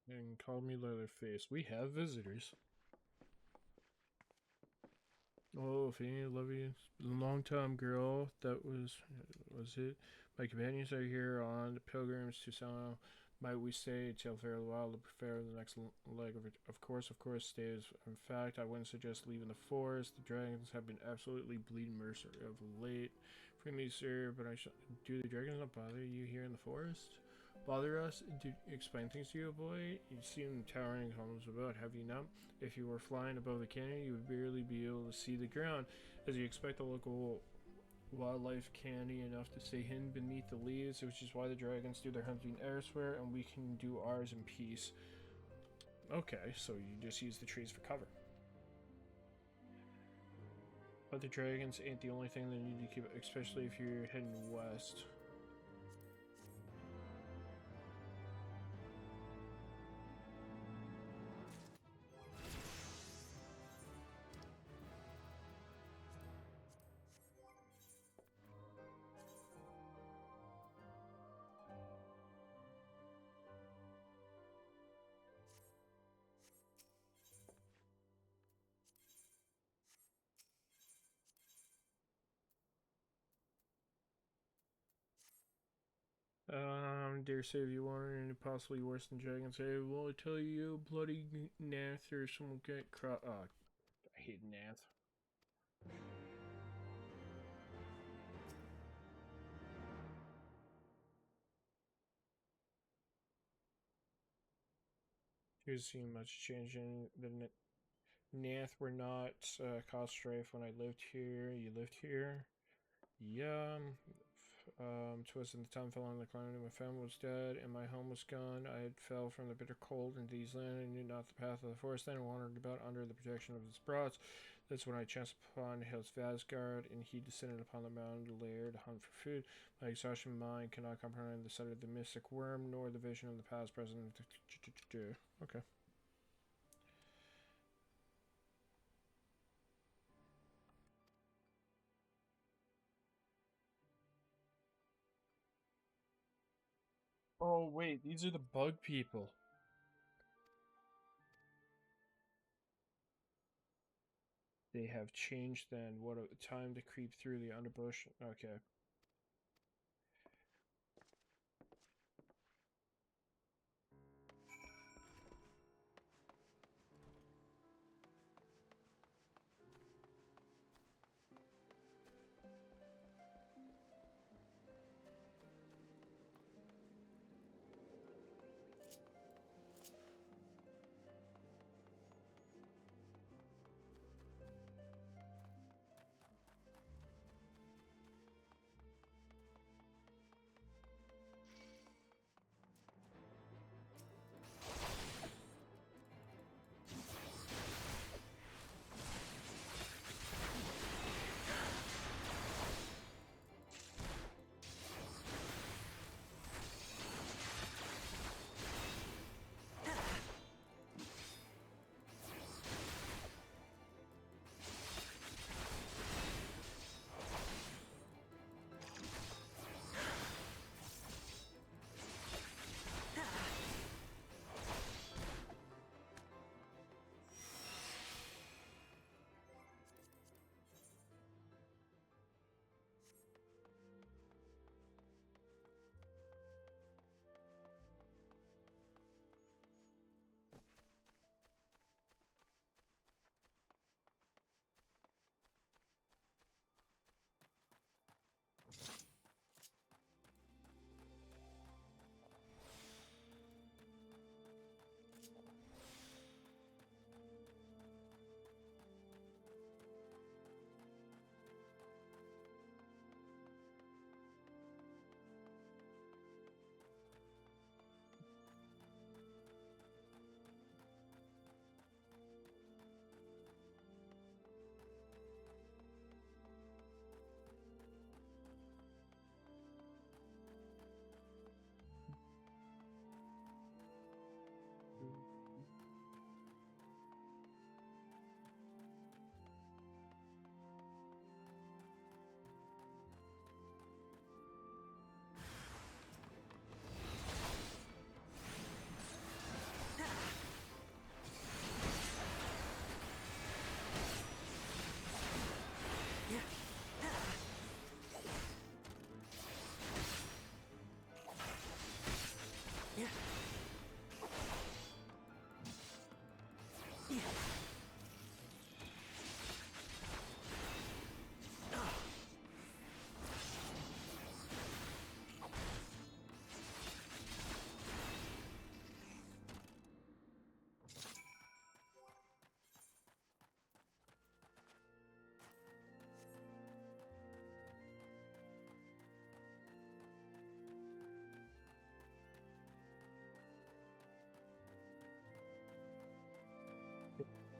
And call me Leatherface. We have visitors. Oh, Fanny, love you. Long time, girl. That was it. My companions are here on the pilgrims to Sao. Might we stay till fairly while to prepare the next leg of it? Of course, stays. In fact, I wouldn't suggest leaving the forest. The dragons have been absolutely bleeding mercy of late. Forgive me, sir, but do the dragons not bother you here in the forest? Bother us? Explain things to you, boy? You've seen towering homes about, have you not? If you were flying above the canyon, you would barely be able to see the ground, as you expect the local wildlife candy enough to stay hidden beneath the leaves, which is why the dragons do their hunting elsewhere, and we can do ours in peace. Okay, so you just use the trees for cover. But the dragons ain't the only thing that you need to keep, especially if you're heading west. Dare say if you wanted any possibly worse than dragons, hey, well, I tell you, bloody Nath or someone get I hate Nath. You seen much change in the Nath were not cause strife when I lived here. You lived here? Yeah. 'Twas in the time fell on the calamity. My family was dead, and my home was gone. I had fell from the bitter cold into these lands, and knew not the path of the forest. Then I wandered about under the protection of its broads. That's when I chanced upon Hills Vasgard, and he descended upon the mountain lair to hunt for food. My exhaustion mind cannot comprehend the sight of the mystic worm, nor the vision of the past, present. Okay. Oh wait, these are the bug people. They have changed then. What a time to creep through the underbush. Okay.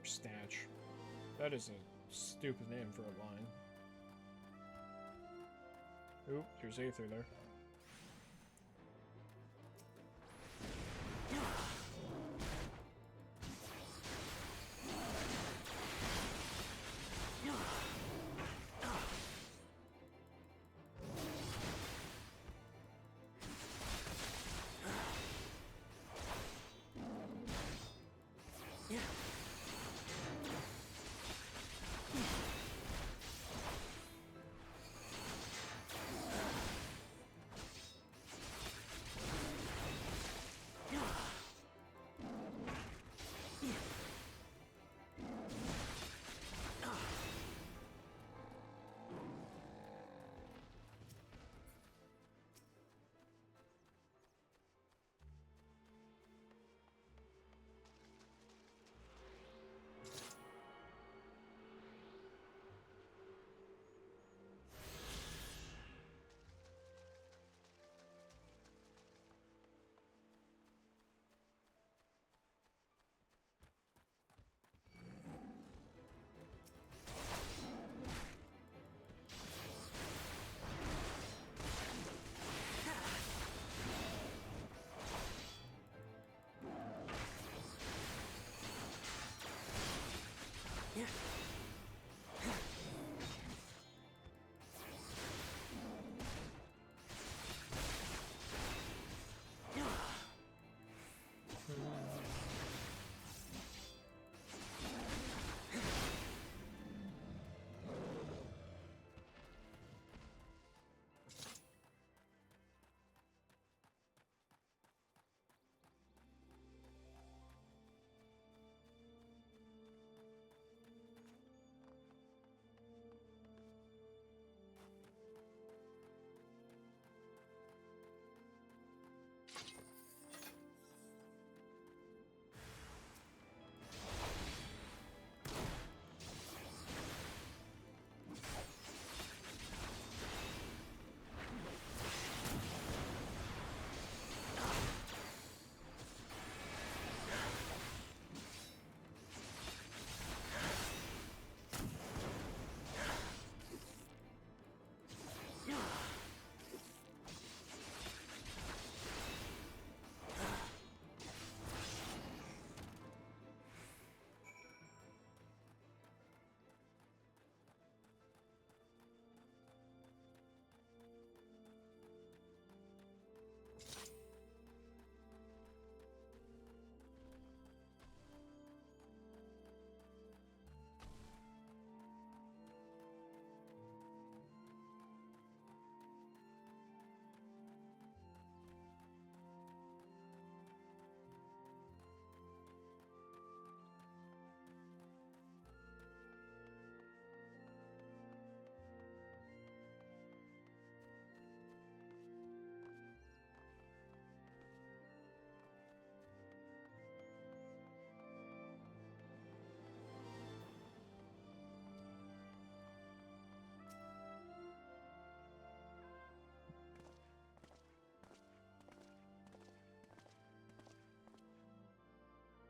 Snatch. That is a stupid name for a line. Oop, there's Aether there.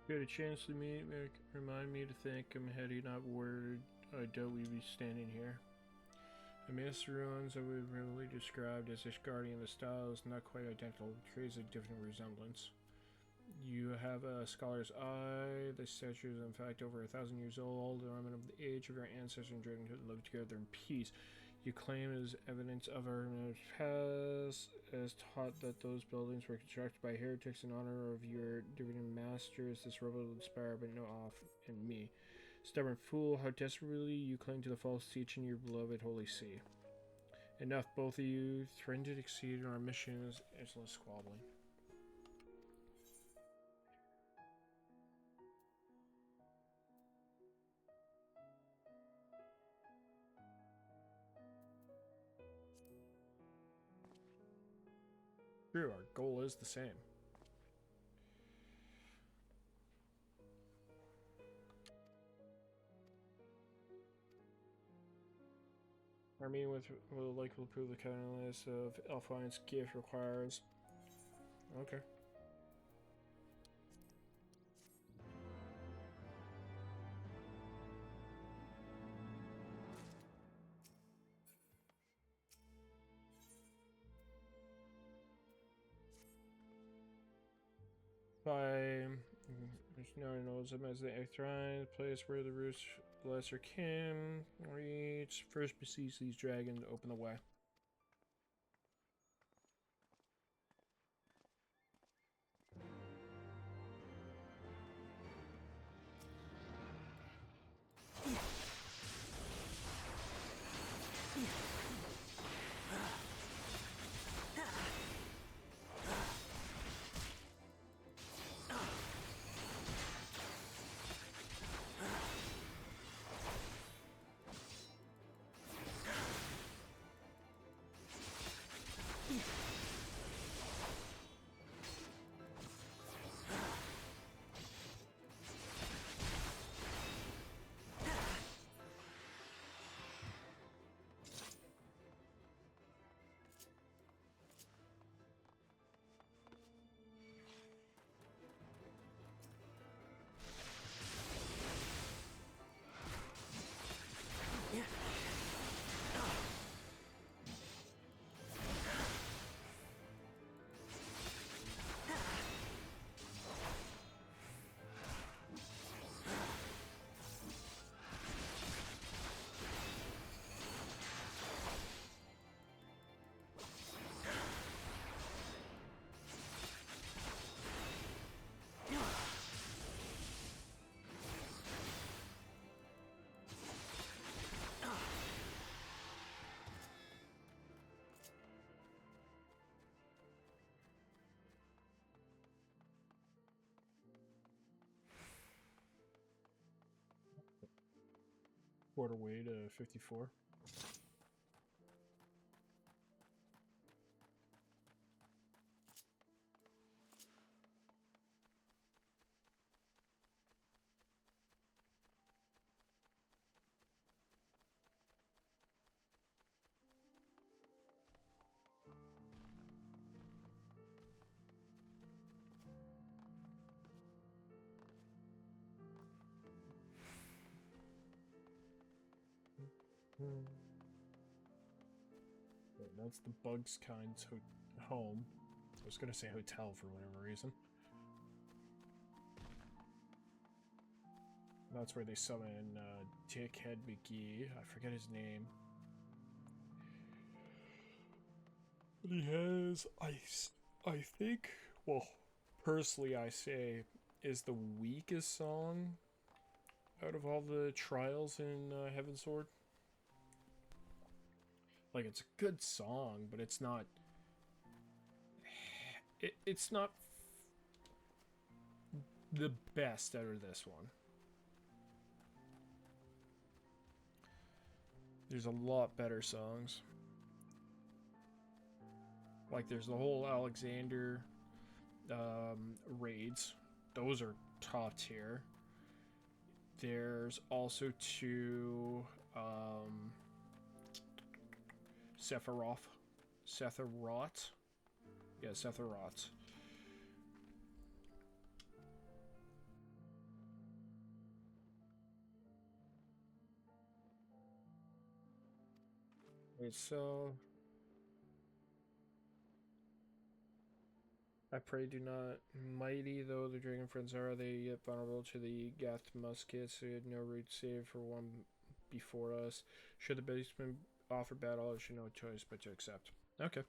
Get a chance to meet, remind me to think I'm heading not word. I doubt we'd be standing here. Amidst the ruins that we've really described as Ishgardian, the style is not quite identical, but creates a different resemblance. You have a scholar's eye. The statue is in fact over 1,000 years old, a remnant of the age of your ancestors enjoying to live together in peace. You claim as evidence of our past, as taught that those buildings were constructed by heretics in honor of your divinity masters. This rebel will inspire, but no off in me. Stubborn fool, how desperately you cling to the false teaching of your beloved Holy See. Enough, both of you. Threaten to exceed our missions. It's less squabbling. True, our goal is the same. Our meeting will likely prove the catalyst of Elfine's gift requires. Okay. by knows them as the XIV, the place where the roots lesser kin reach. First besiege these dragons to open the way. Quarter way to 54. That's the Bugs Kind's home. I was gonna say hotel for whatever reason. That's where they summon Dickhead McGee. I forget his name. But he has, I think, well, personally I say, is the weakest song out of all the trials in HeavenSword. Like, it's a good song, but it's not... It's not the best out of this one. There's a lot better songs. Like, there's the whole Alexander raids. Those are top tier. There's also two... Sephiroth. Yeah, Sephiroth. Wait, so... I pray do not. Mighty though the dragon friends are they yet vulnerable to the Gath muskets? They had no route save for one before us. Should the basement offer battle, I should no choice but to accept. Okay.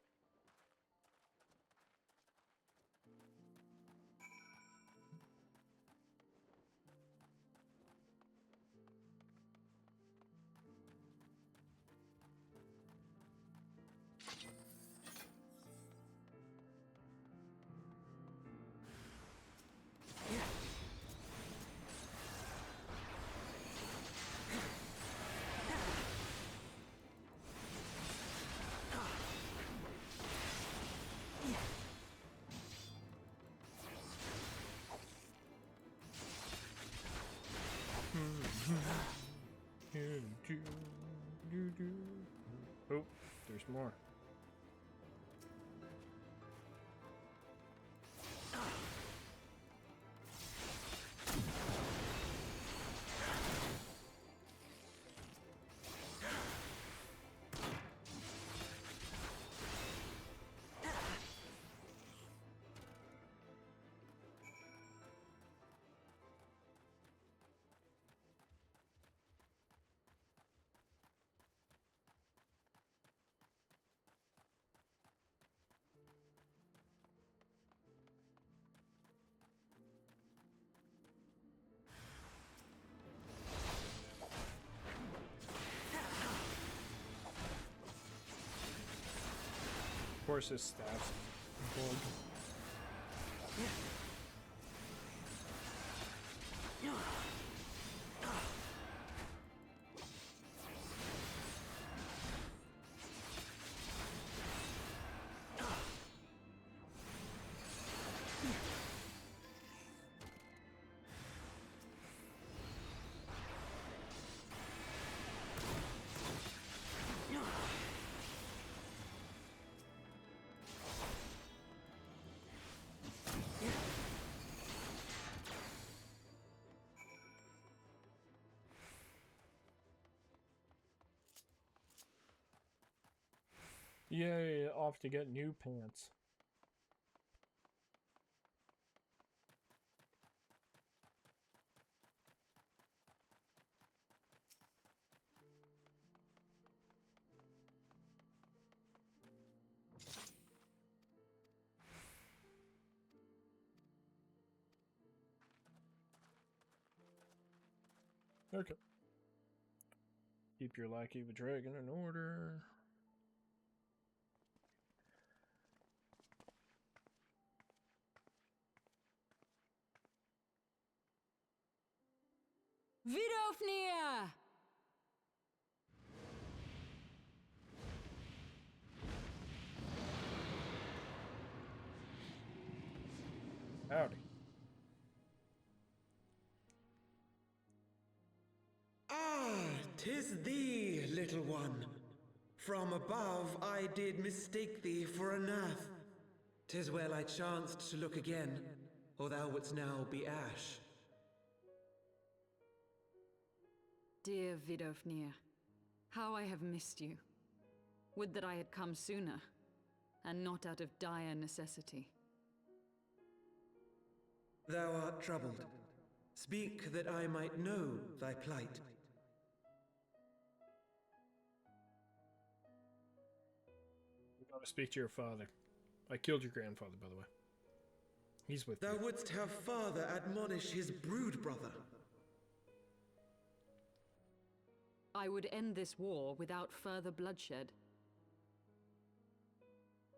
course, his staff's bug. Yay, off to get new pants. Okay. Keep your lackey of a dragon in order. Vidofnir! Howdy. Ah, 'tis thee, little one. From above I did mistake thee for a nath. 'Tis well I chanced to look again, or thou wouldst now be ash. Dear Vidofnir, how I have missed you. Would that I had come sooner, and not out of dire necessity. Thou art troubled. Speak that I might know thy plight. You gotta speak to your father. I killed your grandfather, by the way. He's with Thou me. wouldst have father admonish his brood brother. I would end this war without further bloodshed.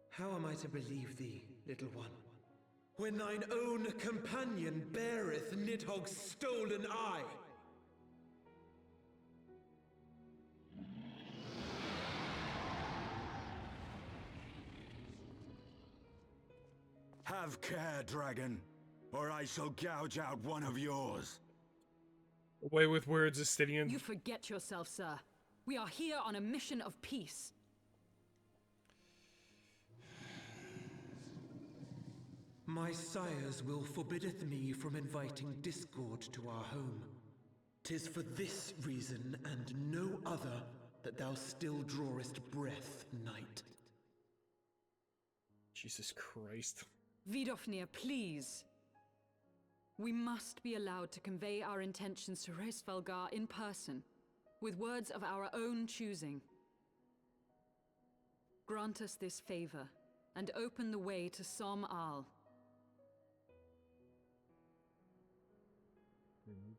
How am I to believe thee, little one, when thine own companion beareth Nidhogg's stolen eye? Have care, dragon, or I shall gouge out one of yours. Away with words, Astidian. You forget yourself, sir. We are here on a mission of peace. My sire's will forbiddeth me from inviting discord to our home. 'Tis for this reason and no other that thou still drawest breath, knight. Jesus Christ. Vidofnir, please. We must be allowed to convey our intentions to Hreysvelgar in person, with words of our own choosing. Grant us this favor, and open the way to Som Al.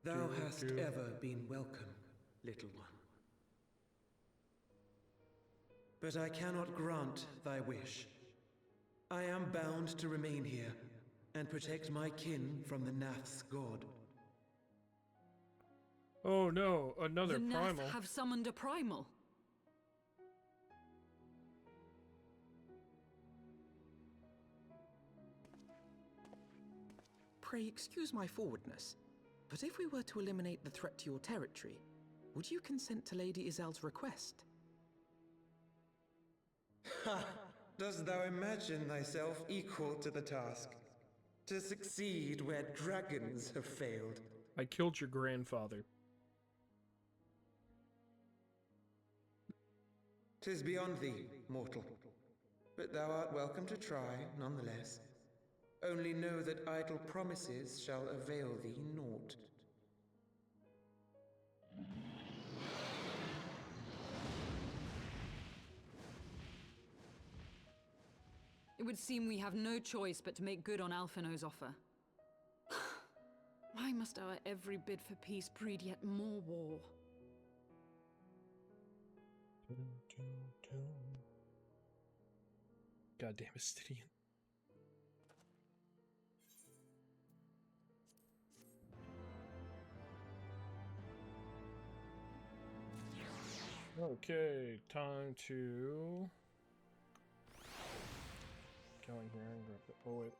Thou hast ever been welcome, little one. But I cannot grant thy wish. I am bound to remain here and protect my kin from the Nath's god. Oh no, another The primal. Nath have summoned a primal. Pray excuse my forwardness, but if we were to eliminate the threat to your territory, would you consent to Lady Izel's request? Ha! Dost thou imagine thyself equal to the task? To succeed where dragons have failed? I killed your grandfather. 'Tis beyond thee, mortal. But thou art welcome to try, nonetheless. Only know that idle promises shall avail thee naught. It would seem we have no choice but to make good on Alphino's offer. Why must our every bid for peace breed yet more war? Goddamn Astidian. Okay, time to go in here and grab the. Oh wait.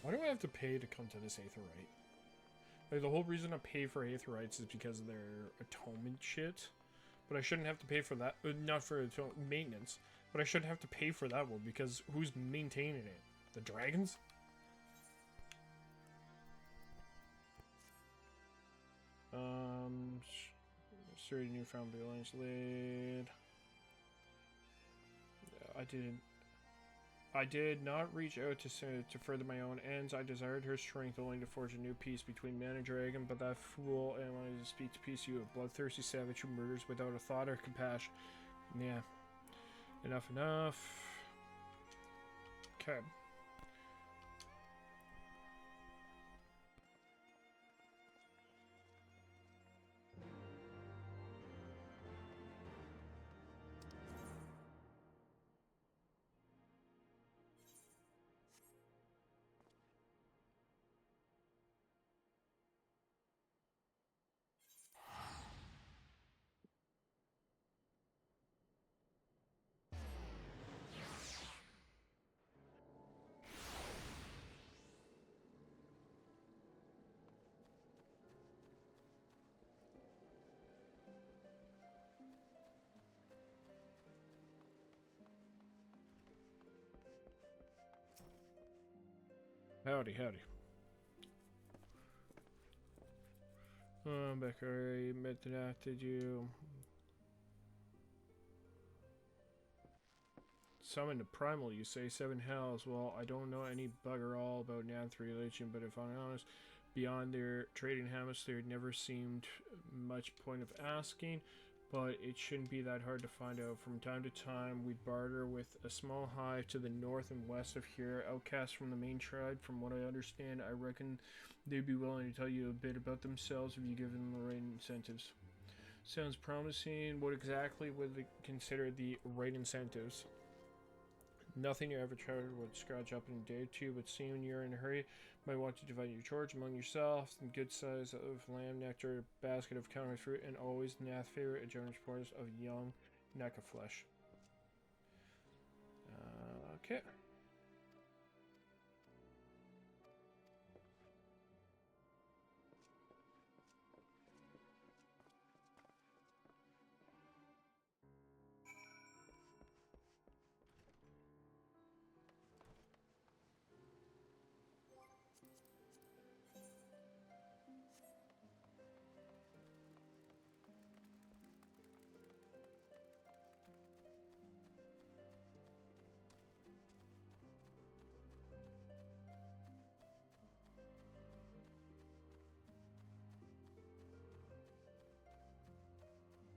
Why do I have to pay to come to this Aetherite? Like, the whole reason I pay for Aetherites is because of their atonement shit. But I shouldn't have to pay for that. Not for maintenance. But I shouldn't have to pay for that one because who's maintaining it? The dragons? Started newfound Alliance lead. I did not reach out to further my own ends. I desired her strength only to forge a new peace between man and dragon, but that fool am I to speak to peace, you, a bloodthirsty savage who murders without a thought or compassion. Yeah. Enough. Okay. Howdy. Becker, I met that, did you? Summon the primal, you say? 7 hells. Well, I don't know any bugger all about Nath religion, but if I'm honest, beyond their trading habits, there never seemed much point of asking. But it shouldn't be that hard to find out. From time to time, we barter with a small hive to the north and west of here, outcasts from the main tribe. From what I understand, I reckon they'd be willing to tell you a bit about themselves if you give them the right incentives. Sounds promising. What exactly would they consider the right incentives? Nothing your average traveler would scratch up in a day or two, but seeing you're in a hurry, might want to divide your charge among yourselves. Some good size of lamb nectar, basket of counter fruit, and always Nath favorite, a generous portion of young neck of flesh. Okay.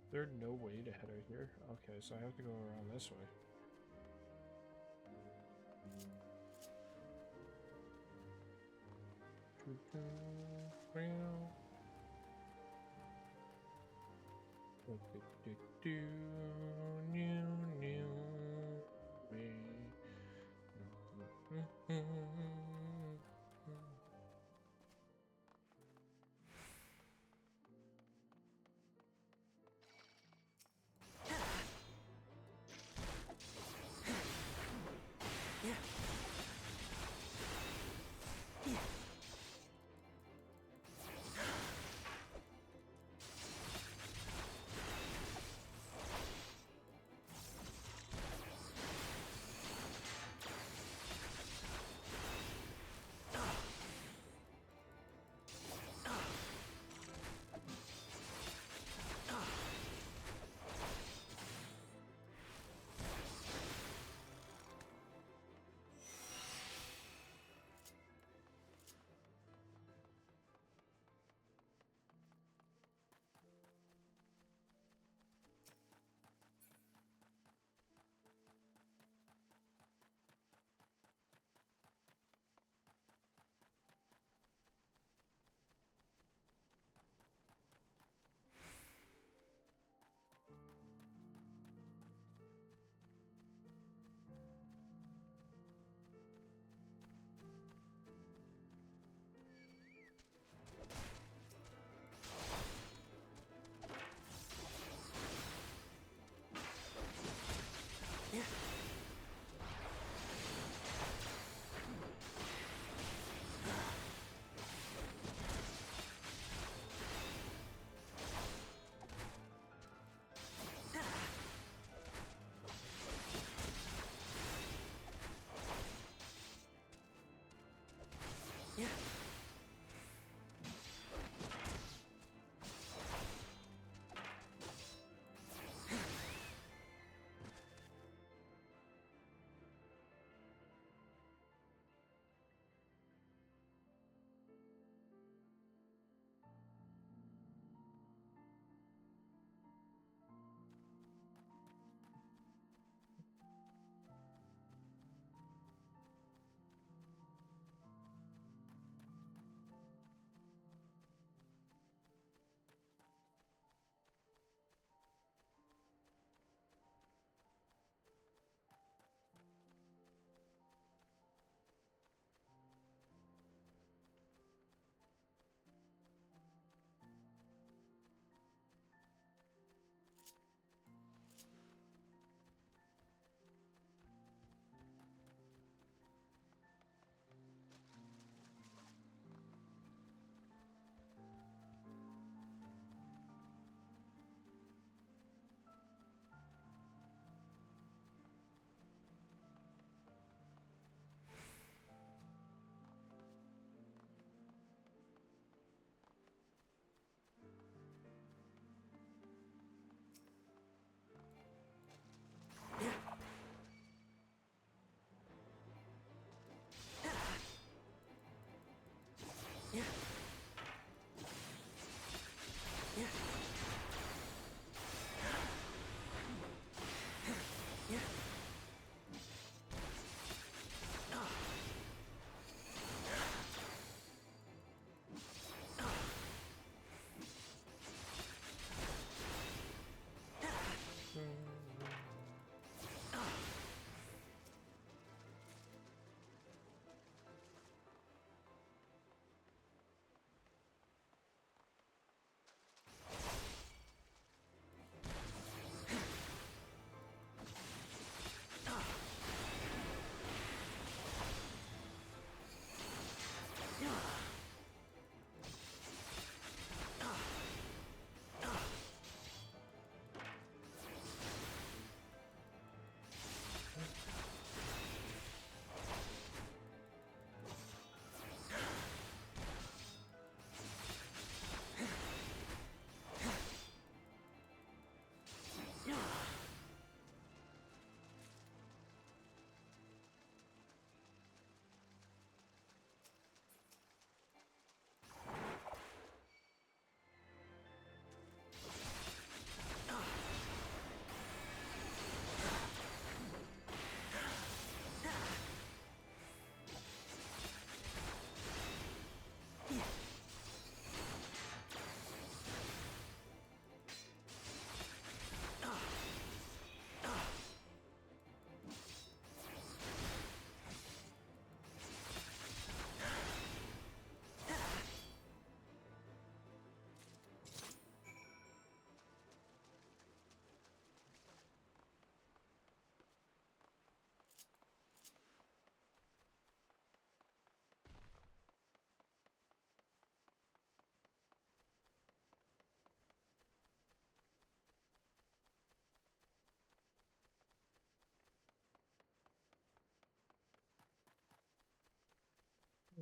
There's no way to head out here? Okay, so I have to go around this way.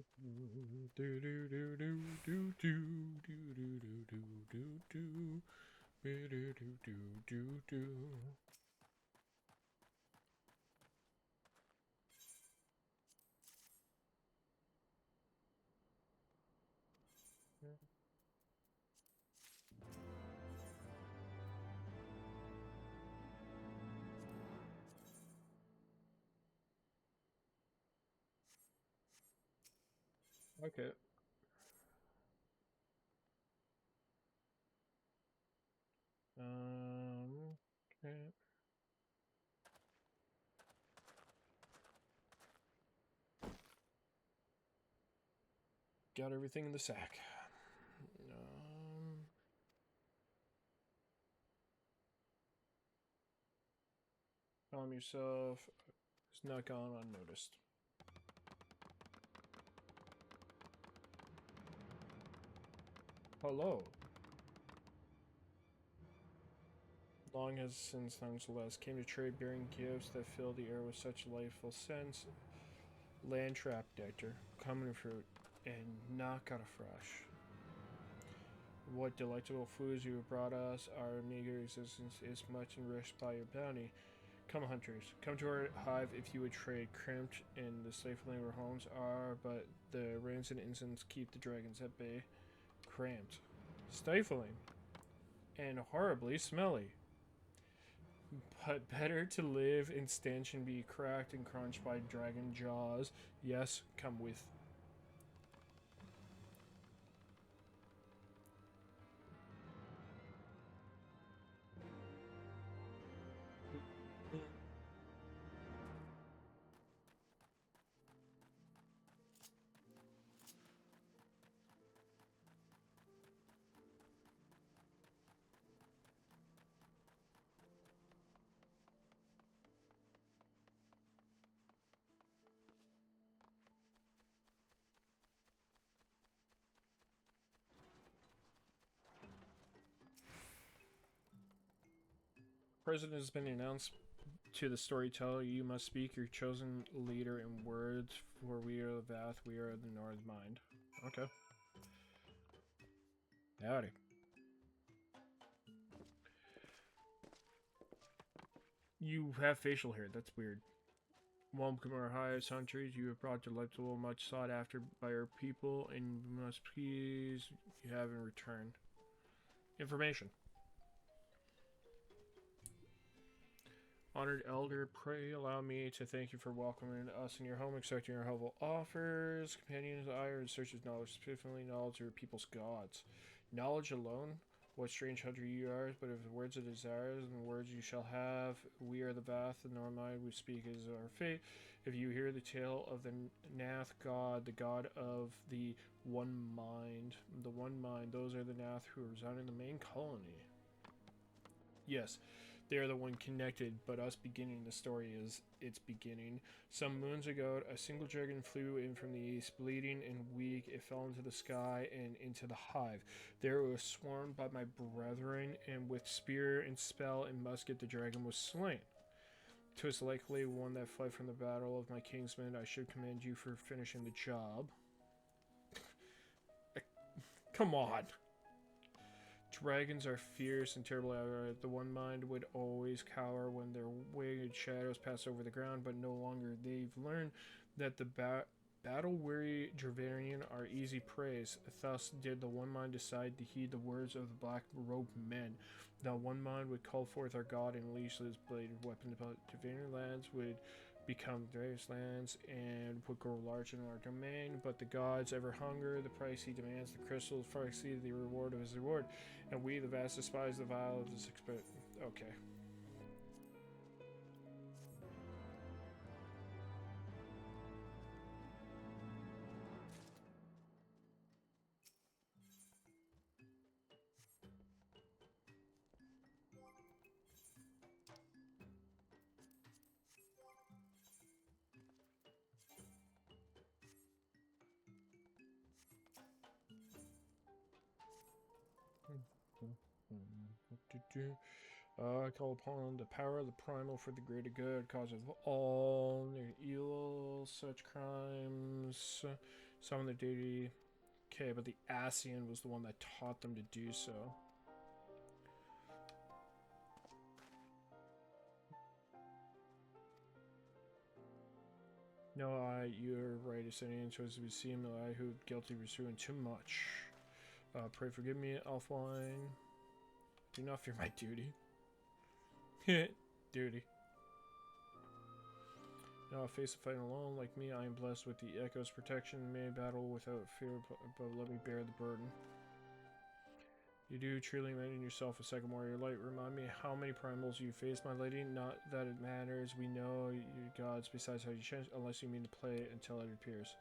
Do do do do do do do do do do do do do do do do. Okay. Okay. Got everything in the sack. Calm yourself. It's not gone unnoticed. Hello. Long has since Celeste came to trade bearing gifts that fill the air with such delightful scents. Land trap nectar, common fruit, and not got a fresh. What delectable foods you have brought us. Our meager existence is much enriched by your bounty. Come, hunters, come to our hive if you would trade. Cramped and the stifling our homes are, but the rains and incense keep the dragons at bay. Cramped, stifling, and horribly smelly. But better to live in stench and be cracked and crunched by dragon jaws. Yes, come with. President has been announced to the storyteller. You must speak your chosen leader in words, for we are the Vath, we are the North Mind. Okay. Howdy. You have facial hair, that's weird. Welcome our highest hunters. You have brought delectable, much sought after by our people, and must please you have in return. Information. Honored Elder, pray allow me to thank you for welcoming us in your home, accepting our helpful offers. Companions, I are in search of knowledge, specifically knowledge of your people's gods. Knowledge alone? What strange hunter you are, but if the words of desires and words you shall have, we are the Vath, the Normide we speak is our fate. If you hear the tale of the Nath god, the god of the One Mind, those are the Nath who reside in the main colony. Yes. They are the one connected, but us beginning the story is its beginning. Some moons ago, a single dragon flew in from the east, bleeding and weak. It fell into the sky and into the hive. There it was swarmed by my brethren, and with spear and spell and musket the dragon was slain. 'Twas likely one that fled from the battle of my kingsmen. I should commend you for finishing the job. Come on! Dragons are fierce and terrible. The One Mind would always cower when their winged shadows pass over the ground, but no longer. They've learned that the battle-weary Dravarian are easy prey. Thus did the One Mind decide to heed the words of the black-robed men. The One Mind would call forth our god and unleash his bladed weapon. But Dravarian lands would become various lands and would grow large in our domain, but the gods ever hunger. The price he demands, the crystals far exceed the reward of his reward, and we the vast despise the vile of this okay. I call upon the power of the primal for the greater good, cause of all evil, such crimes. Summon the deity. Okay, but the Asian was the one that taught them to do so. No, you're right. It's any choice to see him. I who guilty pursuing too much. Pray forgive me, Alfwine. Do not fear my duty. Duty. Now I face the fight alone. Like me, I am blessed with the Echo's protection. May battle without fear, but let me bear the burden. You do truly imagine yourself a second warrior light. Remind me how many primals you face, my lady. Not that it matters. We know your gods besides how you change, unless you mean to play it until it appears.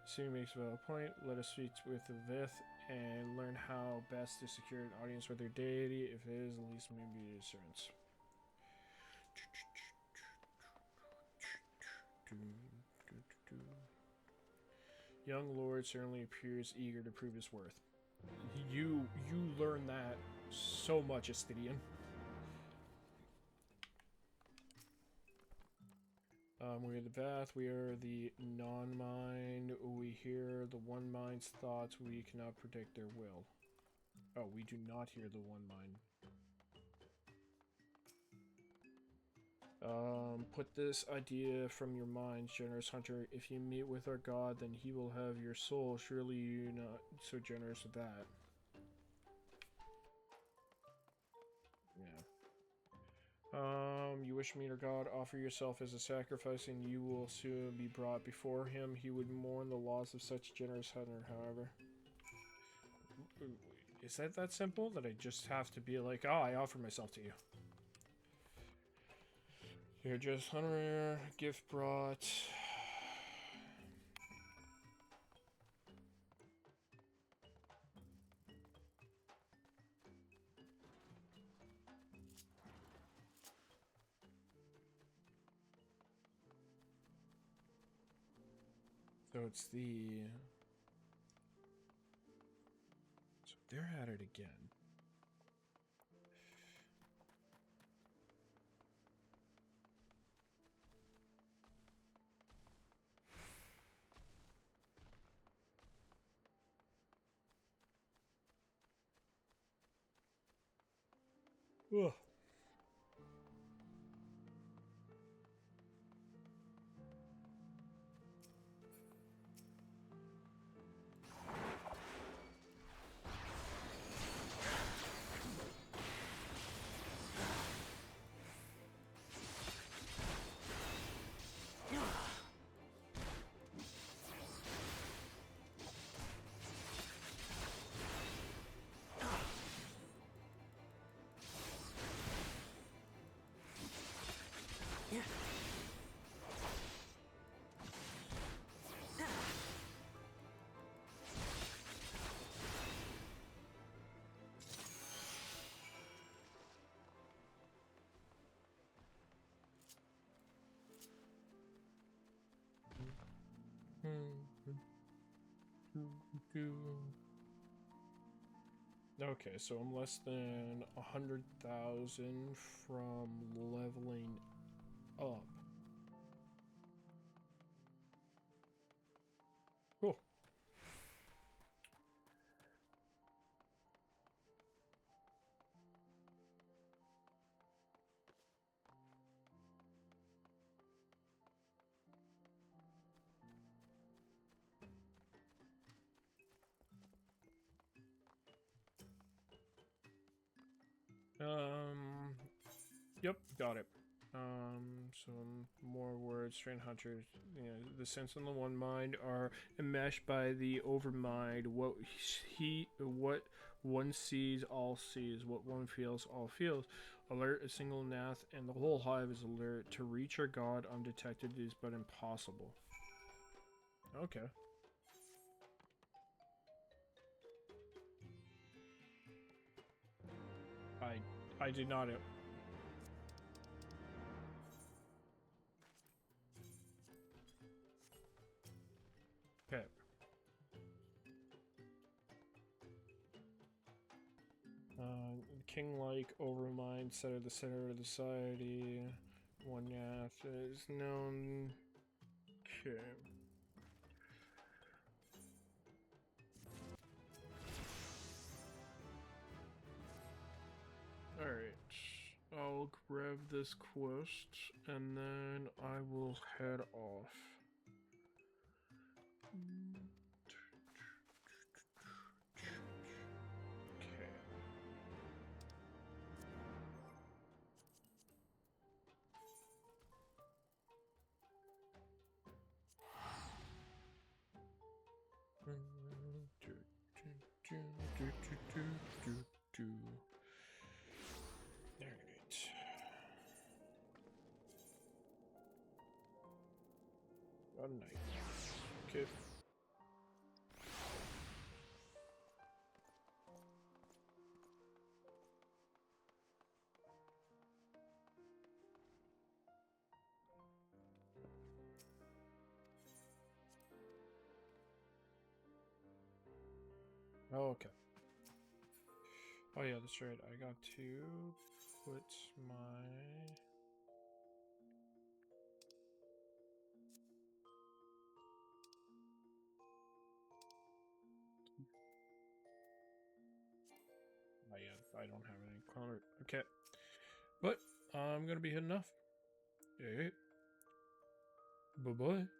Soon makes a valid point. Let us speak with the Vith and learn how best to secure an audience with their deity, if it is the least maybe discerns. Young Lord certainly appears eager to prove his worth. You learn that so much, Astidian. We are the Bath, we are the non-mind, we hear the one mind's thoughts, we cannot predict their will. Oh, we do not hear the one mind. Put this idea from your mind, generous hunter. If you meet with our god, then he will have your soul. Surely you're not so generous with that. Yeah. You wish to meet our god, offer yourself as a sacrifice, and you will soon be brought before him. He would mourn the loss of such a generous hunter, however. Is that simple? That I just have to be like, oh, I offer myself to you. You're just hunter, gift brought. So it's the... So they're at it again. Ugh. Okay, so I'm less than 100,000 from leveling up. Cool. Yep, got it. Some more words. Strain hunters. You know, the sense and the one mind are enmeshed by the overmind. What one sees, all sees. What one feels, all feels. Alert a single nath, and the whole hive is alert. To reach our god undetected is but impossible. Okay. I did not. Okay. King-like overmind, set at the center of the society. One nath is known. Okay. Alright. I'll grab this quest and then I will head off. Alright. Night. Okay. Oh, okay. Oh yeah, that's right. I got to put my... I don't have any color. Okay. But I'm going to be heading off. Hey. Bye-bye.